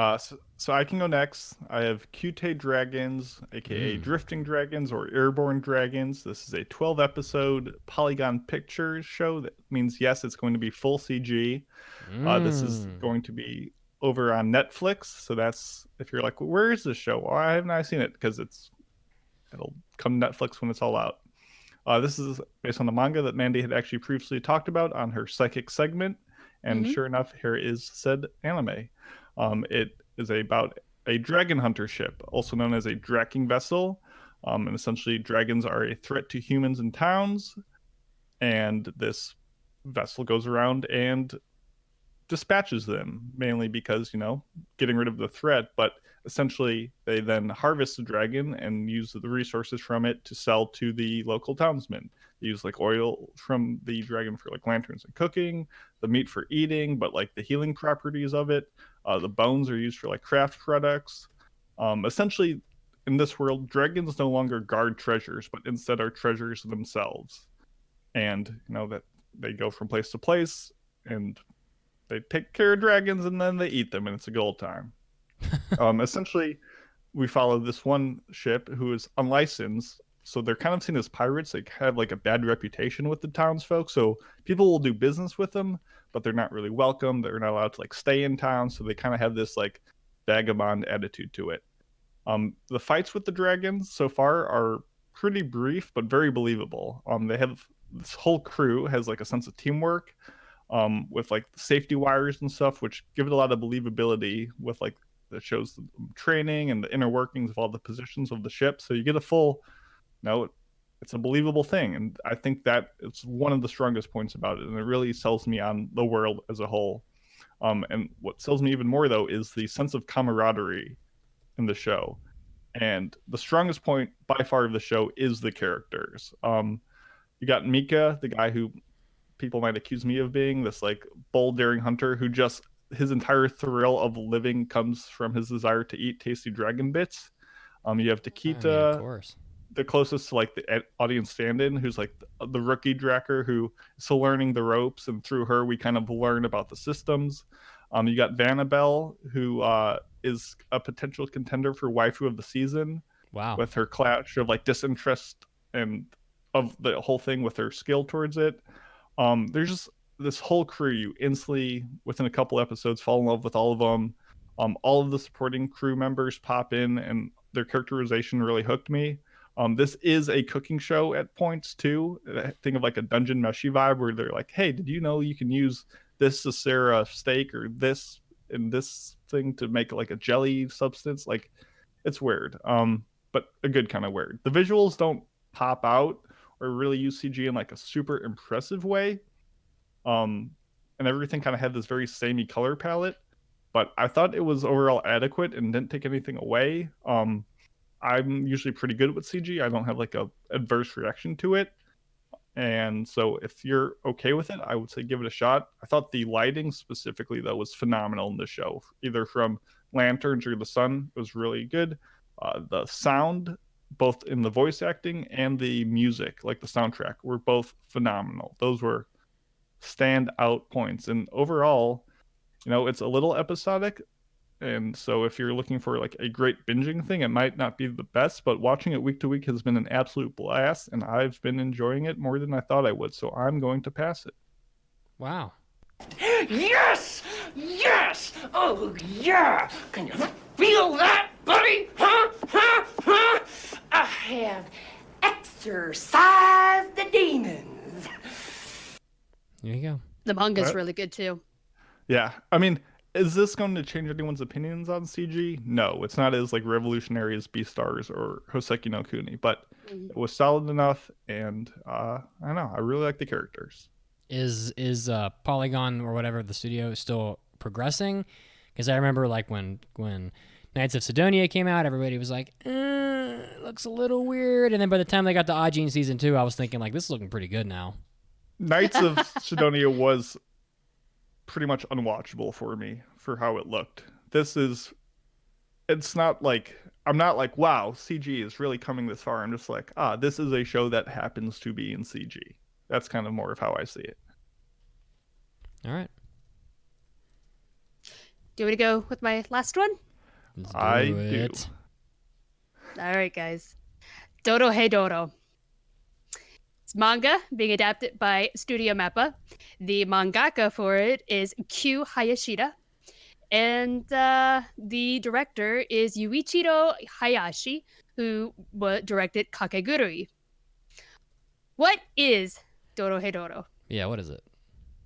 So I can go next. I have Kuutei Dragons, aka Drifting Dragons or Airborne Dragons. This is a 12-episode Polygon Pictures show. That means, yes, it's going to be full CG. This is going to be over on Netflix. So that's, if you're like, well, where is this show? Well, I haven't seen it because it'll come to Netflix when it's all out. This is based on the manga that Mandi had actually previously talked about on her Psychic segment. And sure enough, here is said anime. It is about a dragon hunter ship, also known as a tracking vessel. And essentially, dragons are a threat to humans and towns. And this vessel goes around and dispatches them, mainly because, getting rid of the threat. But essentially, they then harvest the dragon and use the resources from it to sell to the local townsmen. They use oil from the dragon for lanterns and cooking, the meat for eating, but the healing properties of it. The bones are used for craft products. Essentially, in this world, dragons no longer guard treasures, but instead are treasures themselves. And that they go from place to place, and they take care of dragons, and then they eat them, and it's a good old time. Essentially, we follow this one ship who is unlicensed. So they're kind of seen as pirates. They have a bad reputation with the townsfolk. So people will do business with them, but they're not really welcome. They're not allowed to stay in town. So they kind of have this vagabond attitude to it. The fights with the dragons so far are pretty brief, but very believable. They have this whole crew has a sense of teamwork, with safety wires and stuff, which give it a lot of believability with that shows the training and the inner workings of all the positions of the ship. So you get a full, it's a believable thing. And I think that it's one of the strongest points about it. And it really sells me on the world as a whole. And what sells me even more, though, is the sense of camaraderie in the show. And the strongest point by far of the show is the characters. You got Mika, the guy who people might accuse me of being this bold, daring hunter who just his entire thrill of living comes from his desire to eat tasty dragon bits. You have Takita, of course, the closest to the audience stand-in, who's the rookie dracker who is still learning the ropes, and through her we kind of learn about the systems. You got Vanabelle, who is a potential contender for waifu of the season. Wow, with her clash of disinterest and of the whole thing with her skill towards it. There's just this whole crew you instantly, within a couple episodes, fall in love with all of them. All of the supporting crew members pop in, and their characterization really hooked me. This is a cooking show at points too. Think of a dungeon meshy vibe where they're hey, did you know you can use this to sear a steak, or this and this thing to make a jelly substance? It's weird, but a good kind of weird. The visuals don't pop out or really use CG in a super impressive way. And everything kind of had this very samey color palette, but I thought it was overall adequate and didn't take anything away. I'm usually pretty good with CG. I don't have a adverse reaction to it. And so if you're okay with it, I would say give it a shot. I thought the lighting specifically, though, was phenomenal in the show, either from lanterns or the sun. It was really good. The sound, both in the voice acting and the music, the soundtrack, were both phenomenal. Those were standout points. And overall, it's a little episodic. And so if you're looking for a great binging thing, it might not be the best, but watching it week to week has been an absolute blast, and I've been enjoying it more than I thought I would. So I'm going to pass it. Wow. Yes! Yes! Oh, yeah! Can you feel that, buddy? Huh? Huh? Huh? I have exorcised the demons. There you go. The manga's really good, too. Yeah. I mean, is this going to change anyone's opinions on CG? No, it's not as revolutionary as Beastars or Hoseki no Kuni, but it was solid enough, and I don't know, I really like the characters. is Polygon or whatever the studio still progressing? Because I remember like when Knights of Sidonia came out, everybody was like, it looks a little weird. And then by the time they got to Ajin Season 2, I was thinking like, this is looking pretty good now. Knights of Sidonia was pretty much unwatchable for me for how it looked. It's not like, I'm not like, wow, CG is really coming this far. I'm just like, this is a show that happens to be in CG. That's kind of more of how I see it. All right. Do you want to go with my last one? I do. All right, guys. Dorohedoro. It's manga being adapted by Studio Mappa. The mangaka for it is Q Hayashida. And the director is Yuichiro Hayashi, who directed Kakegurui. What is Dorohedoro? Yeah, what is it?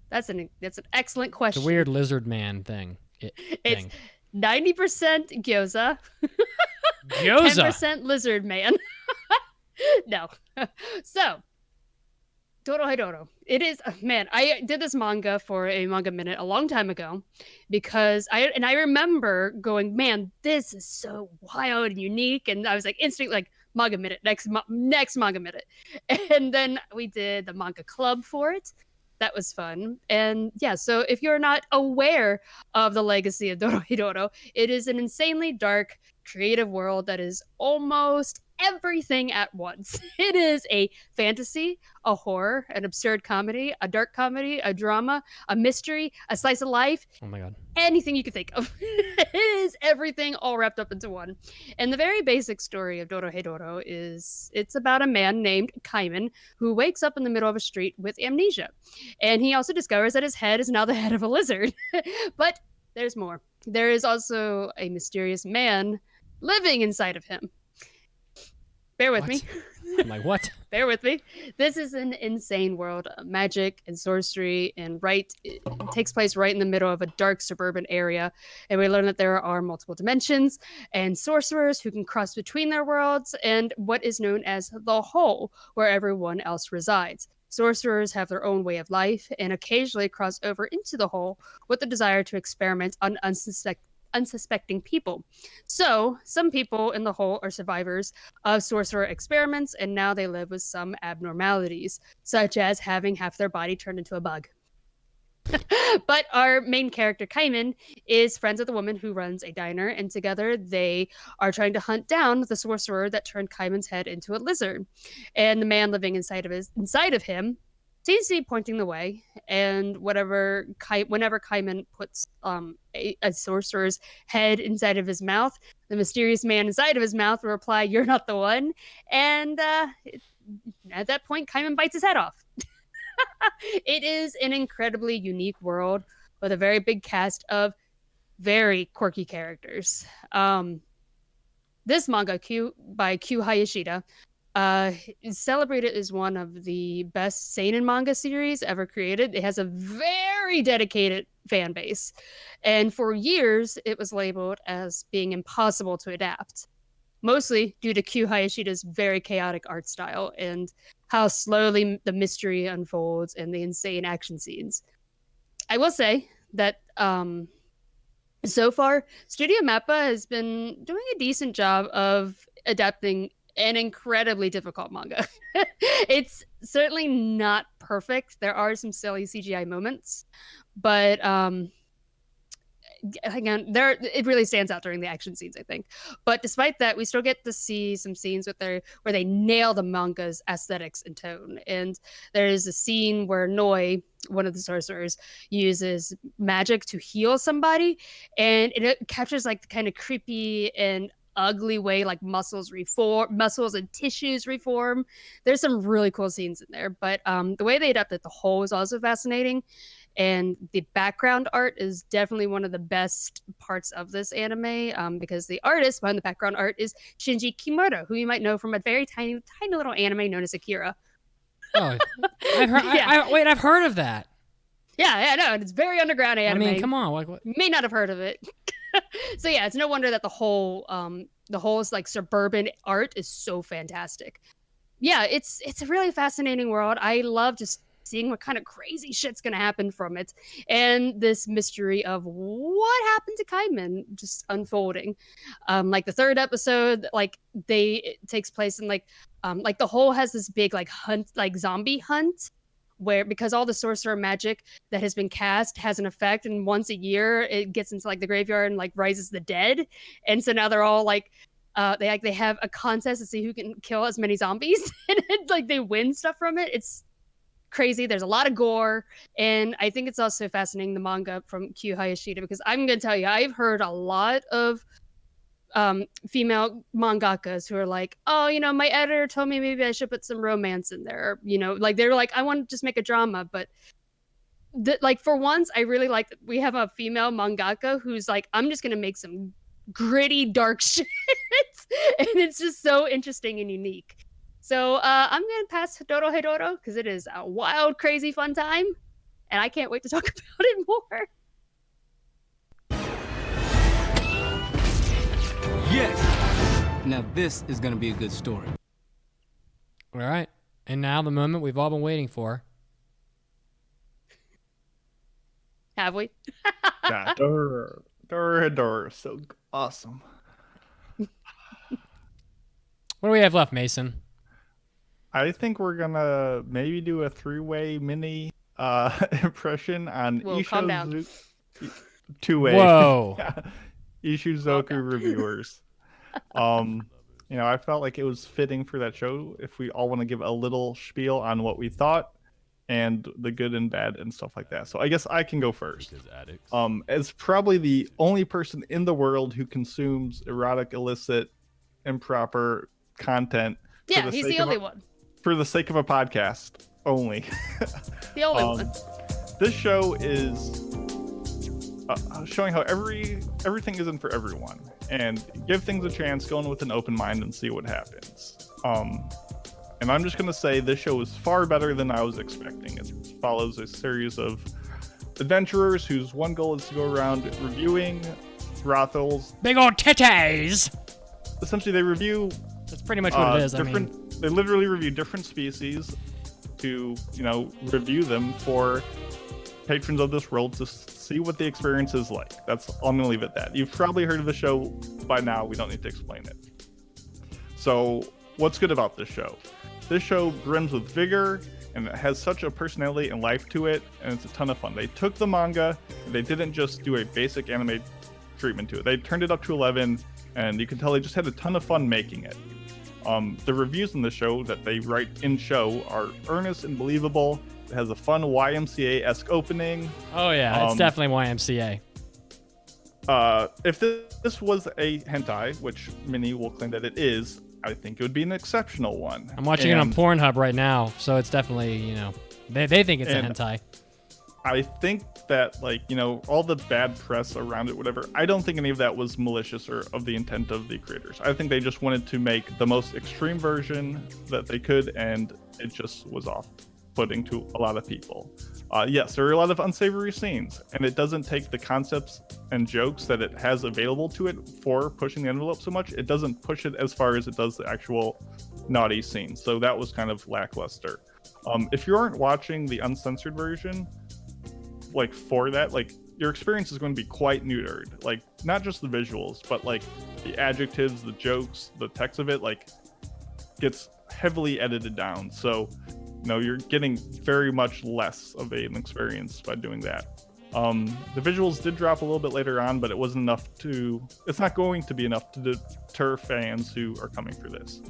That's an excellent question. It's a weird lizard man thing. It's 90% gyoza. Gyoza? 10% lizard man. No. So, Dorohedoro. It is, man, I did this manga for a Manga Minute a long time ago because I remember going, man, this is so wild and unique. And I was like, instantly like, Manga Minute, next Manga Minute. And then we did the manga club for it. That was fun. And yeah, so if you're not aware of the legacy of Dorohedoro, it is an insanely dark, creative world that is almost everything at once. It is a fantasy, a horror, an absurd comedy, a dark comedy, a drama, a mystery, a slice of life. Oh my god. Anything you could think of. It is everything all wrapped up into one. And the very basic story of Dorohedoro is it's about a man named Kaiman who wakes up in the middle of a street with amnesia. And he also discovers that his head is now the head of a lizard. But there's more. There is also a mysterious man living inside of him. Bear with me. I'm like, what? Bear with me. This is an insane world of magic and sorcery, and it takes place right in the middle of a dark suburban area. And we learn that there are multiple dimensions and sorcerers who can cross between their worlds and what is known as the Whole, where everyone else resides. Sorcerers have their own way of life and occasionally cross over into the Whole with the desire to experiment on unsuspecting people. So some people in the Whole are survivors of sorcerer experiments, and now they live with some abnormalities, such as having half their body turned into a bug. But our main character, Kaiman, is friends with a woman who runs a diner, and together they are trying to hunt down the sorcerer that turned Kaiman's head into a lizard. And the man living inside of him seems to be pointing the way, and whenever Kaiman puts a sorcerer's head inside of his mouth, the mysterious man inside of his mouth will reply, "You're not the one," and at that point, Kaiman bites his head off. It is an incredibly unique world with a very big cast of very quirky characters. This manga by Q Hayashida is celebrated as one of the best seinen manga series ever created. It has a very dedicated fan base, and for years it was labeled as being impossible to adapt, mostly due to Q Hayashida's very chaotic art style and how slowly the mystery unfolds and the insane action scenes. I will say that so far, Studio Mappa has been doing a decent job of adapting an incredibly difficult manga. It's certainly not perfect. There are some silly CGI moments, but again, it really stands out during the action scenes, I think. But despite that, we still get to see some scenes where they nail the manga's aesthetics and tone. And there's a scene where Noi, one of the sorcerers, uses magic to heal somebody, and it captures like the kind of creepy and ugly way like muscles and tissues reform. There's some really cool scenes in there, but the way they adapted the Whole is also fascinating, and the background art is definitely one of the best parts of this anime, because the artist behind the background art is Shinji Kimura, who you might know from a very tiny little anime known as Akira. Oh, I've heard. Yeah. I've heard of that. Yeah, I know. It's very underground anime. I mean, come on, what? You may not have heard of it. So yeah, it's no wonder that the Whole's like suburban art is so fantastic. Yeah, it's a really fascinating world. I love just seeing what kind of crazy shit's gonna happen from it, and this mystery of what happened to Kaiman just unfolding. Like the third episode, like it takes place in like the whole has this big like hunt, like zombie hunt, where because all the sorcerer magic that has been cast has an effect, and once a year it gets into like the graveyard and like rises the dead, and so now they're all like they have a contest to see who can kill as many zombies, and like they win stuff from it. It's crazy. There's a lot of gore, and I think it's also fascinating, the manga from Kyu Hayashida, because I'm gonna tell you, I've heard a lot of female mangakas who are like, oh, you know, my editor told me maybe I should put some romance in there, or, you know, like they're like, I want to just make a drama, but like for once I really like that we have a female mangaka who's like, I'm just gonna make some gritty dark shit, and it's just so interesting and unique. So I'm gonna pass Dorohedoro because it is a wild, crazy, fun time, and I can't wait to talk about it more. Yes! Now this is gonna be a good story. All right. And now the moment we've all been waiting for. Have we? Yeah, Dorohedoro, so awesome. What do we have left, Mason? I think we're gonna maybe do a 3-way mini impression on Whoa, calm down. 2-way. Whoa. Ishuzoku Reviewers. You know, I felt like it was fitting for that show if we all want to give a little spiel on what we thought and the good and bad and stuff like that. So I guess I can go first. As probably the only person in the world who consumes erotic, illicit, improper content. Yeah, he's the only one. For the sake of a podcast only. The only one. This show is showing how everything isn't for everyone, and give things a chance, go in with an open mind and see what happens. And I'm just gonna say this show is far better than I was expecting. It follows a series of adventurers whose one goal is to go around reviewing brothels. Big old titties! Essentially, they review. That's pretty much what it is. They literally review different species to, you know, review them for patrons of this world to see what the experience is like. That's I'm gonna leave it at that. You've probably heard of the show by now. We don't need to explain it. So, what's good about this show? This show brims with vigor, and it has such a personality and life to it, and it's a ton of fun. They took the manga, and they didn't just do a basic anime treatment to it. They turned it up to 11, and you can tell they just had a ton of fun making it. The reviews in the show that they write in show are earnest and believable. It has a fun YMCA-esque opening. Oh yeah, it's definitely YMCA. If this was a hentai, which many will claim that it is, I think it would be an exceptional one. I'm watching it on Pornhub right now, so it's definitely, you know, they think it's a hentai. I think that, like, you know, all the bad press around it, whatever, I don't think any of that was malicious or of the intent of the creators. I think they just wanted to make the most extreme version that they could, and it just was off-putting to a lot of people. Yes, there are a lot of unsavory scenes, and it doesn't take the concepts and jokes that it has available to it for pushing the envelope so much. It doesn't push it as far as it does the actual naughty scenes, so that was kind of lackluster. If you aren't watching the uncensored version, like, for that, like, your experience is going to be quite neutered. Like, not just the visuals, but like the adjectives, the jokes, the text of it, like, gets heavily edited down. So, you know, you're getting very much less of an experience by doing that. The visuals did drop a little bit later on, but it wasn't enough it's not going to be enough to deter fans who are coming for this.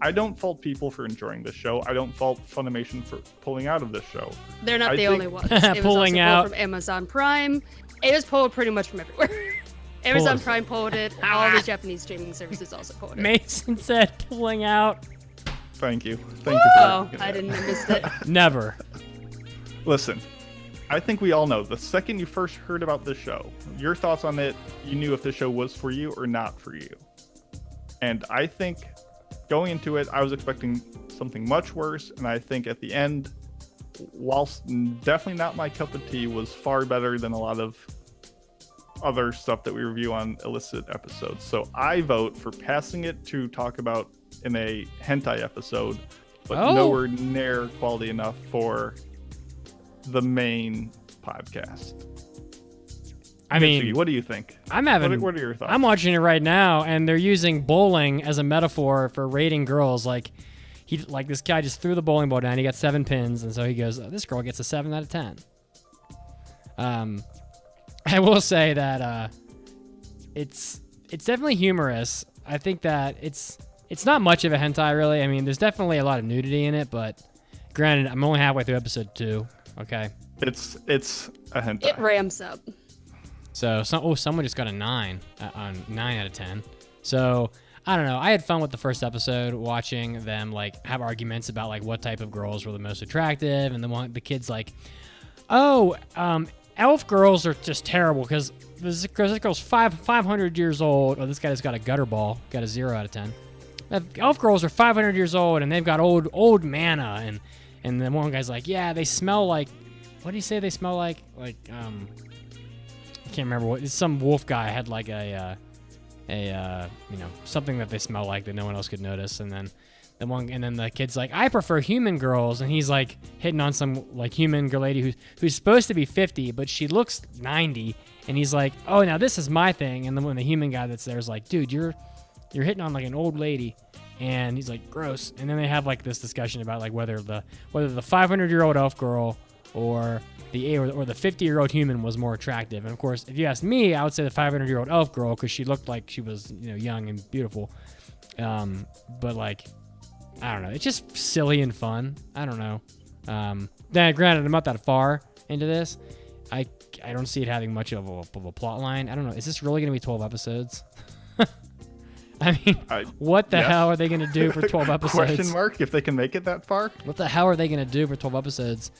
I don't fault people for enjoying this show. I don't fault Funimation for pulling out of this show. They're not the only ones. It was pulling also out pulled from Amazon Prime. It was pulled pretty much from everywhere. Amazon Prime pulled it. All the Japanese streaming services also pulled it. Mason said pulling out. Thank you. Thank you for that. I didn't miss it. Never. Listen, I think we all know the second you first heard about this show, your thoughts on it, you knew if the show was for you or not for you. And I think going into it, I was expecting something much worse, and I think at the end, whilst definitely not my cup of tea, was far better than a lot of other stuff that we review on illicit episodes. So I vote for passing it to talk about in a hentai episode, but nowhere near quality enough for the main podcast. I mean, Mitsuki, what do you think? I'm having. What are your thoughts? I'm watching it right now, and they're using bowling as a metaphor for rating girls. Like this guy just threw the bowling ball down. He got 7 pins, and so he goes, "This girl gets a 7 out of 10." I will say that it's definitely humorous. I think that it's not much of a hentai, really. I mean, there's definitely a lot of nudity in it, but granted, I'm only halfway through episode 2. Okay. It's a hentai. It ramps up. So, someone just got a 9 on 9 out of 10. So, I don't know. I had fun with the first episode, watching them like have arguments about like what type of girls were the most attractive, and the kid's like, "Oh, elf girls are just terrible because this girl's 500 years old." Oh, this guy just got a gutter ball, got a 0 out of 10. Elf girls are 500 years old and they've got old mana, and then one guy's like, "Yeah, they smell like." What did he say they smell like? Like I can't remember what. Some wolf guy had like a something that they smell like that no one else could notice, and then the kid's like, "I prefer human girls," and he's like hitting on some like human girl lady who's supposed to be 50 but she looks 90, and he's like, "Oh, now this is my thing," and then when the human guy that's there is like, "Dude, you're hitting on like an old lady," and he's like, "Gross," and then they have like this discussion about like whether the 500-year-old elf girl or the 50-year-old human was more attractive. And of course, if you ask me, I would say the 500-year-old elf girl because she looked like she was young and beautiful. But like, I don't know, it's just silly and fun. I don't know. Then granted, I'm not that far into this. I don't see it having much of a plot line. I don't know. Is this really going to be 12 episodes? I mean, what the hell are they going to do for 12 episodes? Question mark, if they can make it that far? What the hell are they going to do for 12 episodes?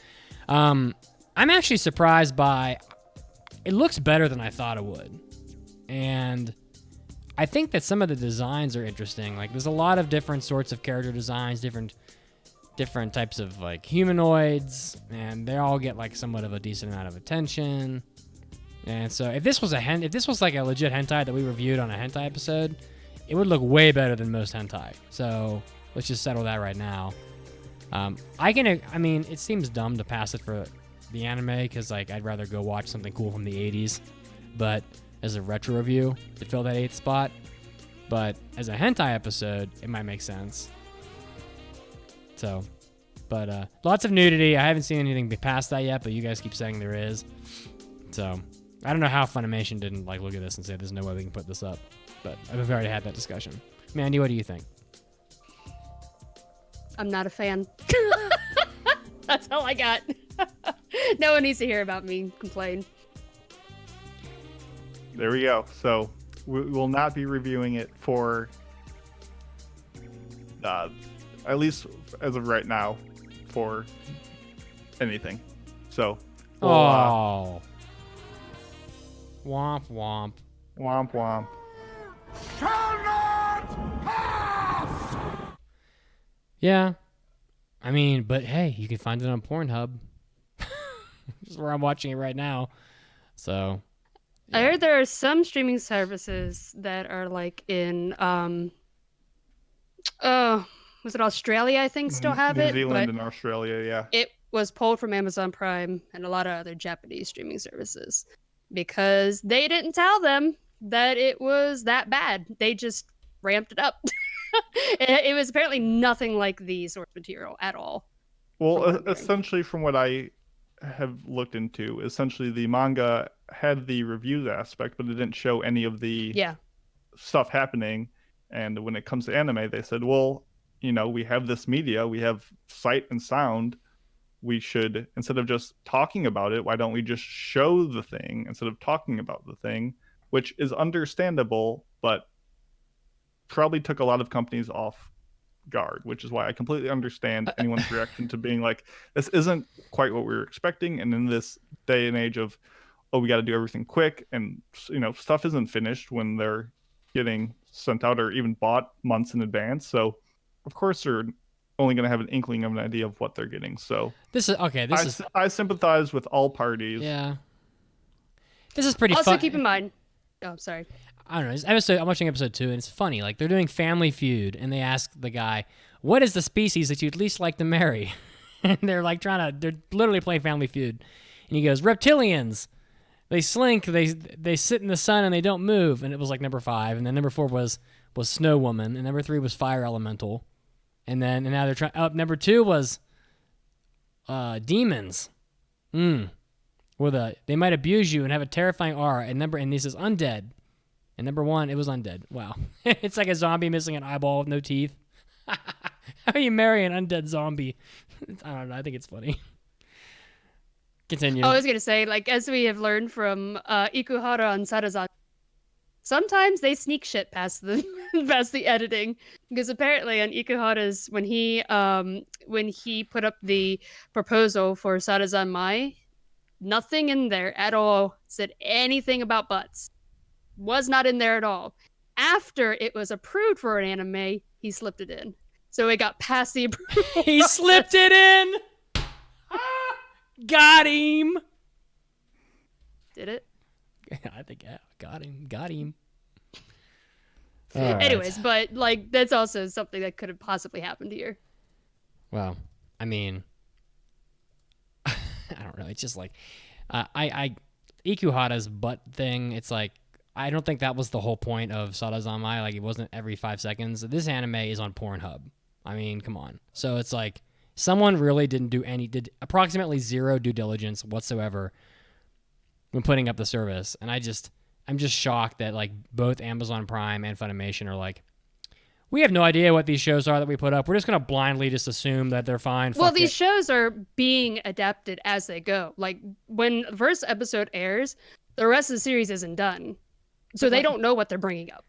I'm actually surprised by, it looks better than I thought it would. And I think that some of the designs are interesting. Like there's a lot of different sorts of character designs, different types of like humanoids, and they all get like somewhat of a decent amount of attention. And so if this was like a legit hentai that we reviewed on a hentai episode, it would look way better than most hentai. So let's just settle that right now. I mean, it seems dumb to pass it for the anime because like I'd rather go watch something cool from the 80s, but as a retro review to fill that 8th spot. But as a hentai episode, it might make sense. So, but lots of nudity. I haven't seen anything past that yet, but you guys keep saying there is. So I don't know how Funimation didn't like look at this and say there's no way we can put this up, but I've already had that discussion. Mandi, what do you think? I'm not a fan. That's all I got. No one needs to hear about me complain. There we go. So we will not be reviewing it for, at least as of right now, for anything. So. Womp womp. Womp womp. Shall not pass! Yeah. I mean, but hey, you can find it on Pornhub. This is where I'm watching it right now. So. Yeah. I heard there are some streaming services that are like in, was it Australia, I think, still have it? New Zealand and Australia, yeah. It was pulled from Amazon Prime and a lot of other Japanese streaming services because they didn't tell them that it was that bad. They just ramped it up. It was apparently nothing like the source material at all. Well, essentially from what I have looked into, essentially the manga had the reviews aspect, but it didn't show any of the stuff happening. And when it comes to anime, they said, well, we have this media, we have sight and sound. We should, instead of just talking about it, why don't we just show the thing instead of talking about the thing, which is understandable, but probably took a lot of companies off guard, which is why I completely understand anyone's reaction to being like, this isn't quite what we were expecting. And in this day and age of, we got to do everything quick, and stuff isn't finished when they're getting sent out or even bought months in advance. So of course they're only going to have an inkling of an idea of what they're getting. So I sympathize with all parties. Yeah. This is pretty Also keep in mind. Oh, sorry. I don't know. I'm watching episode 2, and it's funny. Like, they're doing Family Feud, and they ask the guy, "What is the species that you'd least like to marry?" and they're like they're literally playing Family Feud. And he goes, reptilians, they slink, they sit in the sun and they don't move. And it was like number 5. And then number 4 was Snow Woman. And number 3 was Fire Elemental. And now they're trying, number 2 was demons. They might abuse you and have a terrifying aura. And this is undead. And number 1, it was undead. Wow. It's like a zombie missing an eyeball with no teeth. How do you marry an undead zombie? I don't know. I think it's funny. Continue. I was going to say, like, as we have learned from Ikuhara and Sarazan, sometimes they sneak shit past the past the editing. Because apparently on Ikuhara's, when he put up the proposal for Sarazan Mai, nothing in there at all said anything about butts. Was not in there at all. After it was approved for an anime, he slipped it in. So it got past the approval. He slipped it in. Got him. Did it? I think got him. Anyways, but like that's also something that could have possibly happened here. Well, I mean, I don't know. It's just like, Ikuhara's butt thing. It's like, I don't think that was the whole point of Sarazanmai. Like, it wasn't every 5 seconds. This anime is on Pornhub. I mean, come on. So it's like, someone really did approximately 0 due diligence whatsoever when putting up the service. And I'm just shocked that like both Amazon Prime and Funimation are like, we have no idea what these shows are that we put up. We're just going to blindly just assume that they're fine. Well, these shows are being adapted as they go. Like when the first episode airs, the rest of the series isn't done. So they don't know what they're bringing up.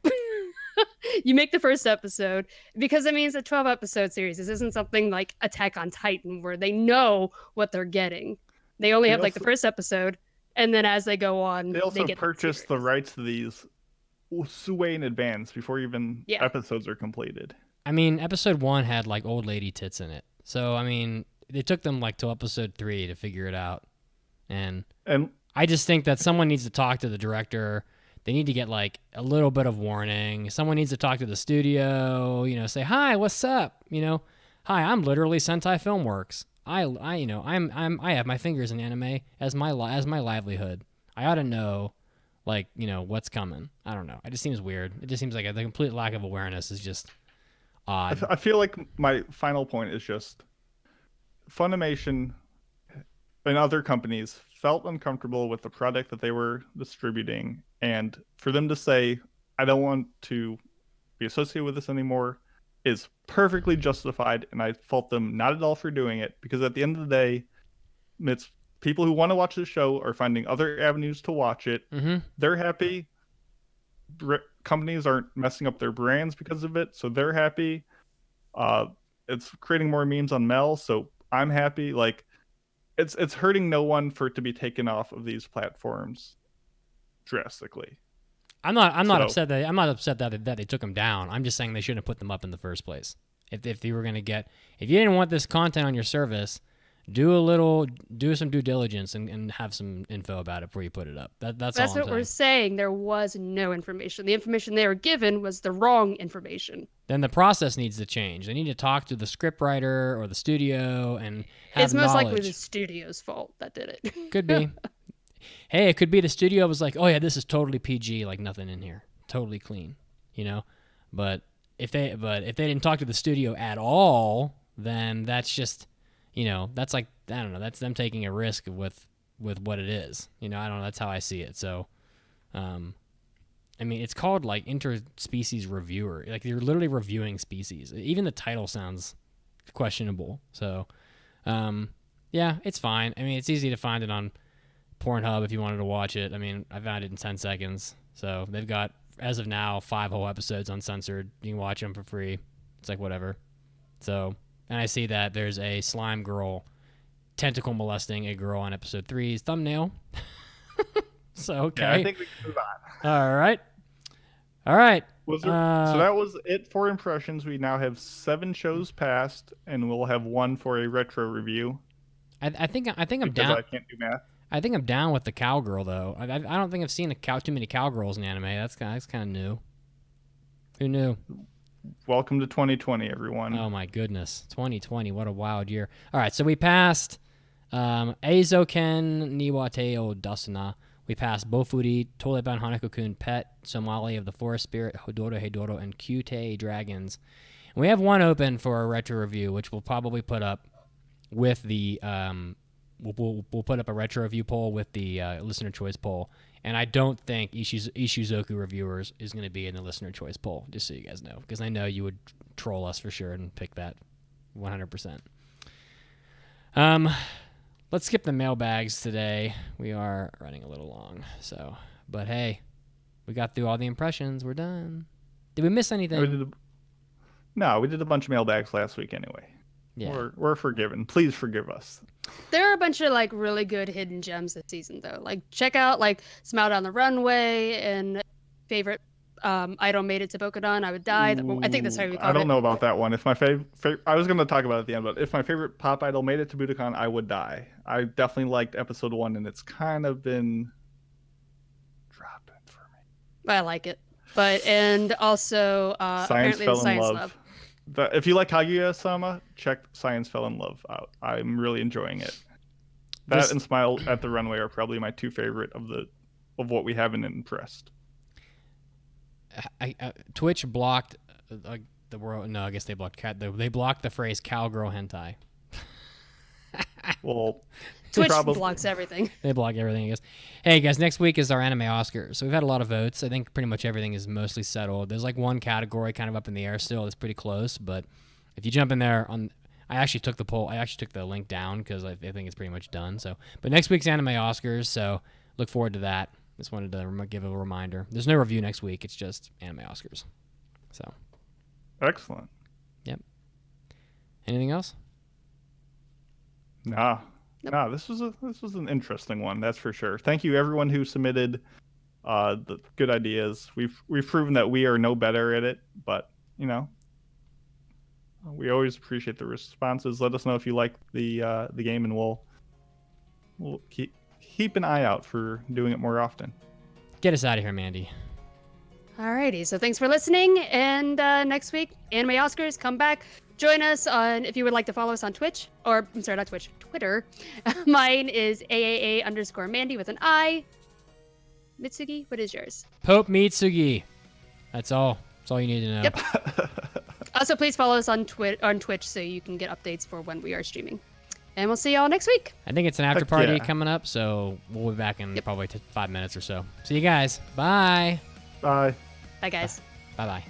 You make the first episode because, I mean, it's a 12-episode series. This isn't something like Attack on Titan where they know what they're getting. They only have like the first episode, and then as they go on, they also get purchase the rights to these way in advance before even episodes are completed. I mean, episode 1 had like old lady tits in it. So, I mean, they took them like till episode 3 to figure it out. And I just think that someone needs to talk to the director. They need to get like a little bit of warning. Someone needs to talk to the studio, say, "Hi, what's up?" "Hi, I'm literally Sentai Filmworks. I have my fingers in anime as my livelihood. I ought to know what's coming." I don't know. It just seems weird. It just seems like the complete lack of awareness is just odd. I feel like my final point is just Funimation and other companies felt uncomfortable with the product that they were distributing, and for them to say, "I don't want to be associated with this anymore," is perfectly justified, and I fault them not at all for doing it, because at the end of the day, it's people who want to watch the show are finding other avenues to watch it. Mm-hmm. They're happy. Companies aren't messing up their brands because of it, so they're happy. It's creating more memes on Mel, so I'm happy. Like, it's hurting no one for it to be taken off of these platforms drastically. I'm not upset that they took them down. I'm just saying they shouldn't have put them up in the first place. If you were going to if you didn't want this content on your service, do some due diligence and have some info about it before you put it up. That's all I'm what we're saying. There was no information. The information they were given was the wrong information. Then the process needs to change. They need to talk to the scriptwriter or the studio and have It's most knowledge. likely the studio's fault that did it. Could be. Hey, it could be the studio was like, "Oh yeah, this is totally PG, like nothing in here, totally clean," But if they didn't talk to the studio at all, then that's just, that's like, I don't know, that's them taking a risk with what it is. I don't know. That's how I see it. So, I mean, it's called like interspecies reviewer. Like you're literally reviewing species. Even the title sounds questionable. So, yeah, it's fine. I mean, it's easy to find it on Pornhub if you wanted to watch it. I mean, I found it in 10 seconds. So they've got, as of now, 5 whole episodes uncensored. You can watch them for free. It's like whatever. So, and I see that there's a slime girl tentacle molesting a girl on episode 3's thumbnail. So, okay. Yeah, I think we can move on. All right. So that was it for impressions. We now have 7 shows passed, and we'll have 1 for a retro review. I think I'm because down. I can't do math. I think I'm down with the cowgirl though. I don't think I've seen too many cowgirls in anime. That's kind of new. Who knew? welcome to 2020, everyone. Oh my goodness, 2020! What a wild year. All right, so we passed Eizoken Niwate o Dasuna. We passed Bofuri, Toleban Hanako-kun, Pet, Somali of the Forest Spirit, Dorohedoro, and Kuutei Dragons. And we have one open for a retro review, which we'll probably put up with the we'll put up a retro review poll with the listener choice poll. And I don't think Ishuzoku Reviewers is going to be in the listener choice poll, just so you guys know, because I know you would troll us for sure and pick that 100%. Let's skip the mailbags today. We are running a little long, but hey, we got through all the impressions. We're done. Did we miss anything? No, we did a bunch of mailbags last week anyway. Yeah. We're forgiven. Please forgive us. There are a bunch of like really good hidden gems this season though. Like check out like Smile Down the Runway and favorite idol made it to Bokodan, I Would Die. I think that's how you call it. I don't know about that one. If my favorite, I was going to talk about it at the end, but if my favorite pop idol made it to Budokan, I Would Die. I definitely liked episode 1, and it's kind of been dropping for me. I like it, and also Science apparently Fell the in Science Love. Love. If you like Kaguya-sama, check Science Fell in Love out. I'm really enjoying it. That and Smile at the Runway are probably my two favorite of what we haven't impressed. Twitch blocked the world. No, I guess they blocked they blocked the phrase cowgirl hentai. Well, Twitch blocks everything. They block everything, I guess. Hey guys, next week is our anime Oscars. So we've had a lot of votes. I think pretty much everything is mostly settled. There's like one category kind of up in the air still. It's pretty close, but if you jump in there I actually took the poll. I actually took the link down because I think it's pretty much done. So, but next week's anime Oscars. So look forward to that. Just wanted to give a reminder. There's no review next week. It's just anime Oscars. So excellent. Yep. Anything else? Nah. Nope. Nah, this was an interesting one, that's for sure. Thank you everyone who submitted the good ideas. We've proven that we are no better at it, but you know, we always appreciate the responses. Let us know if you like the game, and we'll keep an eye out for doing it more often. Get us out of here, Mandi. Alrighty, so thanks for listening, and next week, Anime Oscars, come back. Join us if you would like to follow us on Twitch, or I'm sorry, not Twitch, Twitter. Mine is AAA_Mandi with an I. Mitsugi, what is yours? Pope Mitsugi. That's all. That's all you need to know. Yep. Also, please follow us on Twitch so you can get updates for when we are streaming. And we'll see y'all next week. I think it's an after party coming up, so we'll be back in probably 5 minutes or so. See you guys. Bye. Bye. Bye, guys. Bye-bye.